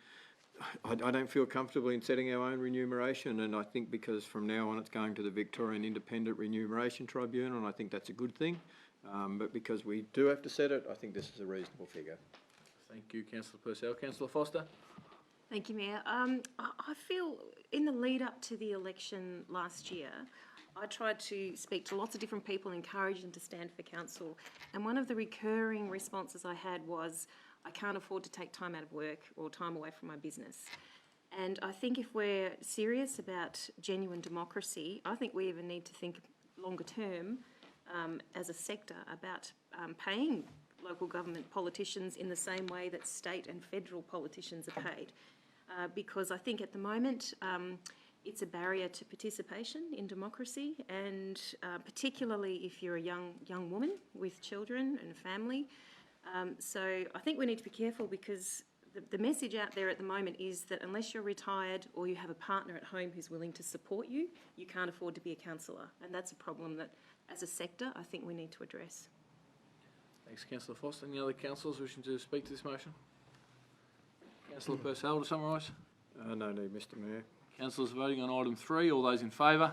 Speaker 15: I don't feel comfortable in setting our own remuneration, and I think because from now on it's going to the Victorian Independent Remuneration Tribunal, and I think that's a good thing. But because we do have to set it, I think this is a reasonable figure.
Speaker 1: Thank you, Councillor Purcell. Councillor Foster?
Speaker 9: Thank you, Mayor. I feel in the lead up to the election last year, I tried to speak to lots of different people, encourage them to stand for council, and one of the recurring responses I had was, I can't afford to take time out of work or time away from my business. And I think if we're serious about genuine democracy, I think we even need to think longer term as a sector about paying local government politicians in the same way that state and federal politicians are paid. Because I think at the moment it's a barrier to participation in democracy, and particularly if you're a young woman with children and a family. So I think we need to be careful, because the message out there at the moment is that unless you're retired or you have a partner at home who's willing to support you, you can't afford to be a councillor. And that's a problem that, as a sector, I think we need to address.
Speaker 1: Thanks, Councillor Foster. Any other councillors wishing to speak to this motion? Councillor Purcell to summarise.
Speaker 15: No need, Mr Mayor.
Speaker 1: Councillors voting on item 3. All those in favour?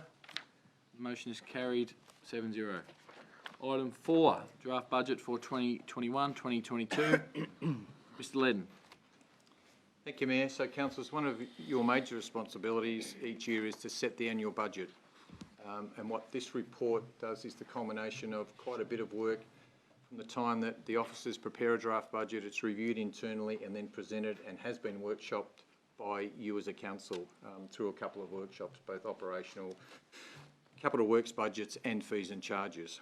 Speaker 1: The motion is carried 7-0. Item 4, draft budget for 2021-2022. Mr Ledden.
Speaker 16: Thank you, Mayor. So, councillors, one of your major responsibilities each year is to set the annual budget. And what this report does is the culmination of quite a bit of work from the time that the officers prepare a draft budget. It's reviewed internally and then presented, and has been workshopped by you as a council through a couple of workshops, both operational, capital works budgets and fees and charges.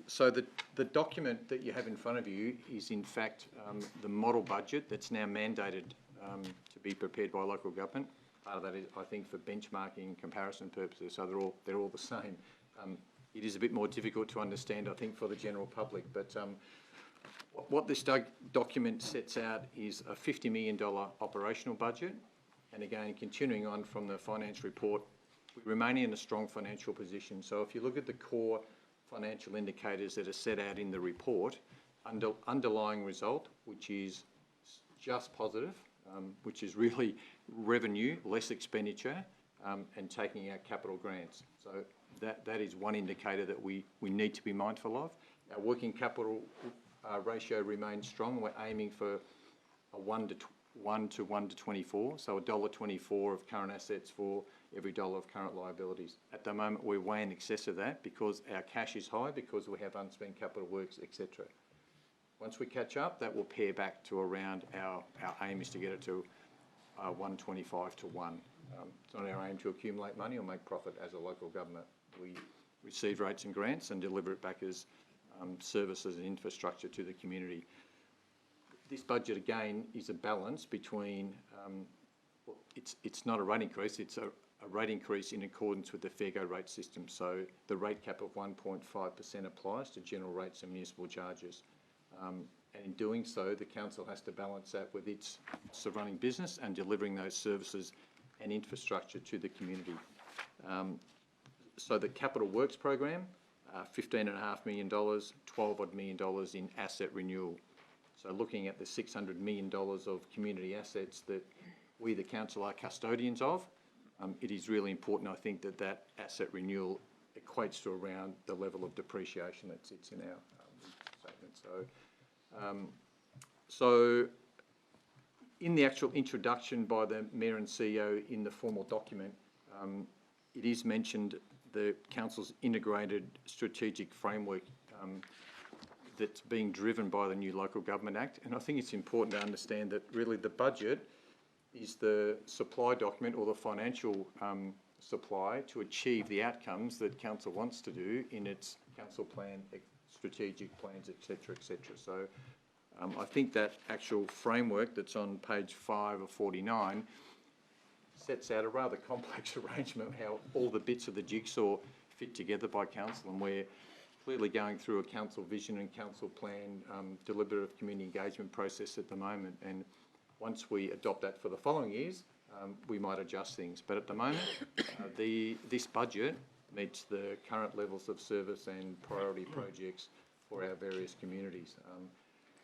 Speaker 16: So the document that you have in front of you is in fact the model budget that's now mandated to be prepared by local government. Part of that is, I think, for benchmarking and comparison purposes, so they're all the same. It is a bit more difficult to understand, I think, for the general public, but what this document sets out is a $50 million operational budget, and again, continuing on from the finance report, we remain in a strong financial position. So if you look at the core financial indicators that are set out in the report, underlying result, which is just positive, which is really revenue, less expenditure, and taking out capital grants. So that is one indicator that we need to be mindful of. Our working capital ratio remains strong. We're aiming for a 1 to 24, so $1.24 of current assets for every dollar of current liabilities. At the moment, we're way in excess of that because our cash is high, because we have unspent capital works, etc. Once we catch up, that will pare back to around our aim is to get it to 125 to 1. It's not our aim to accumulate money or make profit as a local government. We receive rates and grants and deliver it back as services and infrastructure to the community. This budget, again, is a balance between, it's not a rate increase, it's a rate increase in accordance with the fair go rate system. So the rate cap of 1.5% applies to general rates and municipal charges. And in doing so, the council has to balance that with its running business and delivering those services and infrastructure to the community. So the capital works program, $15.5 million, $12 odd million in asset renewal. So looking at the $600 million of community assets that we, the council, are custodians of, it is really important, I think, that asset renewal equates to around the level of depreciation that sits in our statement. So in the actual introduction by the Mayor and CEO in the formal document, it is mentioned the council's integrated strategic framework that's being driven by the new Local Government Act. And I think it's important to understand that really the budget is the supply document or the financial supply to achieve the outcomes that council wants to do in its council plan, strategic plans, etc., etc. So I think that actual framework that's on page 5 of 49 sets out a rather complex arrangement of how all the bits of the jigsaw fit together by council, and we're clearly going through a council vision and council plan deliberative community engagement process at the moment, and once we adopt that for the following years, we might adjust things. But at the moment, this budget meets the current levels of service and priority projects for our various communities.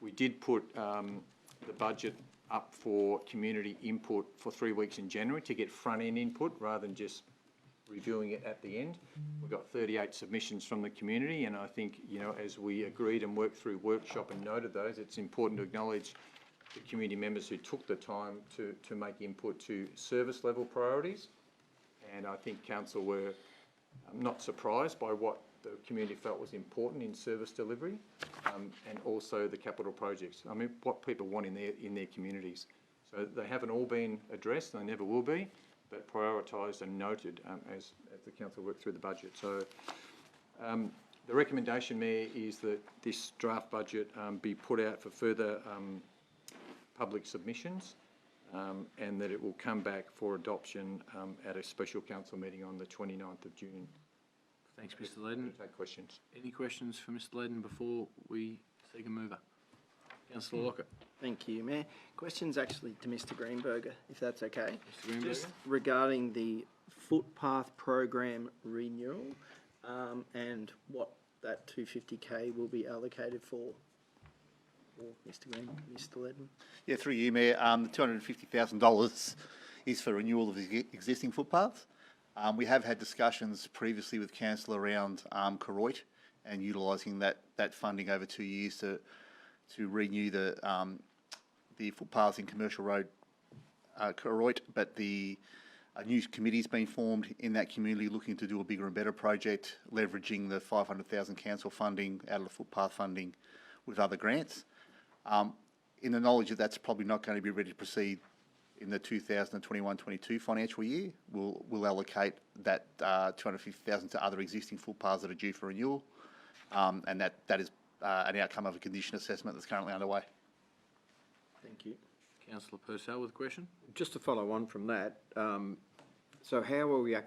Speaker 16: We did put the budget up for community input for 3 weeks in January to get front-end input rather than just reviewing it at the end. We've got 38 submissions from the community, and I think, you know, as we agreed and worked through workshop and noted those, it's important to acknowledge the community members who took the time to make input to service level priorities. And I think council were I'm not surprised by what the community felt was important in service delivery, and also the capital projects. I mean, what people want in their communities. So they haven't all been addressed, and they never will be, but prioritised and noted as the council worked through the budget. So the recommendation, Mayor, is that this draft budget be put out for further public submissions, and that it will come back for adoption at a special council meeting on the 29th of June.
Speaker 1: Thanks, Mr. Ledden.
Speaker 16: Take questions.
Speaker 1: Any questions for Mr. Ledden before we seek a mover? Councillor Lockett.
Speaker 3: Thank you, Mayor. Question's actually to Mr. Greenberger, if that's okay.
Speaker 1: Mr. Greenberger?
Speaker 3: Just regarding the footpath program renewal, and what that 250K will be allocated for Mr. Ledden.
Speaker 14: Yeah, through you, Mayor. The $250,000 is for renewal of the existing footpaths. We have had discussions previously with Council around Koroit and utilising that funding over 2 years to renew the footpaths in Commercial Road, Koroit, but a new committee's been formed in that community looking to do a bigger and better project, leveraging the 500,000 council funding out of the footpath funding with other grants. In the knowledge that that's probably not going to be ready to proceed in the 2021-22 financial year, we'll allocate that 250,000 to other existing footpaths that are due for renewal, and that is an outcome of a condition assessment that's currently underway.
Speaker 3: Thank you.
Speaker 1: Councillor Purcell with a question.
Speaker 15: Just to follow on from that, so how are we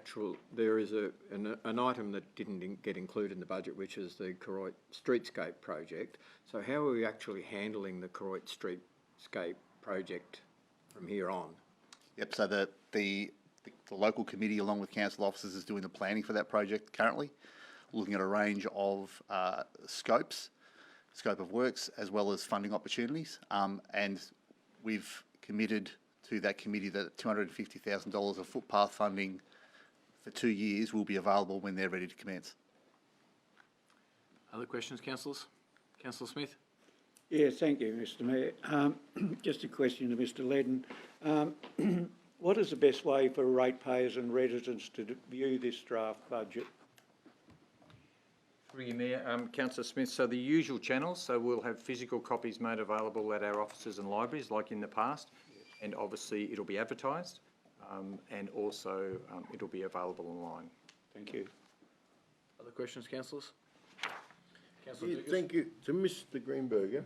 Speaker 15: there is an item that didn't get included in the budget, which is the Koroit Streetscape project. So how are we actually handling the Koroit Streetscape project from here on?
Speaker 14: Yep, so the local committee along with council officers is doing the planning for that project currently, looking at a range of scope of works as well as funding opportunities, and we've committed to that committee that $250,000 of footpath funding for 2 years will be available when they're ready to commence.
Speaker 1: Other questions, councillors? Councillor Smith?
Speaker 6: Yeah, thank you, Mr. Mayor. Just a question to Mr. Ledden. What is the best way for ratepayers and residents to view this draft budget?
Speaker 16: Through you, Mayor. Councillor Smith, so the usual channels, so we'll have physical copies made available at our offices and libraries like in the past, and obviously it'll be advertised, and also it'll be available online.
Speaker 6: Thank you.
Speaker 1: Other questions, councillors? Councillor
Speaker 10: Yeah,
Speaker 1: Dukas?
Speaker 10: thank you. To Mr. Greenberger,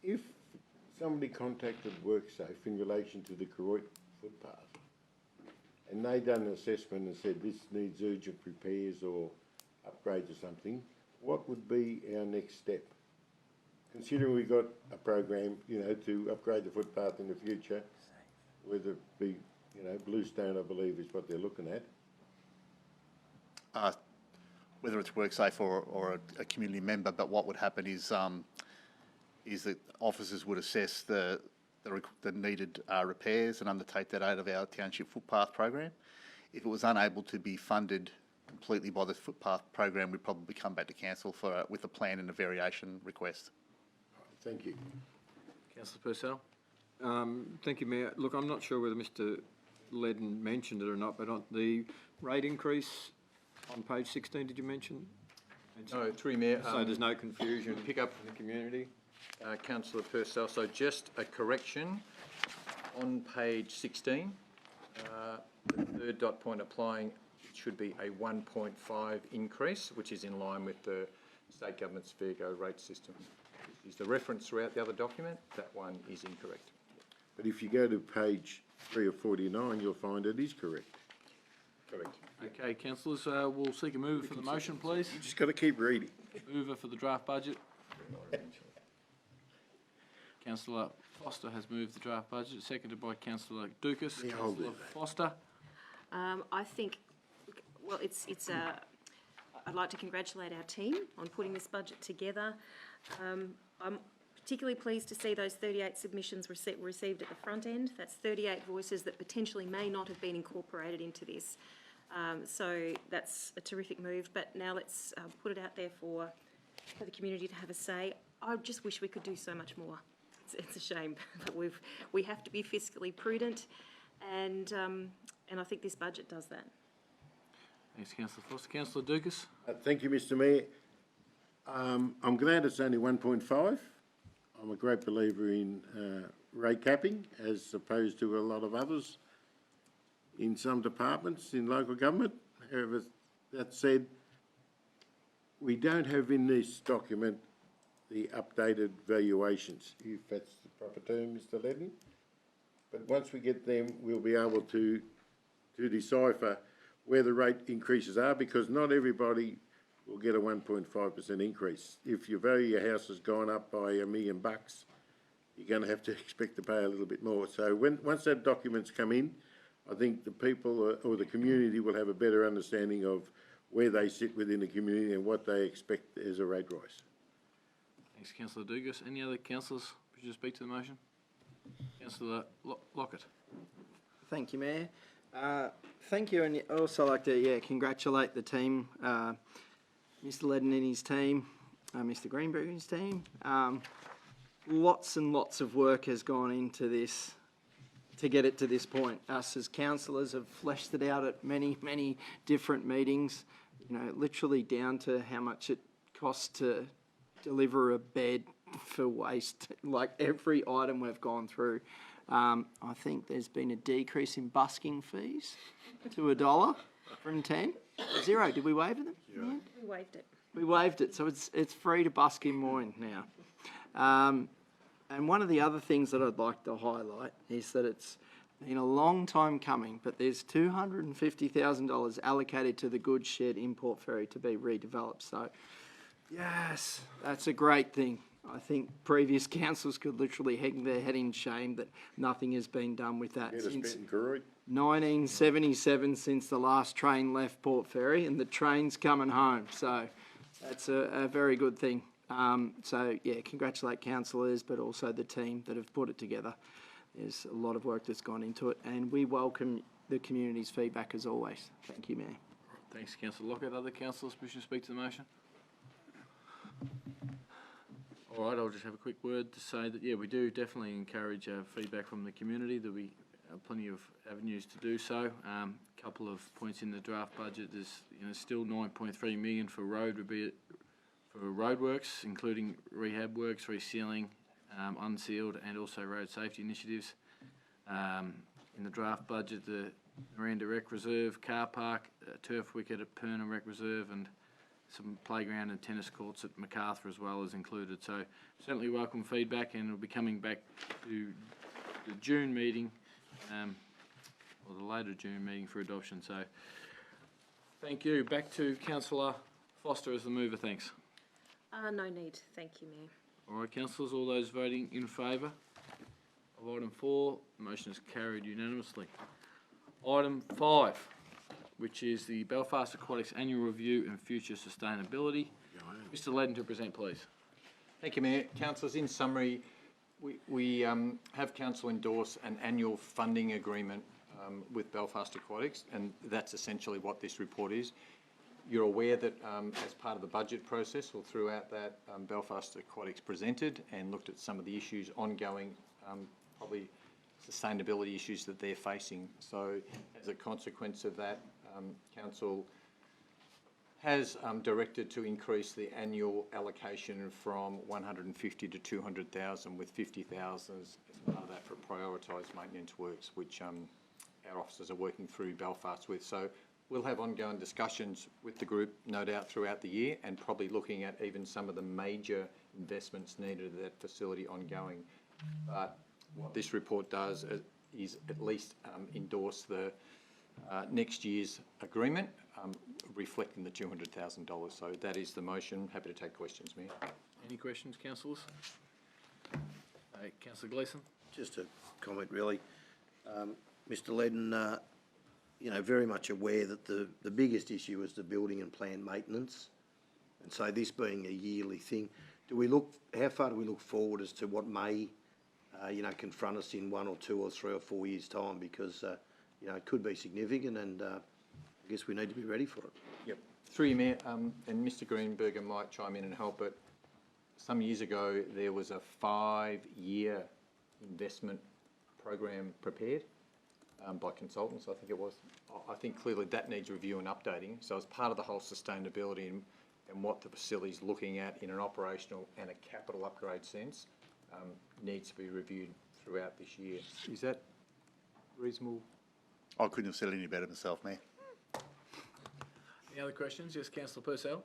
Speaker 10: if somebody contacted WorkSafe in relation to the Koroit footpath, and they done an assessment and said this needs urgent repairs or upgrades or something, what would be our next step? Considering we've got a program, to upgrade the footpath in the future, whether it be, Bluestone, I believe, is what they're looking at.
Speaker 14: Whether it's WorkSafe or a community member, but what would happen is that officers would assess the needed repairs and undertake that out of our township footpath program. If it was unable to be funded completely by the footpath program, we'd probably come back to council with a plan and a variation request.
Speaker 10: Thank you.
Speaker 1: Councillor Purcell?
Speaker 15: Thank you, Mayor. Look, I'm not sure whether Mr. Ledden mentioned it or not, but on the rate increase on page 16, did you mention?
Speaker 16: No, through you, Mayor.
Speaker 15: So there's no confusion.
Speaker 16: Pick up
Speaker 15: in the community.
Speaker 16: Councillor Purcell, so just a correction on page 16, the third dot point applying, it should be a 1.5 increase, which is in line with the state government's Virgo rate system. Is the reference throughout the other document? That one is incorrect.
Speaker 10: But if you go to page 3 of 49, you'll find it is correct.
Speaker 16: Correct.
Speaker 1: Okay, councillors, we'll seek a mover for the motion, please.
Speaker 10: You just got to keep reading.
Speaker 1: Mover for the draft budget. Councillor Foster has moved the draft budget, seconded by Councillor Dukas. Councillor Foster?
Speaker 9: I think, well, I'd like to congratulate our team on putting this budget together. I'm particularly pleased to see those 38 submissions received at the front end. That's 38 voices that potentially may not have been incorporated into this. So that's a terrific move, but now let's put it out there for the community to have a say. I just wish we could do so much more. It's a shame, but we have to be fiscally prudent, and I think this budget does that.
Speaker 1: Thanks, councillor Foster. Councillor Dukas?
Speaker 10: Thank you, Mr Mayor. I'm glad it's only 1.5. I'm a great believer in rate capping as opposed to a lot of others in some departments in local government. However, that said, we don't have in this document the updated valuations, if that's the proper term, Mr Ledden. But once we get them, we'll be able to decipher where the rate increases are, because not everybody will get a 1.5% increase. If your value of your house has gone up by $1 million, you're going to have to expect to pay a little bit more. So once that document's come in, I think the people or the community will have a better understanding of where they sit within the community and what they expect as a rate rise.
Speaker 1: Thanks, councillor Dugas. Any other councillors wish to speak to the motion? Councillor Lockett.
Speaker 3: Thank you, Mayor. Thank you, and I'd also like to congratulate the team, Mr Ledden and his team, Mr Greenberg and his team. Lots and lots of work has gone into this to get it to this point. Us as councillors have fleshed it out at many, many different meetings, you know, literally down to how much it costs to deliver a bed for waste, like every item we've gone through. I think there's been a decrease in busking fees to $1 from 10. 0. Did we waive them?
Speaker 9: We waived it.
Speaker 3: We waived it, so it's free to busk in Moyne now. And one of the other things that I'd like to highlight is that it's been a long time coming, but there's $250,000 allocated to the goods shed in Port Fairy to be redeveloped. So, yes, that's a great thing. I think previous councils could literally hang their head in shame that nothing has been done with that since 1977, since the last train left Port Fairy, and the train's coming home. So that's a very good thing. So, yeah, congratulate councillors, but also the team that have put it together. There's a lot of work that's gone into it, and we welcome the community's feedback as always. Thank you, Mayor.
Speaker 1: Thanks, councillor Lockett. Other councillors wishing to speak to the motion? All right, I'll just have a quick word to say that, yeah, we do definitely encourage feedback from the community. There'll be plenty of avenues to do so. Couple of points in the draft budget. There's still $9.3 million for roadworks, including rehab works, resealing, unsealed, and also road safety initiatives. In the draft budget, the Miranda Rec Reserve, car park, turf wicket at Perna Rec Reserve, and some playground and tennis courts at Macarthur as well is included. So certainly welcome feedback, and we'll be coming back to the June meeting, or the later June meeting for adoption. So thank you. Back to Councillor Foster as the mover. Thanks.
Speaker 9: No need. Thank you, Mayor.
Speaker 1: All right, councillors, all those voting in favour of item 4, the motion is carried unanimously. Item 5, which is the Belfast Aquatics Annual Review and Future Sustainability. Mr Ledden to present, please.
Speaker 16: Thank you, Mayor. Councillors, in summary, we have council endorse an annual funding agreement with Belfast Aquatics, and that's essentially what this report is. You're aware that as part of the budget process or throughout that, Belfast Aquatics presented and looked at some of the issues ongoing, probably sustainability issues that they're facing. So as a consequence of that, council has directed to increase the annual allocation from 150 to 200,000, with 50,000 as part of that for prioritised maintenance works, which our officers are working through Belfast with. So we'll have ongoing discussions with the group, no doubt, throughout the year, and probably looking at even some of the major investments needed at that facility ongoing. But what this report does is at least endorse the next year's agreement, reflecting the $200,000. So that is the motion. Happy to take questions, Mayor.
Speaker 1: Any questions, councillors? Councillor Gleeson.
Speaker 5: Just a comment, really. Mr Ledden, very much aware that the biggest issue is the building and plan maintenance. And so this being a yearly thing, how far do we look forward as to what may, confront us in 1 or 2 or 3 or 4 years' time? Because, it could be significant, and I guess we need to be ready for it.
Speaker 16: Yep. Through you, Mayor, and Mr Greenberger might chime in and help, but some years ago there was a 5-year investment program prepared. by consultants, I think it was. I think clearly that needs review and updating. So as part of the whole sustainability and what the facility's looking at in an operational and a capital upgrade sense, needs to be reviewed throughout this year. Is that reasonable?
Speaker 14: I couldn't have said it any better myself, Mayor.
Speaker 1: Any other questions? Yes, councillor Purcell.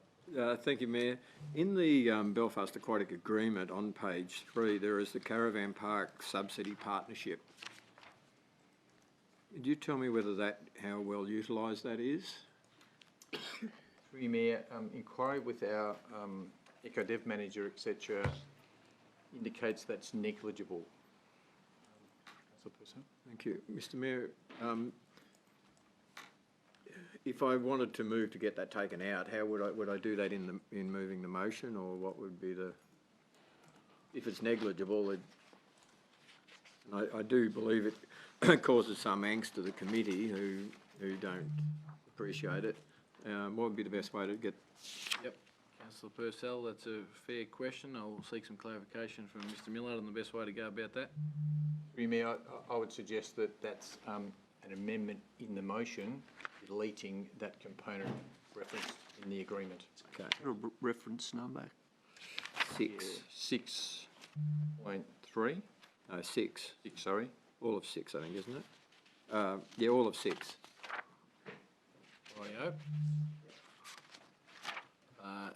Speaker 15: Thank you, Mayor. In the Belfast Aquatic Agreement on page 3, there is the Caravan Park Subsidy Partnership. Could you tell me how well utilised that is?
Speaker 16: Through you, Mayor, inquiry with our EcoDev manager, etc., indicates that's negligible. Councillor Purcell.
Speaker 15: Thank you. Mr Mayor, if I wanted to move to get that taken out, how would I do that in moving the motion, or what would be the, if it's negligible, I do believe it causes some angst to the committee who don't appreciate it. What would be the best way to get?
Speaker 1: Yep, councillor Purcell, that's a fair question. I'll seek some clarification from Mr Millard on the best way to go about that.
Speaker 16: Through you, Mayor, I would suggest that that's an amendment in the motion, deleting that component referenced in the agreement.
Speaker 15: Okay.
Speaker 13: Reference number?
Speaker 15: 6.
Speaker 16: 6.3?
Speaker 15: No, 6.
Speaker 16: 6, sorry.
Speaker 15: All of 6, I think, isn't it? Yeah, all of 6.
Speaker 1: Rightio.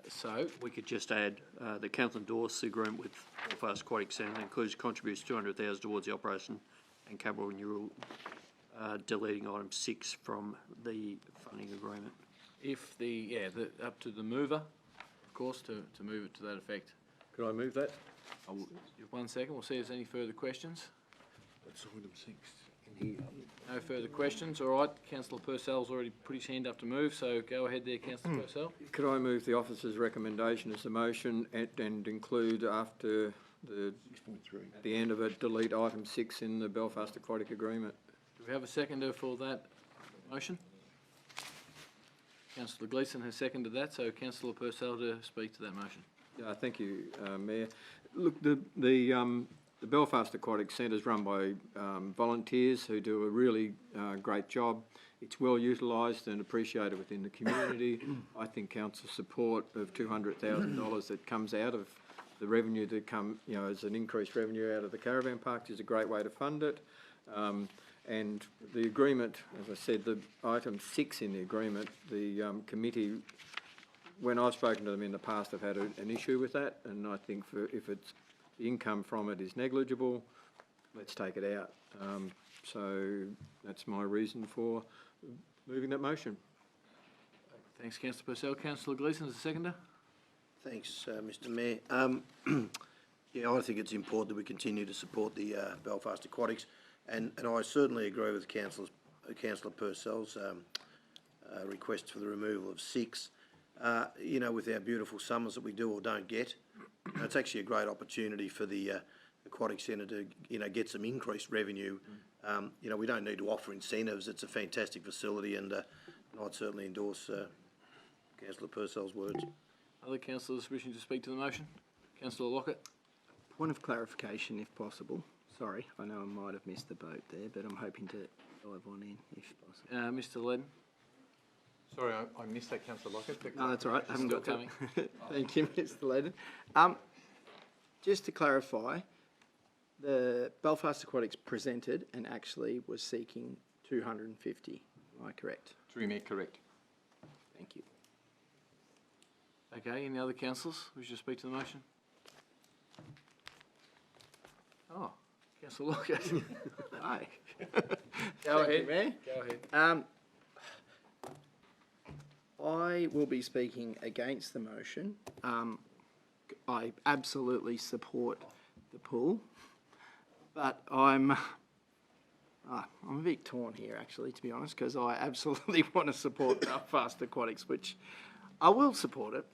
Speaker 1: So,
Speaker 13: We could just add, the council endorse the agreement with Belfast Aquatic Centre, includes contributes 200,000 towards the operation and capital renewal, deleting item 6 from the funding agreement.
Speaker 1: if up to the mover, of course, to move it to that effect.
Speaker 15: Could I move that?
Speaker 1: Just 1 second, we'll see if there's any further questions.
Speaker 10: That's item 6.
Speaker 1: No further questions, all right. Councillor Purcell's already put his hand up to move, so go ahead there, Councillor Purcell.
Speaker 15: Could I move the officer's recommendation as the motion and include after the,
Speaker 10: 6.3.
Speaker 15: at the end of it, delete item 6 in the Belfast Aquatic Agreement?
Speaker 1: Do we have a seconder for that motion? Councillor Gleeson has seconded that, so Councillor Purcell to speak to that motion.
Speaker 15: Thank you, Mayor. Look, the Belfast Aquatic Centre is run by volunteers who do a really great job. It's well utilised and appreciated within the community. I think council support of $200,000 that comes out of the revenue that as an increased revenue out of the caravan parks is a great way to fund it. And the agreement, as I said, the item 6 in the agreement, the committee, when I've spoken to them in the past, have had an issue with that, and I think if it's the income from it is negligible, let's take it out. So that's my reason for moving that motion.
Speaker 1: Thanks, Councillor Purcell. Councillor Gleeson as a seconder.
Speaker 5: Thanks, Mr Mayor. Yeah, I think it's important that we continue to support the Belfast Aquatics, and I certainly agree with Councillor Purcell's request for the removal of 6. With our beautiful summers that we do or don't get, it's actually a great opportunity for the Aquatic Centre to, get some increased revenue. We don't need to offer incentives. It's a fantastic facility, and I'd certainly endorse Councillor Purcell's words.
Speaker 1: Other councillors wishing to speak to the motion? Councillor Lockett.
Speaker 3: Point of clarification, if possible. Sorry, I know I might have missed the boat there, but I'm hoping to dive on in, if possible.
Speaker 1: Mr Ledden.
Speaker 16: Sorry, I missed that, Councillor Lockett.
Speaker 3: No, that's all right. I haven't got
Speaker 1: coming.
Speaker 3: Thank you, Mr Ledden. Just to clarify, the Belfast Aquatics presented and actually was seeking 250. Am I correct?
Speaker 16: Through me, correct.
Speaker 3: Thank you.
Speaker 1: Okay, any other councillors wish to speak to the motion? Oh, Councillor Lockett.
Speaker 3: Hi.
Speaker 1: Go ahead.
Speaker 3: You, Mayor.
Speaker 1: Go ahead.
Speaker 3: I will be speaking against the motion. I absolutely support the pool, but I'm a bit torn here, actually, to be honest, because I absolutely want to support Belfast Aquatics, which I will support it.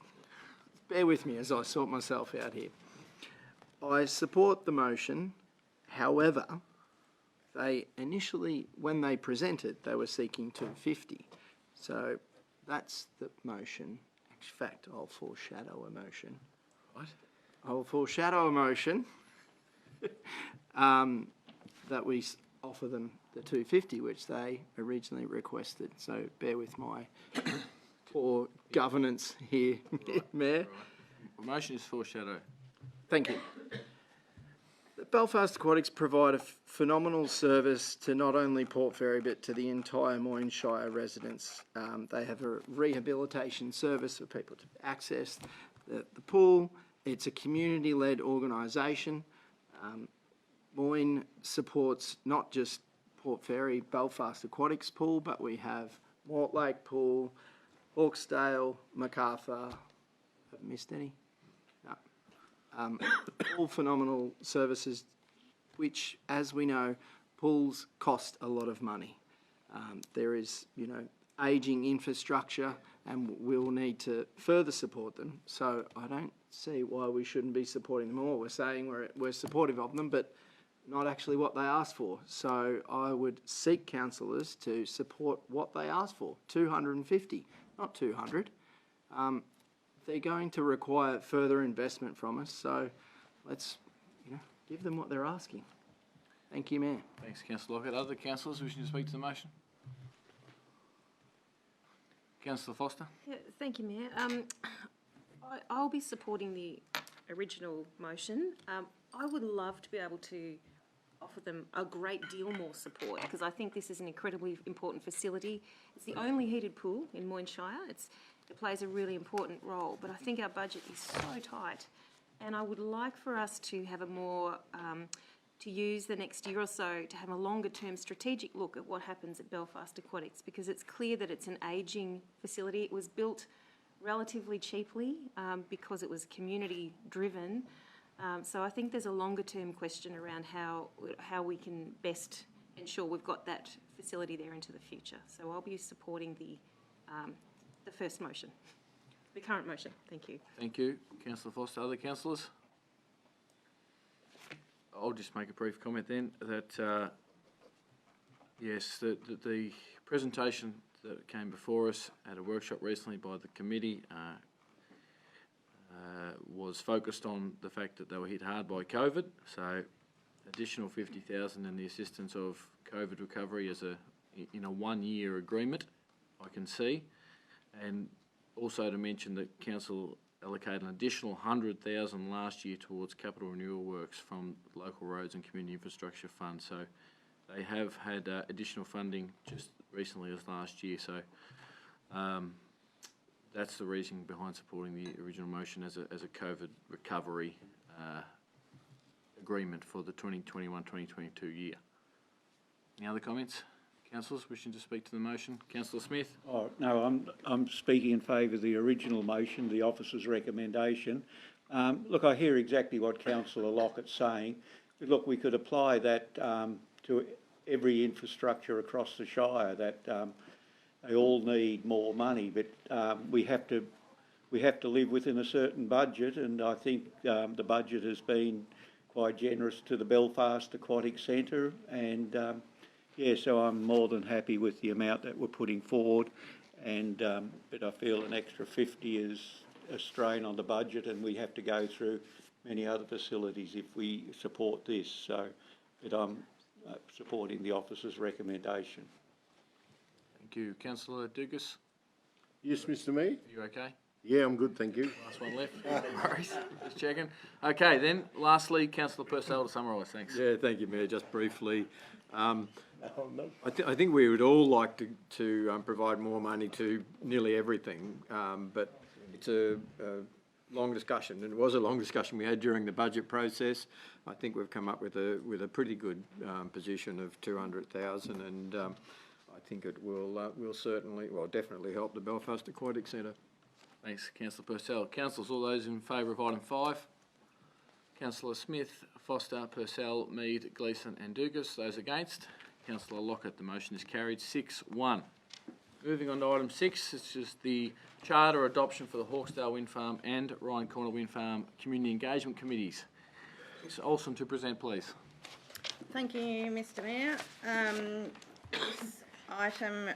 Speaker 3: Bear with me as I sort myself out here. I support the motion. However, they initially, when they presented, they were seeking 250. So that's the motion. In fact, I'll foreshadow a motion.
Speaker 1: What?
Speaker 3: I'll foreshadow a motion that we offer them the 250, which they originally requested. So bear with my poor governance here, Mayor.
Speaker 1: Motion is foreshadow.
Speaker 3: Thank you. The Belfast Aquatics provide a phenomenal service to not only Port Fairy but to the entire Moyne Shire residents. They have a rehabilitation service for people to access the pool. It's a community-led organisation. Moyne supports not just Port Fairy Belfast Aquatics Pool, but we have Mortlake Pool, Hawkesdale, Macarthur. Have I missed any? No. All phenomenal services, which, as we know, pools cost a lot of money. There is, ageing infrastructure, and we'll need to further support them. So I don't see why we shouldn't be supporting them all. We're saying we're supportive of them, but not actually what they asked for. So I would seek councillors to support what they asked for, 250, not 200. They're going to require further investment from us, so let's, give them what they're asking. Thank you, Mayor.
Speaker 1: Thanks, Councillor Lockett. Other councillors wishing to speak to the motion? Councillor Foster?
Speaker 9: Yeah, thank you, Mayor. I'll be supporting the original motion. I would love to be able to offer them a great deal more support because I think this is an incredibly important facility. It's the only heated pool in Moyne Shire. It plays a really important role, but I think our budget is so tight, and I would like for us to have a more, to use the next year or so to have a longer-term strategic look at what happens at Belfast Aquatics, because it's clear that it's an ageing facility. It was built relatively cheaply because it was community-driven. So I think there's a longer-term question around how we can best ensure we've got that facility there into the future. So I'll be supporting the first motion, the current motion. Thank you.
Speaker 1: Thank you, Councillor Foster. Other councillors? I'll just make a brief comment then that, yes, the presentation that came before us at a workshop recently by the committee was focused on the fact that they were hit hard by COVID, so additional 50,000 and the assistance of COVID recovery in a one-year agreement, I can see. And also to mention that Council allocated an additional 100,000 last year towards capital renewal works from Local Roads and Community Infrastructure Fund. So they have had additional funding just recently as last year. So that's the reason behind supporting the original motion as a COVID recovery agreement for the 2021-2022 year. Any other comments? Councillors wishing to speak to the motion? Councillor Smith?
Speaker 6: Oh, no, I'm speaking in favour of the original motion, the officer's recommendation. Look, I hear exactly what Councillor Lockett's saying. Look, we could apply that to every infrastructure across the Shire, that they all need more money, but we have to live within a certain budget, and I think the budget has been quite generous to the Belfast Aquatic Centre, and yeah, so I'm more than happy with the amount that we're putting forward, and but I feel an extra 50 is a strain on the budget, and we have to go through many other facilities if we support this. So, but I'm supporting the officer's recommendation.
Speaker 1: Thank you. Councillor Dugas?
Speaker 10: Yes, Mr. Mayor?
Speaker 1: Are you okay?
Speaker 10: Yeah, I'm good, thank you.
Speaker 1: Last one left. No worries. Just checking. Okay, then, lastly, Councillor Purcell to summarise. Thanks.
Speaker 15: Yeah, thank you, Mayor. Just briefly, I think we would all like to provide more money to nearly everything, but it's a long discussion, and it was a long discussion we had during the budget process. I think we've come up with a pretty good position of 200,000, and I think it will certainly, well, definitely help the Belfast Aquatic Centre.
Speaker 1: Thanks, Councillor Purcell. Councillors, all those in favour of item 5? Councillor Smith, Foster, Purcell, Mead, Gleeson and Dugas. Those against? Councillor Lockett. The motion is carried 6-1. Moving on to item 6, it's just the charter adoption for the Hawkesdale Wind Farm and Ryan Corner Wind Farm Community Engagement Committees. Ms. Olsen to present, please.
Speaker 12: Thank you, Mr. Mayor. This item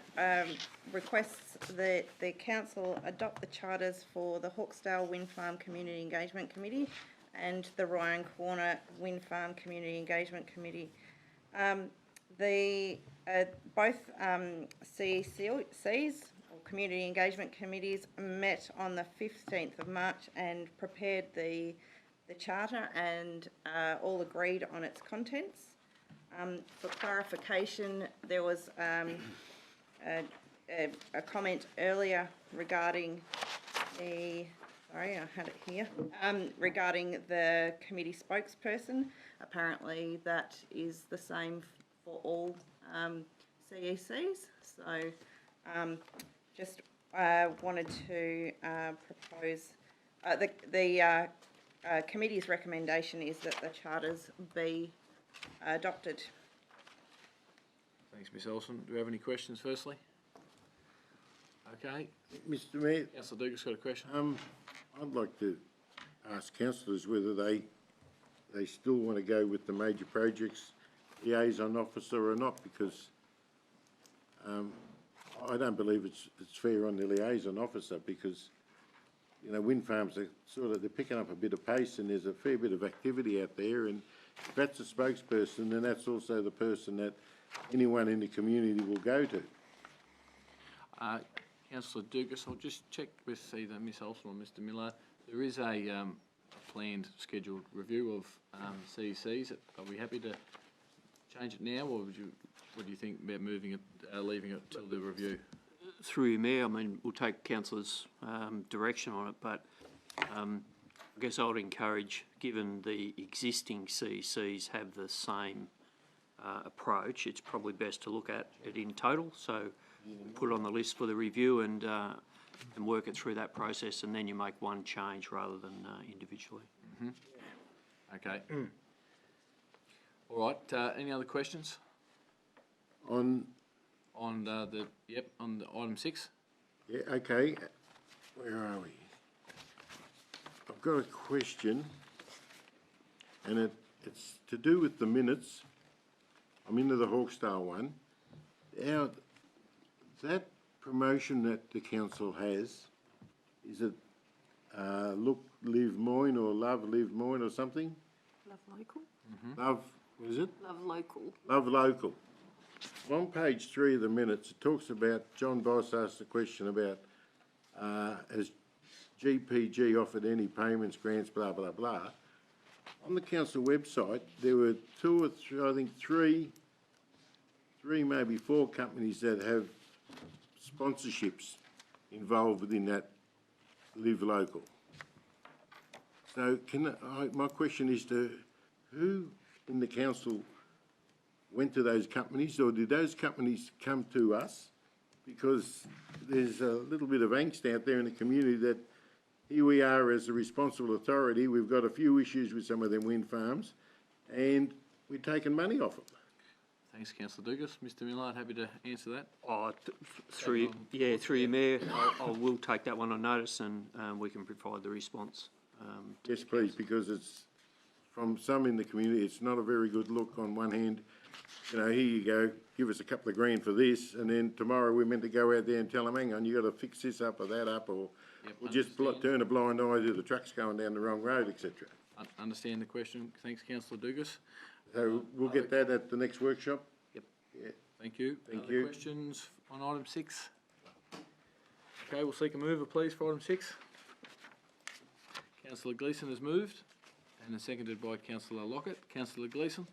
Speaker 12: requests that the council adopt the charters for the Hawkesdale Wind Farm Community Engagement Committee and the Ryan Corner Wind Farm Community Engagement Committee. Both CECs, or Community Engagement Committees, met on the 15th of March and prepared the charter and all agreed on its contents. For clarification, there was a comment earlier regarding the, sorry, I had it here, regarding the committee spokesperson. Apparently that is the same for all CECs. So just wanted to propose, the committee's recommendation is that the charters be adopted.
Speaker 1: Thanks, Ms Ellison. Do we have any questions firstly? Okay.
Speaker 10: Mr Mayor,
Speaker 1: Councillor Dugas got a question.
Speaker 10: I'd like to ask councillors whether they still want to go with the major projects liaison officer or not, because I don't believe it's fair on the liaison officer, because you know, wind farms are they're picking up a bit of pace and there's a fair bit of activity out there, and if that's a spokesperson, then that's also the person that anyone in the community will go to.
Speaker 1: Councillor Dugas, I'll just check with either Ms Olsen or Mr Miller. There is a planned scheduled review of CECs. Are we happy to change it now, or what do you think about moving it, leaving it till the review?
Speaker 13: Through you, Mayor, I mean, we'll take councillors' direction on it, but I guess I would encourage, given the existing CECs have the same approach, it's probably best to look at it in total. So put it on the list for the review and work it through that process, and then you make one change rather than individually.
Speaker 1: Mm-hmm. Okay. All right. Any other questions?
Speaker 10: On
Speaker 1: the item 6.
Speaker 10: Yeah, okay. Where are we? I've got a question, and it's to do with the minutes. I'm into the Hawkesdale one. That promotion that the council has, is it look, live, moin, or love, live, moin, or something?
Speaker 9: Love local?
Speaker 10: Love, what is it?
Speaker 9: Love local.
Speaker 10: Love local. On page 3 of the minutes, it talks about, John Boss asked a question about, has GPG offered any payments, grants, blah, blah, blah. On the council website, there were 2 or 3, I think 3, maybe 4 companies that have sponsorships involved within that Live Local. So my question is to who in the council went to those companies, or did those companies come to us? Because there's a little bit of angst out there in the community that here we are as a responsible authority, we've got a few issues with some of them wind farms, and we're taking money off them.
Speaker 1: Thanks, Councillor Dugas. Mr Millard, happy to answer that.
Speaker 13: Through you, Mayor, I will take that one on notice, and we can provide the response.
Speaker 10: Yes, please, because it's, from some in the community, it's not a very good look. On one hand, you know, here you go, give us a couple of grand for this, and then tomorrow we're meant to go out there and tell them, hang on, you got to fix this up or that up, or just turn a blind eye to the trucks going down the wrong road, etc.
Speaker 1: Understand the question. Thanks, Councillor Dugas.
Speaker 10: So we'll get that at the next workshop?
Speaker 1: Yep.
Speaker 10: Yeah.
Speaker 1: Thank you.
Speaker 10: Thank
Speaker 1: Other
Speaker 10: you.
Speaker 1: questions on item 6? Okay, we'll seek a mover, please, for item 6. Councillor Gleeson has moved and is seconded by Councillor Lockett. Councillor Gleeson.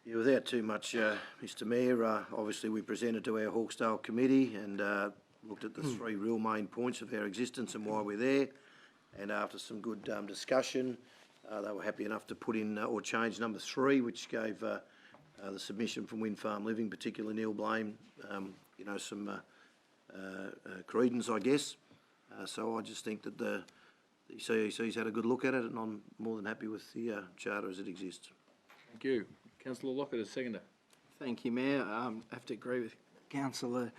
Speaker 5: Yeah, without too much, Mr Mayor, obviously we presented to our Hawkesdale committee and looked at the 3 real main points of our existence and why we're there. And after some good discussion, they were happy enough to put in or change number 3, which gave the submission from Wind Farm Living, particularly Neil Blame, you know, some credence, I guess. So I just think that the CEC's had a good look at it, and I'm more than happy with the charter as it exists.
Speaker 1: Thank you. Councillor Lockett as seconder.
Speaker 3: Thank you, Mayor. I have to agree with Councillor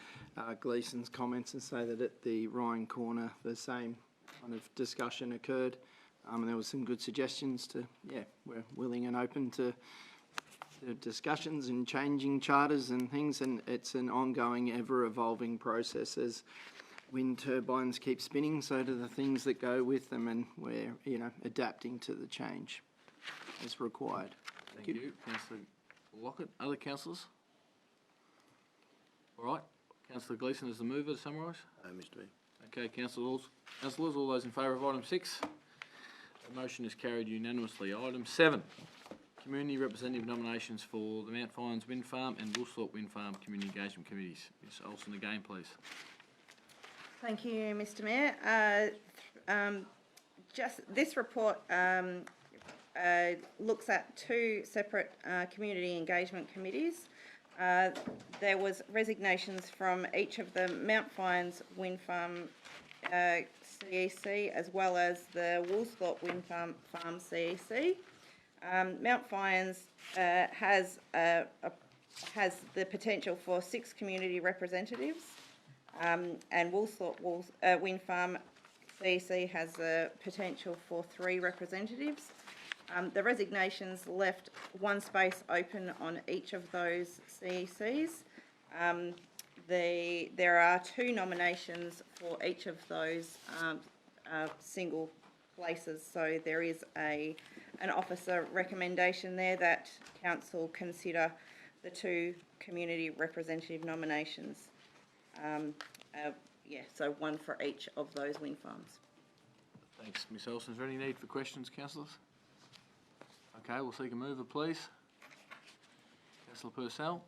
Speaker 3: Gleeson's comments and say that at the Ryan Corner, the same kind of discussion occurred, and there was some good suggestions to, we're willing and open to discussions and changing charters and things, and it's an ongoing, ever-evolving process as wind turbines keep spinning, so do the things that go with them, and we're, you know, adapting to the change as required.
Speaker 1: Thank you. Councillor Lockett. Other councillors? All right. Councillor Gleeson is the mover to summarise.
Speaker 5: Mr Mayor.
Speaker 1: Okay, councillors, all those in favour of item 6? The motion is carried unanimously. Item 7, community representative nominations for the Mount Fyans Wind Farm and Woolsthorpe Wind Farm Community Engagement Committees. Ms Olsen again, please.
Speaker 12: Thank you, Mr Mayor. Just this report looks at 2 separate community engagement committees. There was resignations from each of the Mount Fyans Wind Farm CEC as well as the Woolsthorpe Wind Farm CEC. Mount Fyans has the potential for 6 community representatives, and Woolsthorpe Wind Farm CEC has the potential for 3 representatives. The resignations left 1 space open on each of those CECs. There are 2 nominations for each of those single places, so there is an officer recommendation there that council consider the 2 community representative nominations. So 1 for each of those wind farms.
Speaker 1: Thanks, Ms Olsen. Is there any need for questions, councillors? Okay, we'll seek a mover, please. Councillor Purcell.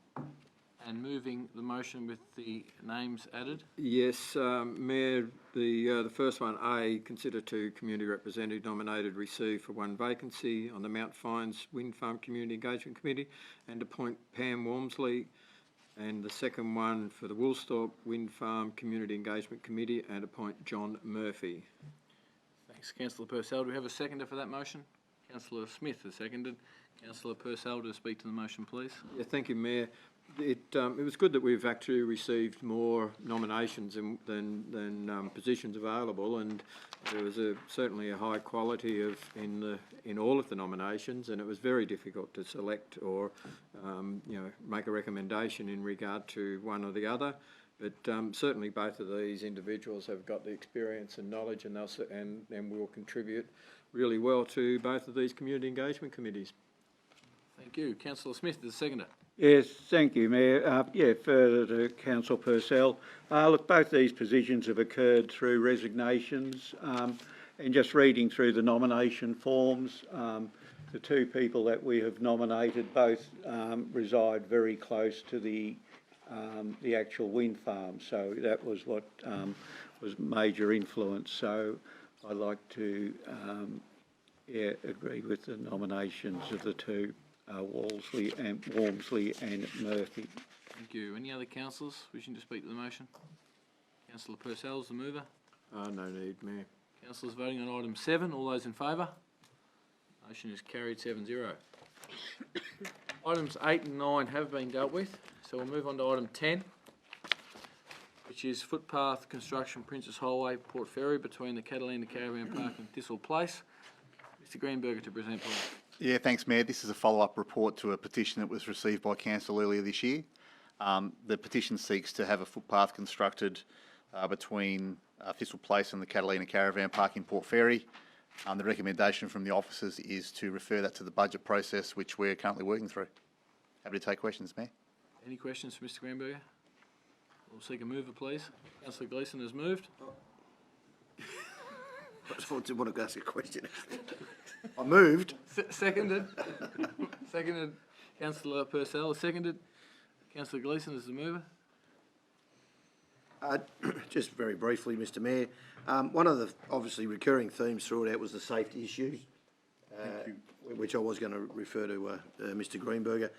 Speaker 1: And moving the motion with the names added.
Speaker 15: Yes, Mayor, the first one, A, consider 2 community representative nominated receive for 1 vacancy on the Mount Fyans Wind Farm Community Engagement Committee and appoint Pam Walmsley. And the second one for the Woolsthorpe Wind Farm Community Engagement Committee and appoint John Murphy.
Speaker 1: Thanks, Councillor Purcell. Do we have a seconder for that motion? Councillor Smith has seconded. Councillor Purcell to speak to the motion, please.
Speaker 15: Yeah, thank you, Mayor. It was good that we've actually received more nominations than positions available, and there was certainly a high quality in all of the nominations, and it was very difficult to select or make a recommendation in regard to one or the other. But certainly both of these individuals have got the experience and knowledge, and will contribute really well to both of these community engagement committees.
Speaker 1: Thank you. Councillor Smith is the seconder.
Speaker 6: Yes, thank you, Mayor. Further to Councillor Purcell. Look, both these positions have occurred through resignations, and just reading through the nomination forms, the 2 people that we have nominated both reside very close to the actual wind farm, so that was what was major influence. So I'd like to agree with the nominations of the 2. Walmsley and Murphy.
Speaker 1: Thank you. Any other councillors wishing to speak to the motion? Councillor Purcell is the mover.
Speaker 15: No need, Mayor.
Speaker 1: Councillors voting on item 7. All those in favour? Motion is carried 7-0. Items 8 and 9 have been dealt with, so we'll move on to item 10, which is footpath construction Princess Highway, Port Fairy between the Catalina Caravan Park and Thistle Place. Mr Greenberger to present, please.
Speaker 14: Yeah, thanks, Mayor. This is a follow-up report to a petition that was received by Council earlier this year. The petition seeks to have a footpath constructed between Thistle Place and the Catalina Caravan Park in Port Fairy. The recommendation from the officers is to refer that to the budget process, which we're currently working through. Happy to take questions, Mayor.
Speaker 1: Any questions for Mr Greenberger? We'll seek a mover, please. Councillor Gleeson has moved.
Speaker 5: I just want to ask a question. I moved.
Speaker 1: Seconded. Seconded. Councillor Purcell is seconded. Councillor Gleeson is the mover.
Speaker 5: Just very briefly, Mr Mayor, one of the obviously recurring themes throughout was the safety issue, which I was going to refer to Mr Greenberger.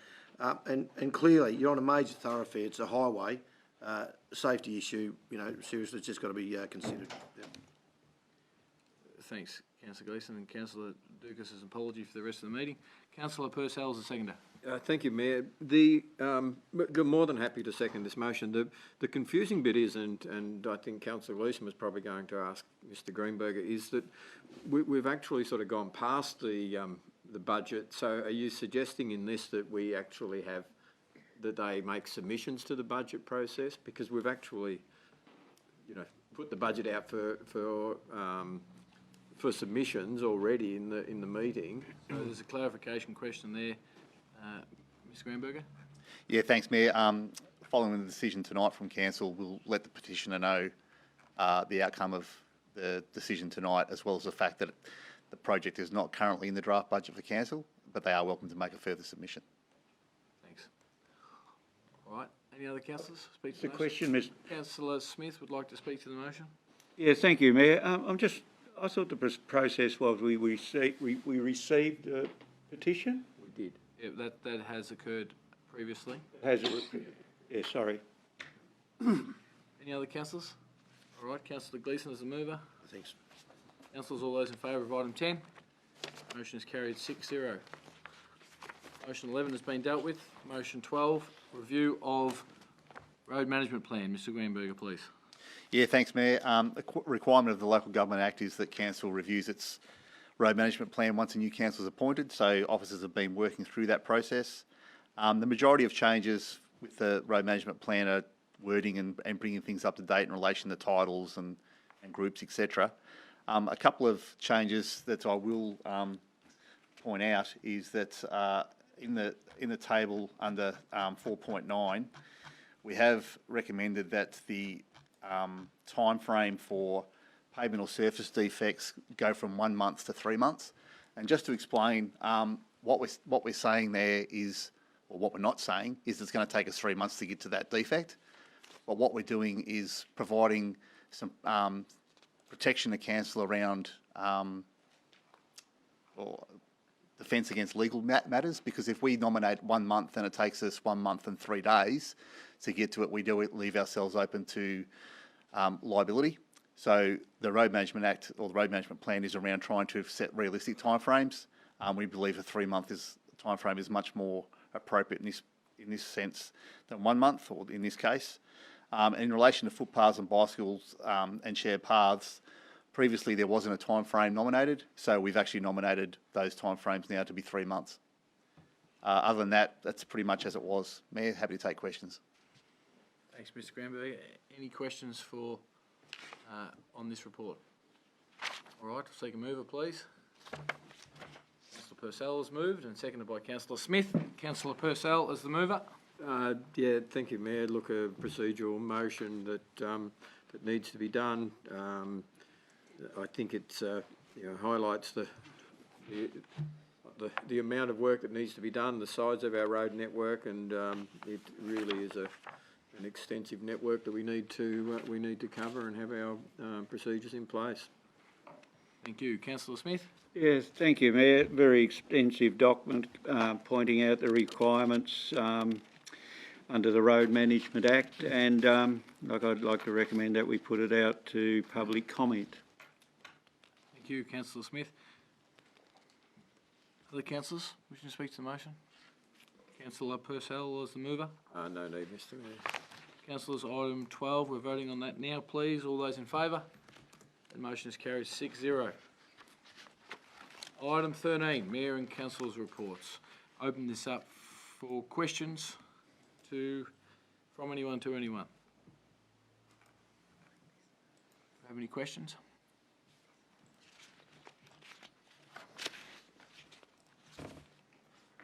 Speaker 5: And clearly, you're on a major thoroughfare, it's a highway, safety issue, seriously, it's just got to be considered. Yeah.
Speaker 1: Thanks, Councillor Gleeson, and Councillor Dukas' apology for the rest of the meeting. Councillor Purcell is the seconder.
Speaker 15: Thank you, Mayor. We're more than happy to second this motion. The confusing bit is, and I think Councillor Gleeson was probably going to ask Mr Greenberger, is that we've actually sort of gone past the budget. So are you suggesting in this that we actually have, that they make submissions to the budget process? Because we've actually, put the budget out for submissions already in the meeting.
Speaker 1: So there's a clarification question there. Mr Greenberger?
Speaker 14: Yeah, thanks, Mayor. Following the decision tonight from council, we'll let the petitioner know the outcome of the decision tonight, as well as the fact that the project is not currently in the draft budget for council, but they are welcome to make a further submission.
Speaker 1: Thanks. All right, any other councillors speak to
Speaker 6: The
Speaker 1: the motion?
Speaker 6: question, Mr.
Speaker 1: Councillor Smith would like to speak to the motion.
Speaker 6: Yeah, thank you, Mayor. I thought the process was we received a petition.
Speaker 15: We did.
Speaker 1: Yeah, that has occurred previously.
Speaker 6: Has it? Yeah, sorry.
Speaker 1: Any other councillors? All right, Councillor Gleeson as the mover.
Speaker 3: Thanks.
Speaker 1: Councillors, all those in favour of item 10? Motion is carried 6-0. Motion 11 has been dealt with. Motion 12, review of road management plan. Mr Greenberger, please.
Speaker 14: Yeah, thanks, Mayor. A requirement of the Local Government Act is that council reviews its road management plan once a new council is appointed, so officers have been working through that process. The majority of changes with the road management plan are wording and bringing things up to date in relation to titles and groups, etc. A couple of changes that I will point out is that in the table under 4.9, we have recommended that the time frame for pavement or surface defects go from 1 month to 3 months. And just to explain, what we're saying there is, or what we're not saying, is it's going to take us 3 months to get to that defect. But what we're doing is providing some protection to council around or defence against legal matters, because if we nominate 1 month and it takes us 1 month and 3 days to get to it, we do leave ourselves open to liability. So the Road Management Act or the Road Management Plan is around trying to set realistic timeframes. We believe a 3 month timeframe is much more appropriate in this sense than 1 month, or in this case. In relation to footpaths and bicycles and shared paths, previously there wasn't a time frame nominated, so we've actually nominated those time frames now to be 3 months. Other than that, that's pretty much as it was. Mayor, happy to take questions.
Speaker 1: Thanks, Mr Greenberger. Any questions for on this report? All right, seek a mover, please. Councillor Purcell has moved and seconded by Councillor Smith. Councillor Purcell as the mover.
Speaker 15: Yeah, thank you, Mayor. Look, a procedural motion that that needs to be done. I think it highlights the amount of work that needs to be done, the size of our road network, and it really is an extensive network that we need to cover and have our procedures in place.
Speaker 1: Thank you, Councillor Smith.
Speaker 6: Yes, thank you, Mayor. Very extensive document pointing out the requirements under the Road Management Act, and I'd like to recommend that we put it out to public comment.
Speaker 1: Thank you, Councillor Smith. Other councillors wishing to speak to the motion? Councillor Purcell as the mover.
Speaker 15: No need, Mr Mayor.
Speaker 1: Councillors, item 12, we're voting on that now, please. All those in favour? The motion is carried 6-0. Item 13, Mayor and Councillors' reports. Open this up for questions from anyone to anyone. Have any questions?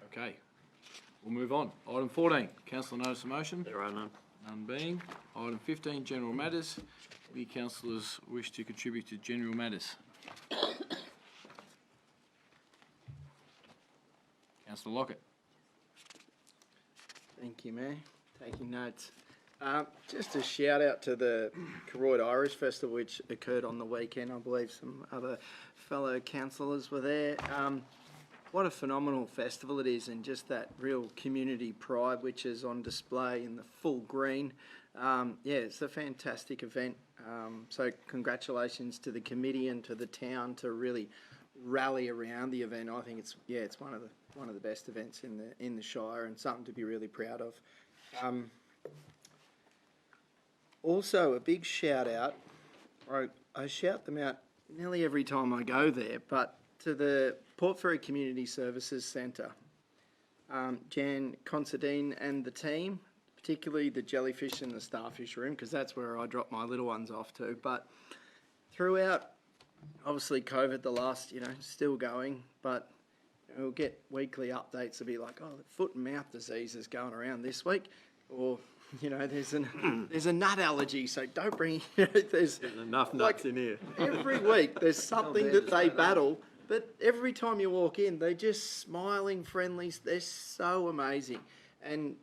Speaker 1: Okay, we'll move on. Item 14, councillor notice of motion.
Speaker 13: There are none.
Speaker 1: None being. Item 15, general matters. Any councillors wish to contribute to general matters? Councillor Lockett.
Speaker 3: Thank you, Mayor. Taking notes. Just a shout out to the Koroyd Irish Festival, which occurred on the weekend. I believe some other fellow councillors were there. What a phenomenal festival it is, and just that real community pride which is on display in the full green. Yeah, it's a fantastic event. So congratulations to the committee and to the town to really rally around the event. I think it's one of the best events in the Shire, and something to be really proud of. Also, a big shout out. I shout them out nearly every time I go there, but to the Port Fairy Community Services Centre, Jan Considine and the team, particularly the jellyfish and the starfish room, because that's where I drop my little ones off to. But throughout, obviously COVID, the last, still going, but we'll get weekly updates to be like, oh, the foot and mouth disease is going around this week, or there's a nut allergy, so don't bring. There's
Speaker 15: Enough nuts in here.
Speaker 3: every week there's something that they battle, but every time you walk in, they're just smiling, friendly. They're so amazing. And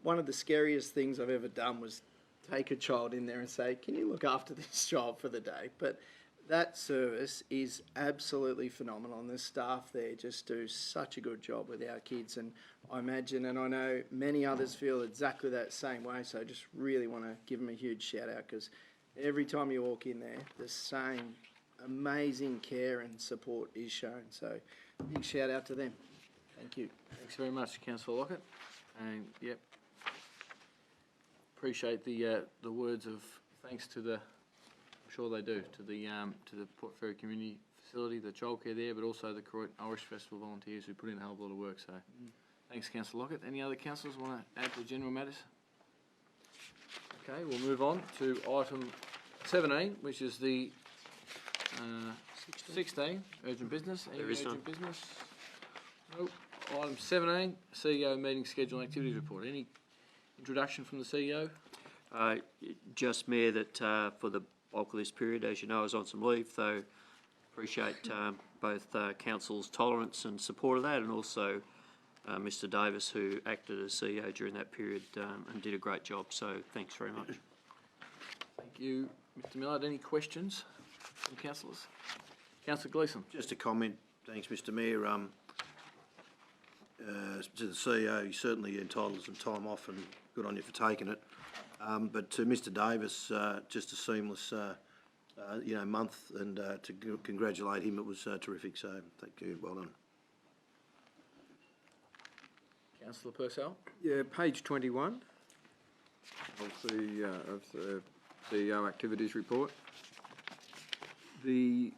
Speaker 3: one of the scariest things I've ever done was take a child in there and say, can you look after this child for the day? But that service is absolutely phenomenal, and the staff there just do such a good job with our kids. And I imagine, and I know many others feel exactly that same way, so I just really want to give them a huge shout out, because every time you walk in there, the same amazing care and support is shown. So big shout out to them. Thank you.
Speaker 1: Thanks very much, Councillor Lockett. And, yep, appreciate the words of thanks to the, I'm sure they do, to the Port Fairy Community Facility, the childcare there, but also the Croydon Irish Festival volunteers who put in a hell of a lot of work. So, thanks, Councillor Lockett. Any other councillors want to add to general matters? Okay, we'll move on to item 17, which is the 16 urgent business. Any
Speaker 13: There is
Speaker 1: urgent business? Nope. Item 17, CEO meeting schedule and activities report. Any introduction from the CEO?
Speaker 13: Just, Mayor, that for the bulk of this period, as you know, I was on some leave, so appreciate both council's tolerance and support of that, and also Mr Davis, who acted as CEO during that period and did a great job. So thanks very much.
Speaker 1: Thank you, Mr Millard. Any questions from councillors? Councillor Gleeson.
Speaker 5: Just a comment, thanks, Mr Mayor. To the CEO, he's certainly entitled to some time off, and good on you for taking it. But to Mr Davis, just a seamless, month, and to congratulate him, it was terrific. So thank you, well done.
Speaker 1: Councillor Purcell.
Speaker 15: Yeah, page 21 of the CEO activities report. The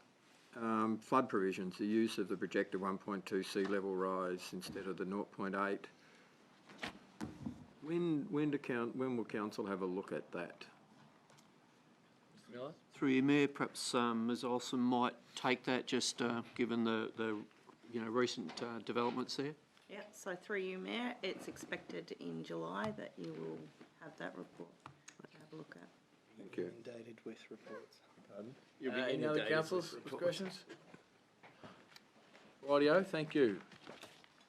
Speaker 15: flood provisions, the use of the projected 1.2 sea level rise instead of the 0.8. When will council have a look at that?
Speaker 1: Mr Millard.
Speaker 13: Through you, Mayor, perhaps Ms Olsen might take that, just given the recent developments there.
Speaker 12: Yeah, so through you, Mayor, it's expected in July that you will have that report to have a look at.
Speaker 15: Thank you.
Speaker 3: Inundated with reports.
Speaker 15: Pardon?
Speaker 1: Any other councillors with questions? Rightio, thank you.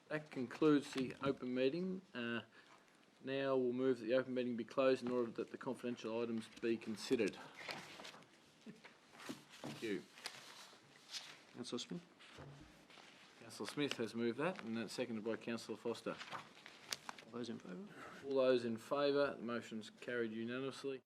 Speaker 1: That concludes the open meeting. Now we'll move that the open meeting be closed in order that the confidential items be considered. Thank you.
Speaker 13: Councillor Smith.
Speaker 1: Councillor Smith has moved that, and that's seconded by Councillor Foster.
Speaker 13: All those in favour?
Speaker 1: All those in favour, the motion's carried unanimously.